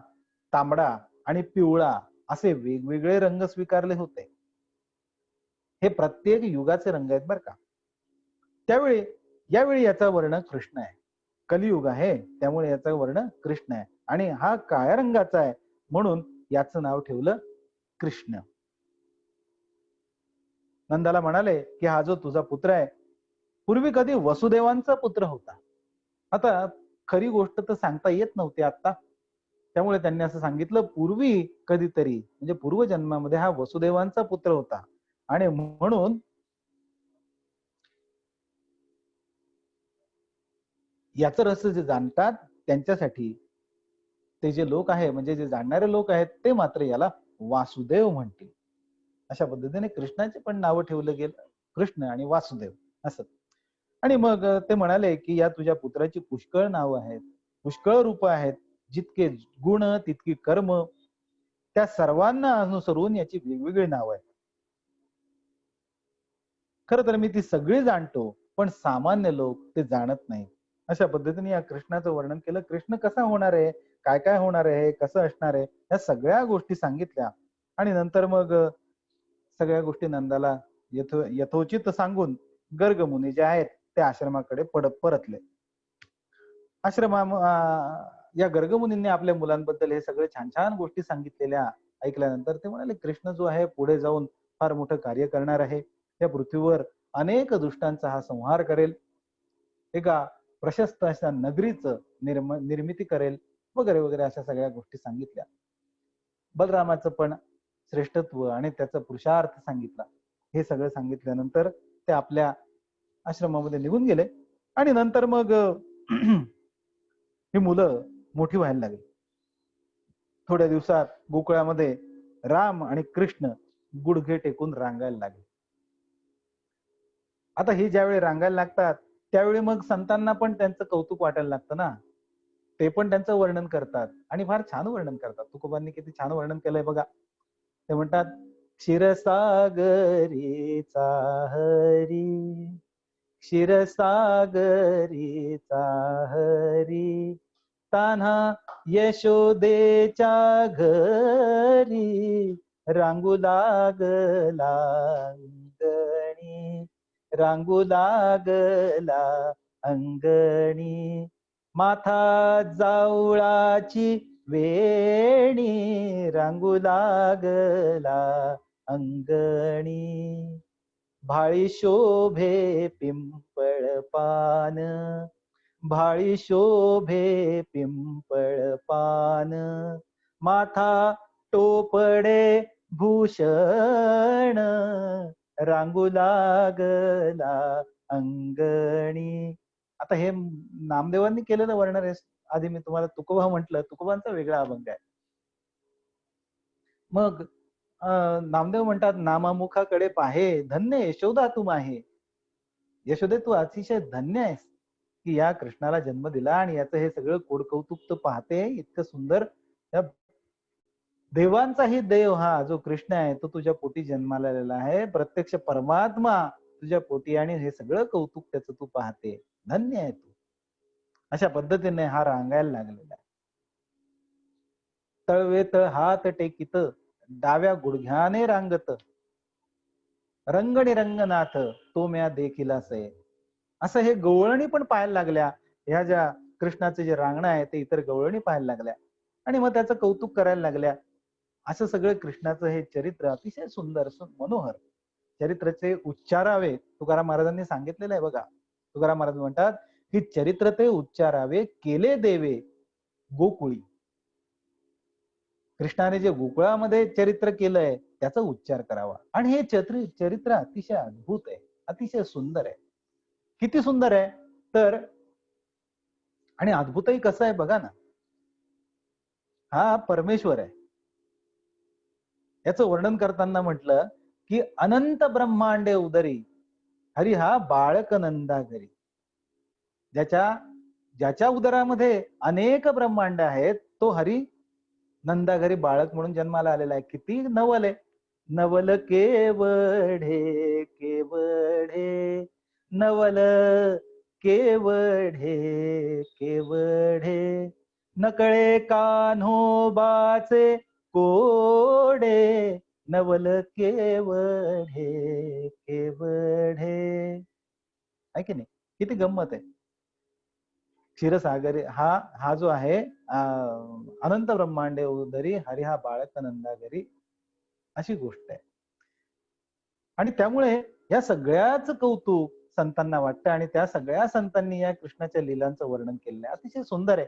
तांबडा आणि पिवळा असे वेगवेगळे रंग स्वीकारले होते. हे प्रत्येक युगाचे रंग आहेत बरं का. त्यावेळी यावेळी याचा वर्ण कृष्ण आहे. कलियुग आहे त्यामुळे याचा वर्ण कृष्ण आहे आणि हा काळ्या रंगाचा आहे म्हणून याचं नाव ठेवलं कृष्ण. नंदाला म्हणाले की हा जो तुझा पुत्र आहे पूर्वी कधी वसुदेवांचा पुत्र होता. आता खरी गोष्ट तर सांगता येत नव्हती आता, त्यामुळे त्यांनी असं सांगितलं पूर्वी कधीतरी म्हणजे पूर्वजन्मामध्ये हा वसुदेवांचा पुत्र होता आणि म्हणून याचं रहस्य जे जाणतात त्यांच्यासाठी ते जे लोक आहे म्हणजे जे जाणणारे लोक आहेत ते मात्र याला वासुदेव म्हणतील. अशा पद्धतीने कृष्णाचे पण नावं ठेवलं गेलं, कृष्ण आणि वासुदेव असं. आणि मग ते म्हणाले की या तुझ्या पुत्राची पुष्कळ नावं आहेत, पुष्कळ रूप आहेत, जितके गुण तितकी कर्म, त्या सर्वांना अनुसरून याची वेगवेगळी नावं आहेत. खर तर मी ती सगळी जाणतो पण सामान्य लोक ते जाणत नाही. अशा पद्धतीने या कृष्णाचं वर्णन केलं. कृष्ण कसा होणार आहे, काय काय होणार आहे, कसं असणार आहे, या सगळ्या गोष्टी सांगितल्या आणि नंतर मग सगळ्या गोष्टी नंदाला यथोचित सांगून गर्ग मुनी जे आहेत ते आश्रमाकडे परतले. आश्रमा या गर्ग मुनींनी आपल्या मुलांबद्दल हे सगळे छान छान गोष्टी सांगितलेल्या ऐकल्यानंतर ते म्हणाले कृष्ण जो आहे पुढे जाऊन फार मोठं कार्य करणार आहे. या पृथ्वीवर अनेक दुष्टांचा हा संहार करेल, एका प्रशस्त अशा नगरीचं निर्मिती करेल, वगैरे वगैरे अशा सगळ्या गोष्टी सांगितल्या. बलरामाचं पण श्रेष्ठत्व आणि त्याचा पुरुषार्थ सांगितला. हे सगळं सांगितल्यानंतर ते आपल्या आश्रमामध्ये निघून गेले आणि नंतर मग ही मुलं मोठी व्हायला लागली. थोड्या दिवसात गोकुळामध्ये राम आणि कृष्ण गुडघे टेकून रांगायला लागले. आता ही ज्यावेळी रांगायला लागतात त्यावेळी मग संतांना पण त्यांचं कौतुक वाटायला लागतं ना. ते पण त्यांचं वर्णन करतात आणि फार छान वर्णन करतात. तुकोबांनी किती छान वर्णन केलंय बघा. ते म्हणतात, क्षीरसागरीचा हरी, क्षीरसागरीचा हरी, तान्हा यशोदेच्या घरी, रांगू लागला अंगणी, रांगू लागला अंगणी, माथा जावळाची वेणी, रांगू लागला अंगणी, भाळी शोभे पिंपळ पान, भाळी शोभे पिंपळ पान, माथा टोपडे भूषण, रांगू लागला अंगणी. आता हे नामदेवांनी केलेलं वर्णन आहे. आधी मी तुम्हाला तुकोबा म्हटलं, तुकोबांचा वेगळा अभंग आहे. मग नामदेव म्हणतात, नामामुखाकडे पाहे, धन्य यशोदा तू आहे. यशोदे तू अतिशय धन्य आहेस की या कृष्णाला जन्म दिला आणि याचं हे सगळं कोडकौतुक तू पाहते. इतकं सुंदर देवांचाही देव हा जो कृष्ण आहे तो तुझ्या पोटी जन्माला आलेला आहे. प्रत्यक्ष परमात्मा तुझ्या पोटी आणि हे सगळं कौतुक त्याचं तू पाहते. धन्य आहे तू. अशा पद्धतीने हा रांगायला लागलेला आहे. तळवे तळ हात टेकित, डाव्या गुडघ्याने रांगत, रंगणी रंगनाथ तो म्या देखील से. असं हे गवळणी पण पाहायला लागल्या. ह्या ज्या कृष्णाचे जे रांगणं आहे ते इतर गवळणी पाहायला लागल्या आणि मग त्याचं कौतुक करायला लागल्या. असं सगळं कृष्णाचं हे चरित्र अतिशय सुंदर, मनोहर चरित्राचे उच्चारावे तुकाराम महाराजांनी सांगितलेलं आहे बघा. तुकाराम महाराज म्हणतात की चरित्र ते उच्चारावे केले देवे गोकुळी. कृष्णाने जे गोकुळामध्ये चरित्र केलंय त्याचा उच्चार करावा. आणि हे चरित्र अतिशय अद्भुत आहे, अतिशय सुंदर आहे. किती सुंदर आहे तर, आणि अद्भुतही कसं आहे बघा ना. हा परमेश्वर आहे. याचं वर्णन करताना म्हटलं की अनंत ब्रह्मांडे उदरी, हरी हा बाळक नंदा घरी. ज्याच्या उदरामध्ये अनेक ब्रह्मांड आहेत तो हरी नंदा घरी बाळक म्हणून जन्माला आलेला आहे. किती नवल आहे. नवल केवढे केवढे, नवल केवढे केवढे, नकळे कान्होबाचे कोडे, नवल केवढे केवढे. आहे की नाही? किती गंमत आहे. क्षीरसागरी हा जो आहे अनंत ब्रह्मांडे उदरी, हरी हा बाळक नंदा घरी, अशी गोष्ट आहे. आणि त्यामुळे या सगळ्याच कौतुक संतांना वाटतं आणि त्या सगळ्या संतांनी या कृष्णाच्या लीलांचं वर्णन केलेलं आहे. अतिशय सुंदर आहे.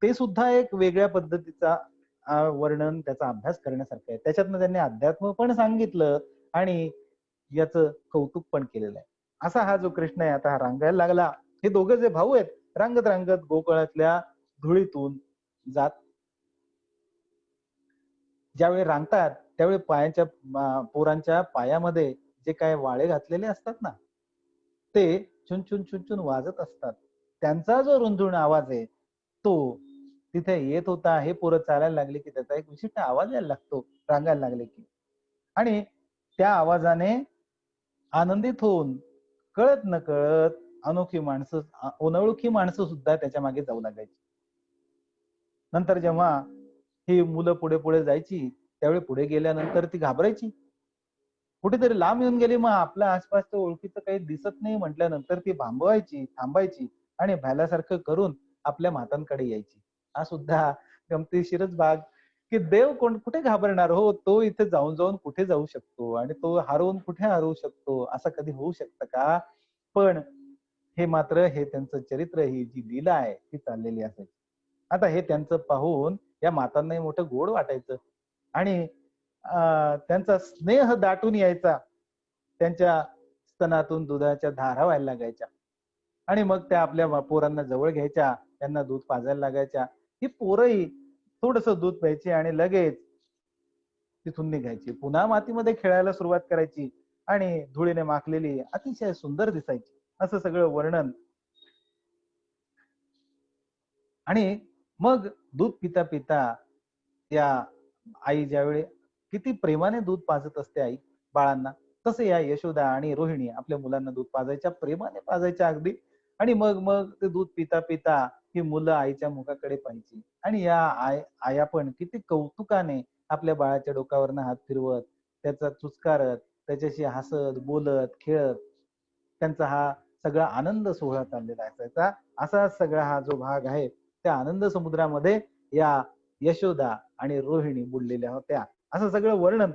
ते सुद्धा एक वेगळ्या पद्धतीचा वर्णन, त्याचा अभ्यास करण्यासारखं आहे. त्याच्यातनं त्यांनी अध्यात्म पण सांगितलं आणि याचं कौतुक पण केलेलं आहे. असा हा जो कृष्ण आहे आता हा रांगायला लागला. हे दोघं जे भाऊ आहेत रांगत रांगत गोकुळातल्या धुळीतून जात. ज्यावेळी रांगतात त्यावेळी पोरांच्या पायामध्ये जे काय वाळे घातलेले असतात ना ते चुन चुन वाजत असतात. त्यांचा जो रुंधुण आवाज आहे तो तिथे येत होता. हे पोरं चालायला लागले की त्याचा एक विशिष्ट आवाज यायला लागतो रांगायला लागले की. आणि त्या आवाजाने आनंदित होऊन कळत न कळत अनोळखी माणसं सुद्धा त्याच्या मागे जाऊ लागायची. नंतर जेव्हा ही मुलं पुढे पुढे जायची त्यावेळी पुढे गेल्यानंतर ती घाबरायची. कुठेतरी लांब येऊन गेली, मग आपल्या आसपासच्या ओळखीचं काही दिसत नाही म्हटल्यानंतर ती थांबायची आणि भ्याल्यासारखं करून आपल्या मातांकडे यायची. हा सुद्धा गमतीशीरच भाग की देव कुठे घाबरणार हो, तो इथे जाऊन जाऊन कुठे जाऊ शकतो आणि तो हरवून कुठे हरवू शकतो, असं कधी होऊ शकतं का? पण हे मात्र हे त्यांचं चरित्र, ही जी लीला आहे ती चाललेली असायची. आता हे त्यांचं पाहून या मातांनाही मोठं गोड वाटायचं आणि त्यांचा स्नेह दाटून यायचा. त्यांच्या स्तनातून दुधाच्या धारा व्हायला लागायच्या आणि मग त्या आपल्या पोरांना जवळ घ्यायच्या, त्यांना दूध पाजायला लागायच्या. ही पोरंही थोडस दूध प्यायची आणि लगेच तिथून निघायची. पुन्हा मातीमध्ये खेळायला सुरुवात करायची आणि धुळीने माखलेली अतिशय सुंदर दिसायची. असं सगळं वर्णन. आणि मग दूध पिता पिता या आई ज्यावेळी किती प्रेमाने दूध पाजत असते आई बाळांना, तसे या यशोदा आणि रोहिणी आपल्या मुलांना दूध पाजायच्या, प्रेमाने पाजायच्या अगदी. आणि मग मग ते दूध पिता पिता ही मुलं आईच्या मुखाकडे पाहायची आणि या आया पण किती कौतुकाने आपल्या बाळाच्या डोक्यावरनं हात फिरवत, त्याचा चुचकारत, त्याच्याशी हसत बोलत खेळत त्यांचा हा सगळा आनंद सोहळा चाललेला असायचा. असा सगळा हा जो भाग आहे त्या आनंद समुद्रामध्ये या यशोदा आणि रोहिणी बुडलेल्या होत्या, असं सगळं वर्णन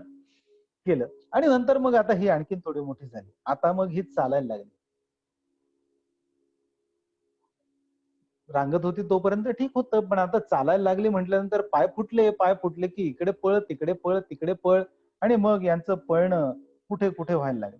केलं. आणि नंतर मग आता ही आणखीन थोडी मोठी झाली, आता मग ही चालायला लागली. रांगत होती तोपर्यंत ठीक होतं, पण आता चालायला लागली म्हटल्यानंतर पाय फुटले, पाय फुटले की इकडे पळ तिकडे पळ तिकडे पळ. आणि मग यांचं पळणं कुठे कुठे व्हायला लागलं.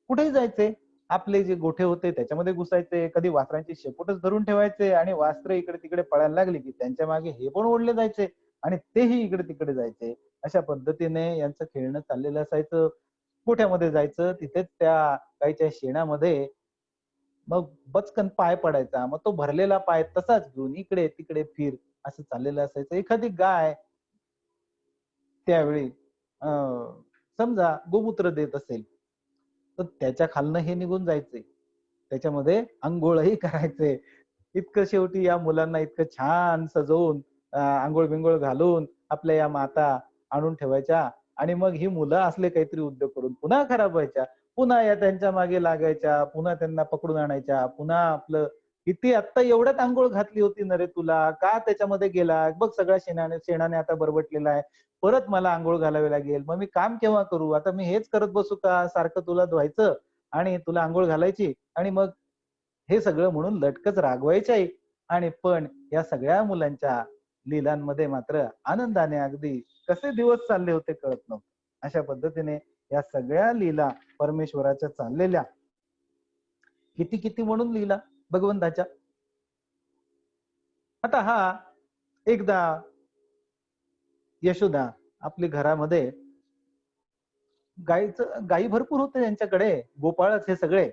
कुठेही जायचे, आपले जे गोठे होते त्याच्यामध्ये घुसायचे, कधी वासरांची शेपूटच धरून ठेवायचे आणि वासरं इकडे तिकडे पळायला लागली की त्यांच्या मागे हे पण ओढले जायचे आणि तेही इकडे तिकडे जायचे. अशा पद्धतीने यांचं खेळणं चाललेलं असायचं. गोठ्यामध्ये जायचं, तिथेच त्या गाईच्या शेणामध्ये मग बचकन पाय पडायचा, मग तो भरलेला पाय तसाच घेऊन इकडे तिकडे फिर, असं चाललेलं असायचं. एखादी गाय त्यावेळी समजा गोमूत्र देत असेल, तर त्याच्या खालनं हे निघून जायचे, त्याच्यामध्ये अंघोळही करायचे. इतकं शेवटी या मुलांना इतकं छान सजवून अंघोळ बिंघोळ घालून आपल्या या माता आणून ठेवायच्या आणि मग ही मुलं असले काहीतरी उद्योग करून पुन्हा खराब व्हायच्या. पुन्हा या त्यांच्या मागे लागायच्या, पुन्हा त्यांना पकडून आणायच्या, पुन्हा आपलं किती आत्ता एवढ्यात अंघोळ घातली होती ना रे तुला, का त्याच्यामध्ये गेला बघ, सगळ्या शेणाने शेणाने आता बरबटलेला आहे, परत मला अंघोळ घालावी लागेल, मग मी काम केव्हा करू, आता मी हेच करत बसू का, सारखं तुला धुवायचं आणि तुला अंघोळ घालायची. आणि मग हे सगळं म्हणून लटकच रागवायच्याही. आणि पण या सगळ्या मुलांच्या लीलांमध्ये मात्र आनंदाने अगदी कसे दिवस चालले होते कळत नव्हतं. अशा पद्धतीने या सगळ्या लीला परमेश्वराच्या चाललेल्या. किती किती म्हणून लीला भगवंताच्या. आता हा एकदा यशोदा आपल्या घरामध्ये गायी भरपूर होते यांच्याकडे, गोपाळच हे सगळे.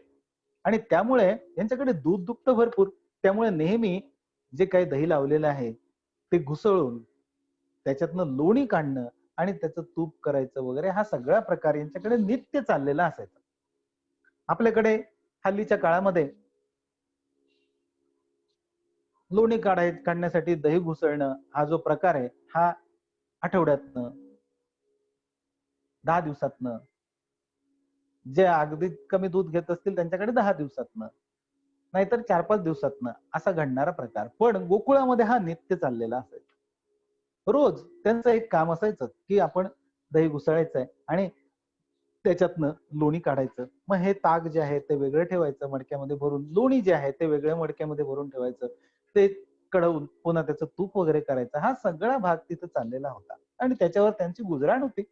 आणि त्यामुळे यांच्याकडे दूध दुभतं भरपूर. त्यामुळे नेहमी जे काही दही लावलेलं आहे ते घुसळून त्याच्यातनं लोणी काढणं आणि त्याचं तूप करायचं वगैरे, हा सगळा प्रकार यांच्याकडे नित्य चाललेला असायचा. आपल्याकडे हल्लीच्या काळामध्ये लोणी काढण्यासाठी दही घुसळणं हा जो प्रकार आहे, हा आठवड्यातनं, 10 दिवसातनं, जे अगदी कमी दूध घेत असतील त्यांच्याकडे 10 दिवसातनं, नाहीतर 4-5 दिवसातनं असा घडणारा प्रकार. पण गोकुळामध्ये हा नित्य चाललेला असायचा. रोज त्यांचं एक काम असायचं की आपण दही घुसळायचंय आणि त्याच्यातनं लोणी काढायचं. मग हे ताक जे आहे ते वेगळं ठेवायचं मडक्यामध्ये भरून, लोणी जे आहे ते वेगळ्या मडक्यामध्ये भरून ठेवायचं, ते कढवून पुन्हा त्याचं तूप वगैरे करायचं. हा सगळा भाग तिथं चाललेला होता आणि त्याच्यावर त्यांची गुजराण होती.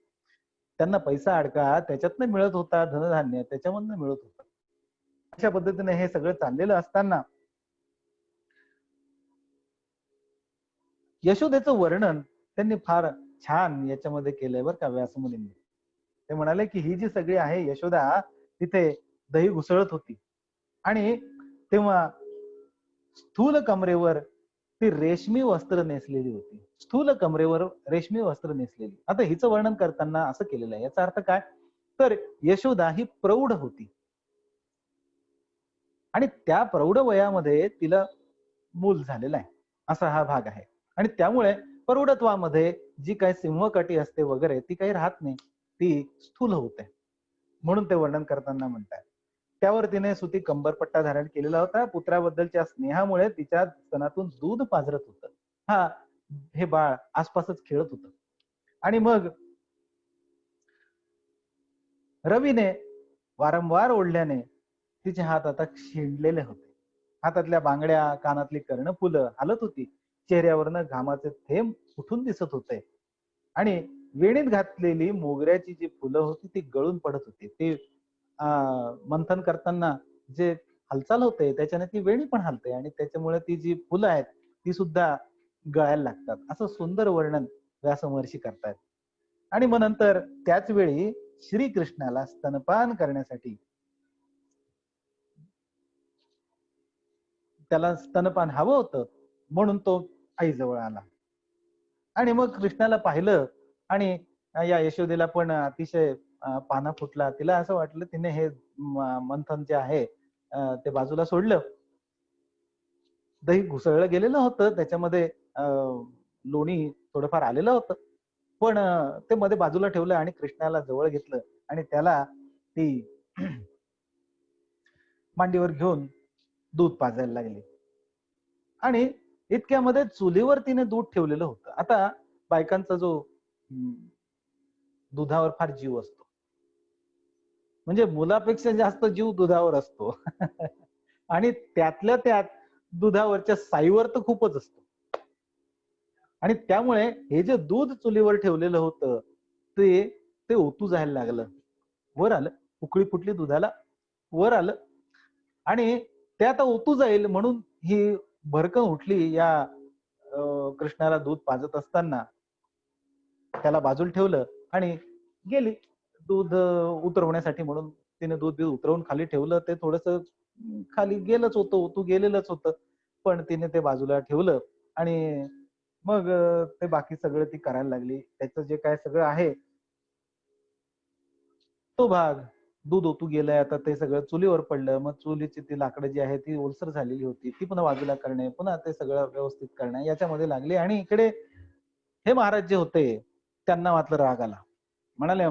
त्यांना पैसा अडका त्याच्यातनं मिळत होता, धनधान्य त्याच्यामधनं मिळत होतं. अशा पद्धतीने हे सगळं चाललेलं असताना यशोदेचं वर्णन त्यांनी फार छान याच्यामध्ये केलंय बरं का व्यासमुनींनी. ते म्हणाले की ही जी सगळी आहे यशोदा, तिथे दही घुसळत होती आणि तेव्हा स्थूल कमरेवर ती रेशमी वस्त्र नेसलेली होती. स्थूल कमरेवर रेशमी वस्त्र नेसलेली. आता हिचं वर्णन करताना असं केलेलं आहे. याचा अर्थ काय, तर यशोदा ही प्रौढ होती आणि त्या प्रौढ वयामध्ये तिला मूल झालेलं आहे, असा हा भाग आहे. आणि त्यामुळे प्रौढत्वामध्ये जी काही सिंहकटी असते वगैरे ती काही राहत नाही, ती स्थूल होते. म्हणून ते वर्णन करताना म्हणतात. त्यावर तिने सुती कंबरपट्टा धारण केलेला होता. पुत्राबद्दलच्या स्नेहामुळे तिच्या स्तनातून दूध पाझरत होतं. हा हे बाळ आसपासच खेळत होतं. आणि मग रवीने वारंवार ओढल्याने तिचे हात आता शिंडलेले होते. हातातल्या बांगड्या, कानातली कर्णफुलं हालत होती. चेहऱ्यावरनं घामाचे थेंब उठून दिसत होते. आणि वेणीत घातलेली मोगऱ्याची जी फुलं होती ती गळून पडत होती. ते मंथन करताना जे हालचाल होते त्याच्याने ती वेणी पण हलते आणि त्याच्यामुळे ती जी फुलं आहेत ती सुद्धा गळायला लागतात. असं सुंदर वर्णन व्यासमहर्षी करतायत. आणि मग नंतर त्याच वेळी श्रीकृष्णाला स्तनपान करण्यासाठी त्याला स्तनपान हवं होतं म्हणून तो आईजवळ आला. आणि मग कृष्णाला पाहिलं आणि या यशोदेला पण अतिशय पाना फुटला. तिला असं वाटलं तिने हे मंथन जे आहे ते बाजूला सोडलं. दही घुसळलं गेलेलं होतं त्याच्यामध्ये लोणी थोडंफार आलेलं होतं. पण ते मध्ये बाजूला ठेवलं आणि कृष्णाला जवळ घेतलं आणि त्याला ती मांडीवर घेऊन दूध पाजायला लागली. आणि इतक्यामध्ये चुलीवर तिने दूध ठेवलेलं होतं. आता बायकांचा जो दुधावर फार जीव असतो, म्हणजे मुलापेक्षा जास्त जीव दुधावर असतो. आणि त्यातल्या त्यात दुधावरच्या साईवर तर खूपच असतो. आणि त्यामुळे हे जे दूध चुलीवर ठेवलेलं होतं ते ते ओतू जायला लागलं. वर आलं, उकळी फुटली दुधाला, वर आलं. आणि ते आता ओतू जाईल म्हणून ही भरकन उठली. या कृष्णाला दूध पाजत असताना त्याला बाजूला ठेवलं आणि गेली दूध उतरवण्यासाठी म्हणून तिने दूध उतरवून खाली ठेवलं. ते थोडस खाली गेलंच होतं, ओतू गेलेलंच होतं, पण तिने ते बाजूला ठेवलं. आणि मग ते बाकी सगळं ती करायला लागली. त्याचं जे काय सगळं आहे तो भाग, दूध ओतू गेलंय आता ते सगळं चुलीवर पडलं. मग चुलीची ती लाकडं जी आहे ती ओलसर झालेली होती, ती पुन्हा बाजूला करणे, पुन्हा ते सगळं व्यवस्थित करणे याच्यामध्ये लागली. आणि इकडे हे महाराज जे होते त्यांना मात्र राग आला. म्हणाले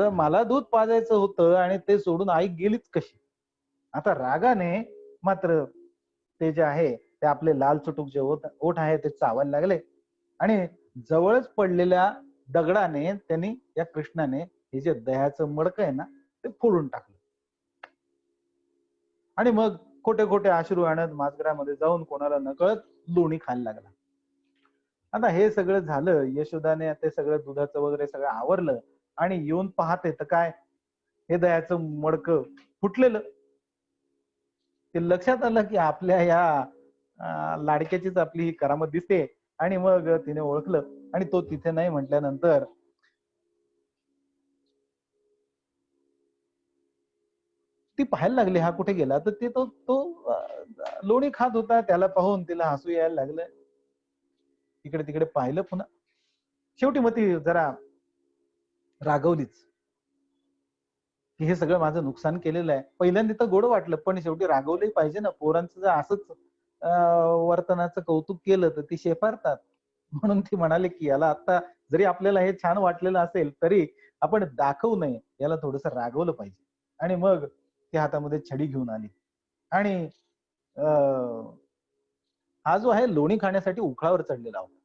मला दूध पाजायचं होतं आणि ते सोडून आई गेलीच कशी. आता रागाने मात्र ते जे आहे ते आपले लाल चुटूक जे ओठ आहे ते चावायला लागले. आणि जवळच पडलेल्या दगडाने त्यांनी या कृष्णाने हे जे दह्याचं मडकं आहे ना ते फोडून टाकलं. आणि मग खोटे खोटे अश्रू आणत माझघरामध्ये जाऊन कोणाला नकळत लोणी खायला लागला. आता हे सगळं झालं, यशोदाने ते सगळं दुधाचं वगैरे सगळं आवरलं आणि येऊन पाहते तर काय, हे दह्याचं मडकं फुटलेलं. ते लक्षात आलं की आपल्या या लाडक्याचीच आपली ही करामत दिसते. आणि मग तिने ओळखलं आणि तो तिथे नाही म्हटल्यानंतर ती पाहायला लागली हा कुठे गेला. तर ते तो तो लोणी खात होता. त्याला पाहून तिला हसू यायला लागलं. इकडे तिकडे पाहिलं पुन्हा. शेवटी मग ती जरा रागवलीच की हे सगळं माझं नुकसान केलेलं आहे. पहिल्यांदा तर गोड वाटलं, पण शेवटी रागवलंही पाहिजे ना. पोरांचं जर असंच वर्तनाचं कौतुक केलं तर ती शेफारतात. म्हणून ती म्हणाली की याला आता जरी आपल्याला हे छान वाटलेलं असेल तरी आपण दाखवू नये, याला थोडस रागवलं पाहिजे. आणि मग ती हातामध्ये छडी घेऊन आली. आणि हा जो आहे लोणी खाण्यासाठी उखळावर चढलेला होता.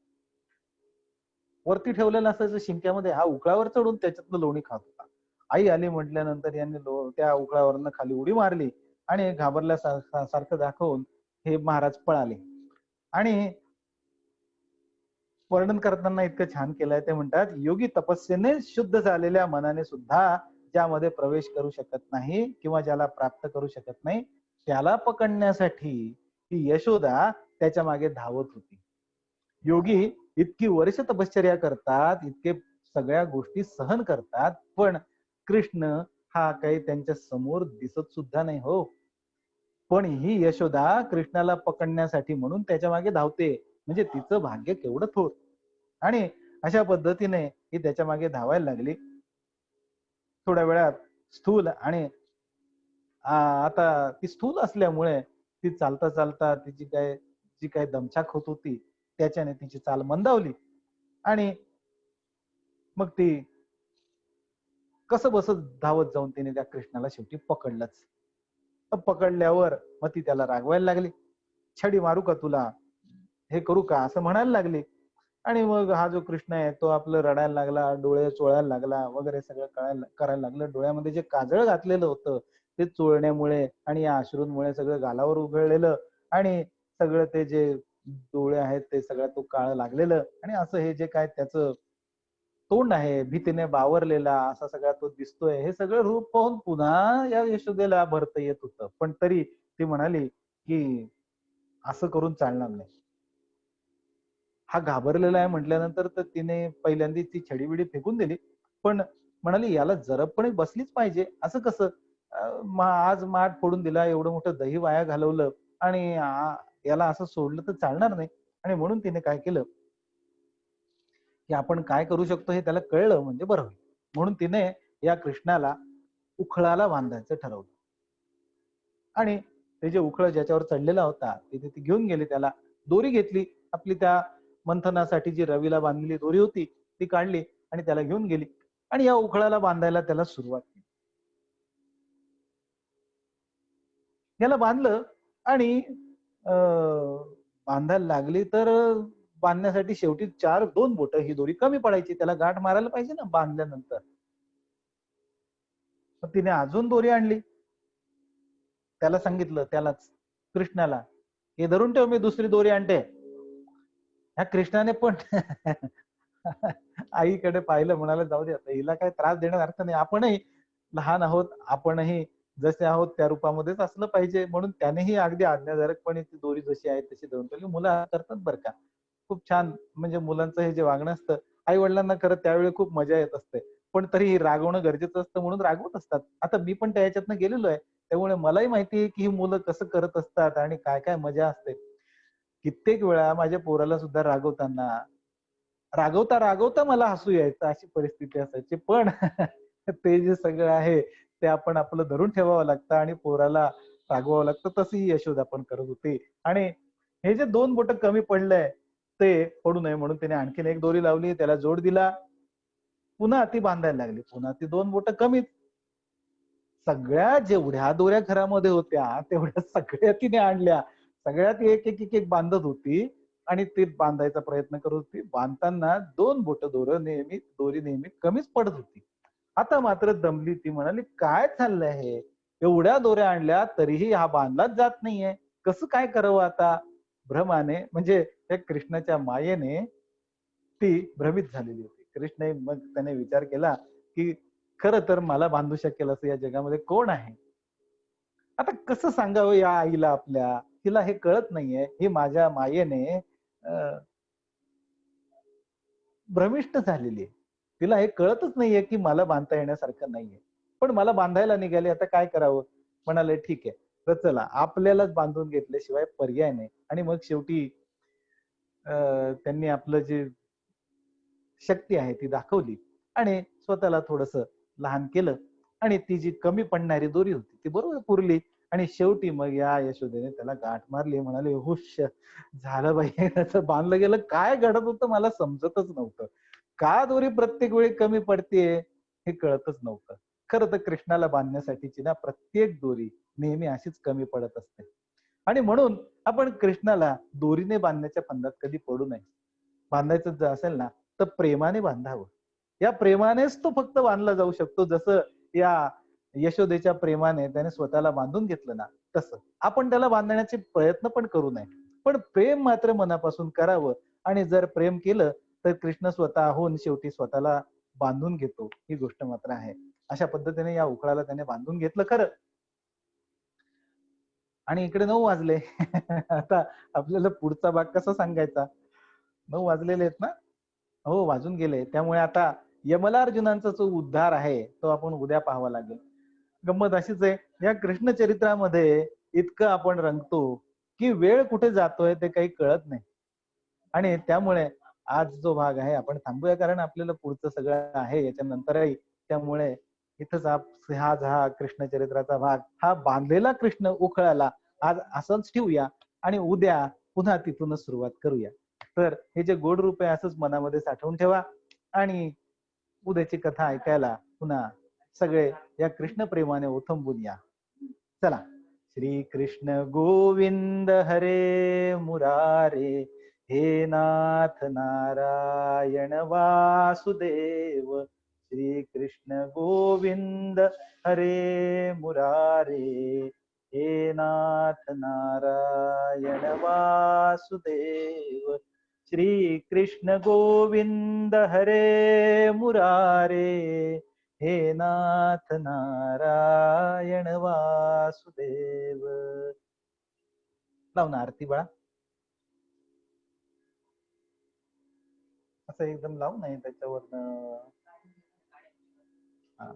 वरती ठेवलेला असायचं शिंक्यामध्ये, हा उखळावर चढून त्याच्यातनं लोणी खात होता. आई आली म्हटल्यानंतर यांनी त्या उखळावरनं खाली उडी मारली आणि घाबरल्यासारखं दाखवून हे महाराज पळाले. आणि वर्णन करताना इतकं छान केलंय. ते म्हणतात, योगी तपस्येने शुद्ध झालेल्या मनाने सुद्धा ज्यामध्ये प्रवेश करू शकत नाही किंवा ज्याला प्राप्त करू शकत नाही त्याला पकडण्यासाठी ही यशोदा त्याच्या मागे धावत होती. योगी इतकी वर्ष तपश्चर्या करतात, इतके सगळ्या गोष्टी सहन करतात, पण कृष्ण हा काही त्यांच्या समोर दिसत सुद्धा नाही हो. पण ही यशोदा कृष्णाला पकडण्यासाठी म्हणून त्याच्या मागे धावते. म्हणजे तिचं भाग्य केवढं थोर. आणि अशा पद्धतीने ही त्याच्या मागे धावायला लागली. थोड्या वेळात स्थूल आणि आता ती स्थूल असल्यामुळे ती चालता चालता तिची जी काय दमछाक होत होती त्याच्याने तिची चाल मंदावली. आणि मग ती कसं बसत धावत जाऊन तिने त्या कृष्णाला शेवटी पकडलंच. पकडल्यावर मग ती त्याला रागवायला लागली. छडी मारू का तुला, हे करू का, असं म्हणायला लागली. आणि मग हा जो कृष्ण आहे तो आपलं रडायला लागला, डोळे चोळायला लागला वगैरे सगळं करायला लागलं. डोळ्यामध्ये जे काजळ घातलेलं होतं ते चोळण्यामुळे आणि या अश्रूंमुळे सगळं गालावर उघळलेलं आणि सगळं ते जे डोळे आहेत ते सगळं तो काळ लागलेलं आणि असं हे जे काय त्याचं तोंड आहे भीतीने बावरलेला असा सगळा तो दिसतोय. हे सगळं रूप पाहून पुन्हा या यशोदेला भरता येत होतं. पण तरी ती म्हणाली, की असं करून चालणार नाही. हा घाबरलेला आहे म्हटल्यानंतर तर तिने पहिल्यांदा ती छडीबिडी फेकून दिली. पण म्हणाली याला जरबपणे बसलीच पाहिजे. असं कसं? आज माठ फोडून दिला, एवढं मोठं दही वाया घालवलं आणि याला असं सोडलं तर चालणार नाही. आणि म्हणून तिने काय केलं, की आपण काय करू शकतो हे त्याला कळलं म्हणजे बरं होईल. म्हणून तिने या कृष्णाला उखळाला बांधायचं ठरवलं. आणि ते जे उखळ ज्याच्यावर चढलेला होता तिथे ती घेऊन गेली त्याला. दोरी घेतली आपली त्या मंथनासाठी जी रवीला बांधलेली दोरी होती ती काढली आणि त्याला घेऊन गेली आणि या उखळाला बांधायला त्याला सुरुवात केली. याला बांधलं आणि बांधायला लागली तर बांधण्यासाठी शेवटी 2 बोटं ही दोरी कमी पडायची. त्याला गाठ मारायला पाहिजे ना बांधल्यानंतर. मग तिने अजून दोरी आणली. त्याला सांगितलं त्यालाच कृष्णाला, "हे धरून ठेव मी दुसरी दोरी आणते." ह्या कृष्णाने पण आईकडे पाहिलं म्हणाला जाऊ दे आता हिला काही त्रास देण्यात अर्थ नाही. आपणही लहान आहोत, आपणही जसे आहोत त्या रूपामध्येच असलं पाहिजे. म्हणून त्यानेही अगदी आज्ञाधारकपणे ती दोरी जशी आहे तशी धरून ठेवली. मुलं करतात बरं का. खूप छान म्हणजे मुलांचं हे जे वागणं असतं, आई-वडिलांना खरं त्यावेळी खूप मजा येत असते. पण तरीही रागवणं गरजेचं असतं म्हणून रागवत असतात. आता मी पण त्या ह्याच्यातनं गेलेलो आहे. त्यामुळे मलाही माहिती आहे, की ही मुलं कसं करत असतात आणि काय-काय मजा असते. कित्येक वेळा माझ्या पोराला सुद्धा रागवता मला हसू यायचं अशी परिस्थिती असायची. पण ते जे सगळं आहे ते आपण आपलं धरून ठेवावं लागतं आणि पोराला रागवावं लागतं. तसं ही यशोदा पण करत होती. आणि हे जे 2 बोटं कमी पडलंय ते पडू नये म्हणून तिने आणखीन एक दोरी लावली, त्याला जोड दिला. पुन्हा ती बांधायला लागली. पुन्हा ती 2 बोटं कमीच. सगळ्या जेवढ्या दोऱ्या घरामध्ये होत्या तेवढ्या सगळ्या तिने आणल्या. सगळ्या ती एक बांधत होती आणि ती बांधायचा प्रयत्न करत होती. बांधताना 2 बोटं दोरी नेहमी कमीच पडत होती. आता मात्र दमली ती म्हणाली, "काय चाललंय हे? एवढ्या दोऱ्या आणल्या तरीही हा बांधलाच जात नाहीये. कसं काय करावं आता?" भ्रमाने म्हणजे त्या कृष्णाच्या मायेने ती भ्रमित झालेली होती. कृष्ण मग त्याने विचार केला, की खरं तर मला बांधू शकेल असं या जगामध्ये कोण आहे? आता कसं सांगावं या आईला आपल्या? तिला हे कळत नाहीये. ही माझ्या मायेने अ, भ्रमिष्ट झालेली आहे. तिला हे कळतच नाहीये, की मला बांधता येण्यासारखं नाहीये. पण मला बांधायला निघाली, आता काय करावं? म्हणाले, "ठीक आहे. तर चला आपल्यालाच बांधून घेतल्याशिवाय पर्याय नाही." आणि मग शेवटी त्यांनी आपलं जे शक्ती आहे ती दाखवली आणि स्वतःला थोडंसं लहान केलं आणि ती जी कमी पडणारी दोरी होती ती बरोबर पुरली आणि शेवटी मग या यशोदेने त्याला गाठ मारली. म्हणाले, "हुश! झालं बाई त्याचं बांधलं गेलं." काय घडत होतं मला समजतच नव्हतं. का दोरी प्रत्येक वेळी कमी पडतेय हे कळतच नव्हतं. खरं तर कृष्णाला बांधण्यासाठीची ना प्रत्येक दोरी नेहमी अशीच कमी पडत असते. आणि म्हणून आपण कृष्णाला दोरीने बांधण्याच्या फंदात कधी पडू नये. बांधायचं जर असेल ना, तर प्रेमाने बांधावं. या प्रेमानेच तो फक्त बांधला जाऊ शकतो. जसं या यशोदेच्या प्रेमाने त्याने स्वतःला बांधून घेतलं ना, तसं. आपण त्याला बांधण्याचे प्रयत्न पण करू नये. पण प्रेम मात्र मनापासून करावं आणि जर प्रेम केलं, तर कृष्ण स्वतःहून शेवटी स्वतःला बांधून घेतो. ही गोष्ट मात्र आहे. अशा पद्धतीने या उखळाला त्याने बांधून घेतलं खरं. आणि इकडे 9 वाजले. आता आपल्याला पुढचा भाग कसा सांगायचा? 9 वाजलेले आहेत ना? हो, वाजून गेले. त्यामुळे आता यमलार्जुनांचा जो उद्धार आहे, तो आपण उद्या पाहावा लागेल. गंमत अशीच आहे, या कृष्ण चरित्रामध्ये इतकं आपण रंगतो, की वेळ कुठे जातोय ते काही कळत नाही. आणि त्यामुळे आज जो भाग आहे आपण थांबूया, कारण आपल्याला पुढचं सगळं आहे याच्यानंतरही. त्यामुळे इथंच हा कृष्ण चरित्राचा भाग, हा बांधलेला कृष्ण उखळाला आज असंच ठेवूया आणि उद्या पुन्हा तिथूनच सुरुवात करूया. तर हे जे गोड रूप आहे असंच मनामध्ये साठवून ठेवा आणि उद्याची कथा ऐकायला पुन्हा सगळे या कृष्ण प्रेमाने ओथंबून या. चला. श्री कृष्ण गोविंद हरे मुरारे, हे नाथ नारायण वासुदेव, श्री कृष्ण गोविंद हरे मुरारे, हे नाथ नारायण वासुदेव, श्री कृष्ण गोविंद हरे मुरारे, हे नाथ नारायण वासुदेव. लाव ना आरती बाळा. असं एकदम लावू नाही त्याच्यावरनं. हा.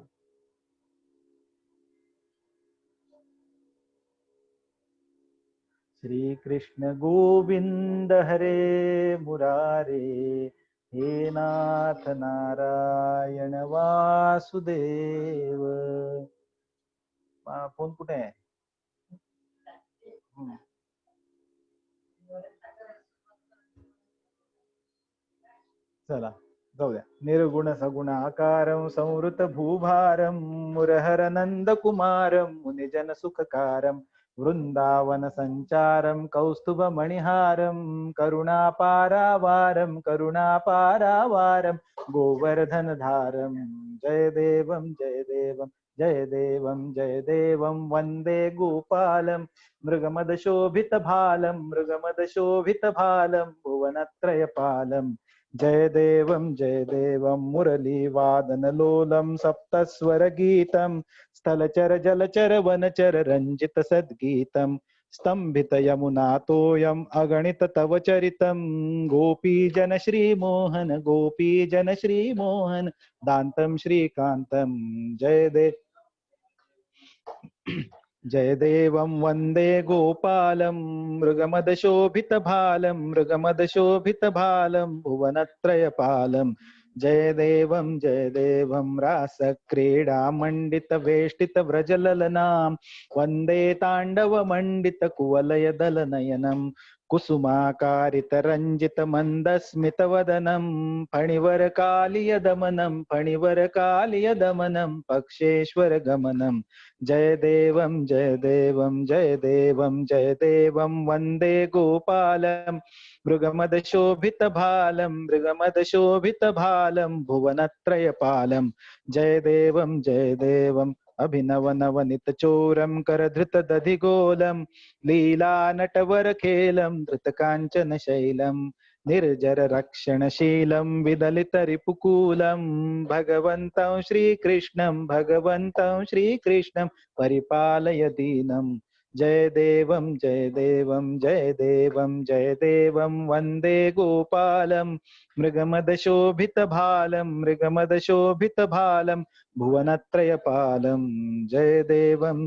श्री कृष्ण गोविंद हरे मुरारे, हे नाथ नारायण वासुदेव. फोन कुठे आहे? चला जाऊ द्या. निर्गुण सगुण आकारं संवृत भूभारं मुरहर नंद कुमारं मुनिजन सुखकारं वृंदावन संचारं कौस्तुभ मणिहारं करुणापारावारं करुणापारावारं गोवर्धन धारं जय देवं जय देवं जय देवं जय देवं वंदे गोपालं मृगमदशोभितभालं मृगमदशोभितभालं भुवनत्रयपालं जय देवं मुरलीवादनलोलं सप्तस्वरगीतं स्थलचर जलचर वनचर रञ्जित सद्गीतं स्तंभित यमुनातोयम् अगणित तव चरितं गोपीजन श्रीमोहन गोपीजन श्रीमोहन दान्तं श्रीकान्तं जय देव जय देवं वन्दे गोपालं मृगमदशोभितभालं मृगमदशोभितभालं भुवनत्रयपालं जय देवं रासक्रीडामण्डितवेष्टितव्रजललनां वन्दे ताण्डवमण्डितकुवलयदलनयनं कुसुमाकारितरञ्जितमन्दस्मितवदनं फणिवरकालियदमनं पक्षेश्वरगमनं जय देवं वन्दे गोपालं मृगमदशोभितभालं भुवनत्रयपालं जय देवं अभिनवनवनितचोरं करधृतदधिगोलं लीलानटवरखेलं धृतकाञ्चनशैलं निर्जर रक्षणशीलं विदलितरिपुकूलं भगवन्तं श्रीकृष्णं परिपालय दीनं जय देवं वन्दे गोपालं मृगमदशोभितभालं भुवनत्रयपालं जय देवं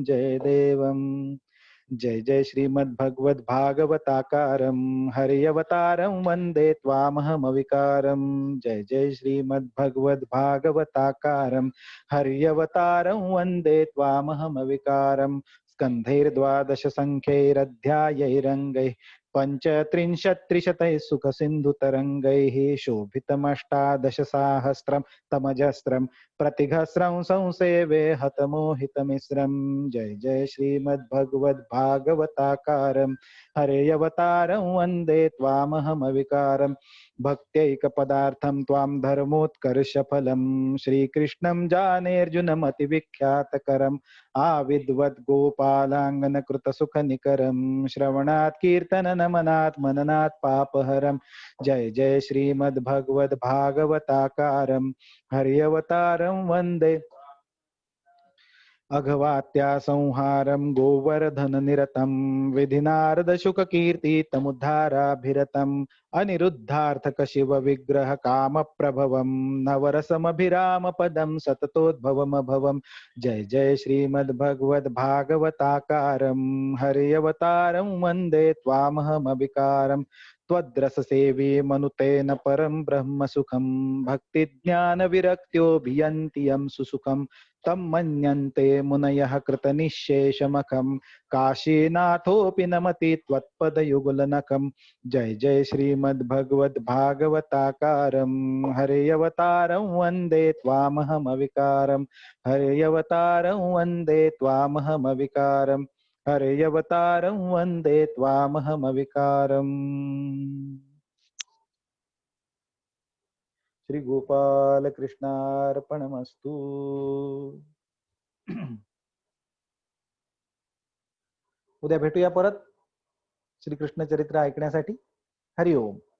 जय जय श्रीमद्भगवद् भागवताकारं हरिअवतारं वन्दे त्वामहमविकारं जय जय श्रीमद्भगवद् भागवताकारं हरिअवतारं वन्दे त्वामहमविकारं स्कन्धैर्द्वादश संख्यैरध्यायैरङ्गैः पञ्चत्रिंशत्त्रिशतैः सुखसिन्धुतरङ्गैः शोभितमष्टादशसाहस्रं तमजस्रं प्रतिघस्रं संसेवे हतमोहितमिस्रं जय जय श्रीमद्भगवद्भागवताकारं हरेऽवतारं वन्दे त्वामहमविकारं भक्त्यैकपदार्थं त्वां धर्मोत्कर्षफलं श्रीकृष्णं जानेऽर्जुनमतिविख्यातकरम् आविद्वद् गोपालाङ्गनकृतसुखनिकरं श्रवणात् कीर्तननमनात् मननात् पापहरं जय जय श्रीमद्भगवद्भागवताकारं हरिअवतारं वन्दे अघवात्या संहारं गोवर्धननिरतं विधिनारदशुककीर्तितमुद्धाराभिरतम् अनिरुद्धार्थकशिवविग्रहकामप्रभवं नवरसमभिरामपदं सततोद्भवमभवं जय जय श्रीमद्भगवद्भागवताकारं हरिअवतारं वन्दे त्वामहमविकारं त्वद्रससेवी मनुतेन परं ब्रह्मसुखं भक्तिज्ञानविरक्त्योऽभियन्ति यं सुसुखं तं मन्यन्ते मुनयः कृतनिःशेषमखं काशीनाथोऽपि नमति त्वत्पदयुगलनखं जय जय श्रीमद्भगवद्भागवताकारं हरिअवतारं वन्दे त्वामहमविकारं हरिअवतारं वन्दे त्वामहमविकारं हरिअवतारं वन्दे त्वामहमविकारम्. श्री गोपाल कृष्णार्पणमस्तु. उद्या भेटूया परत श्रीकृष्ण चरित्र ऐकण्यासाठी. हरिओम.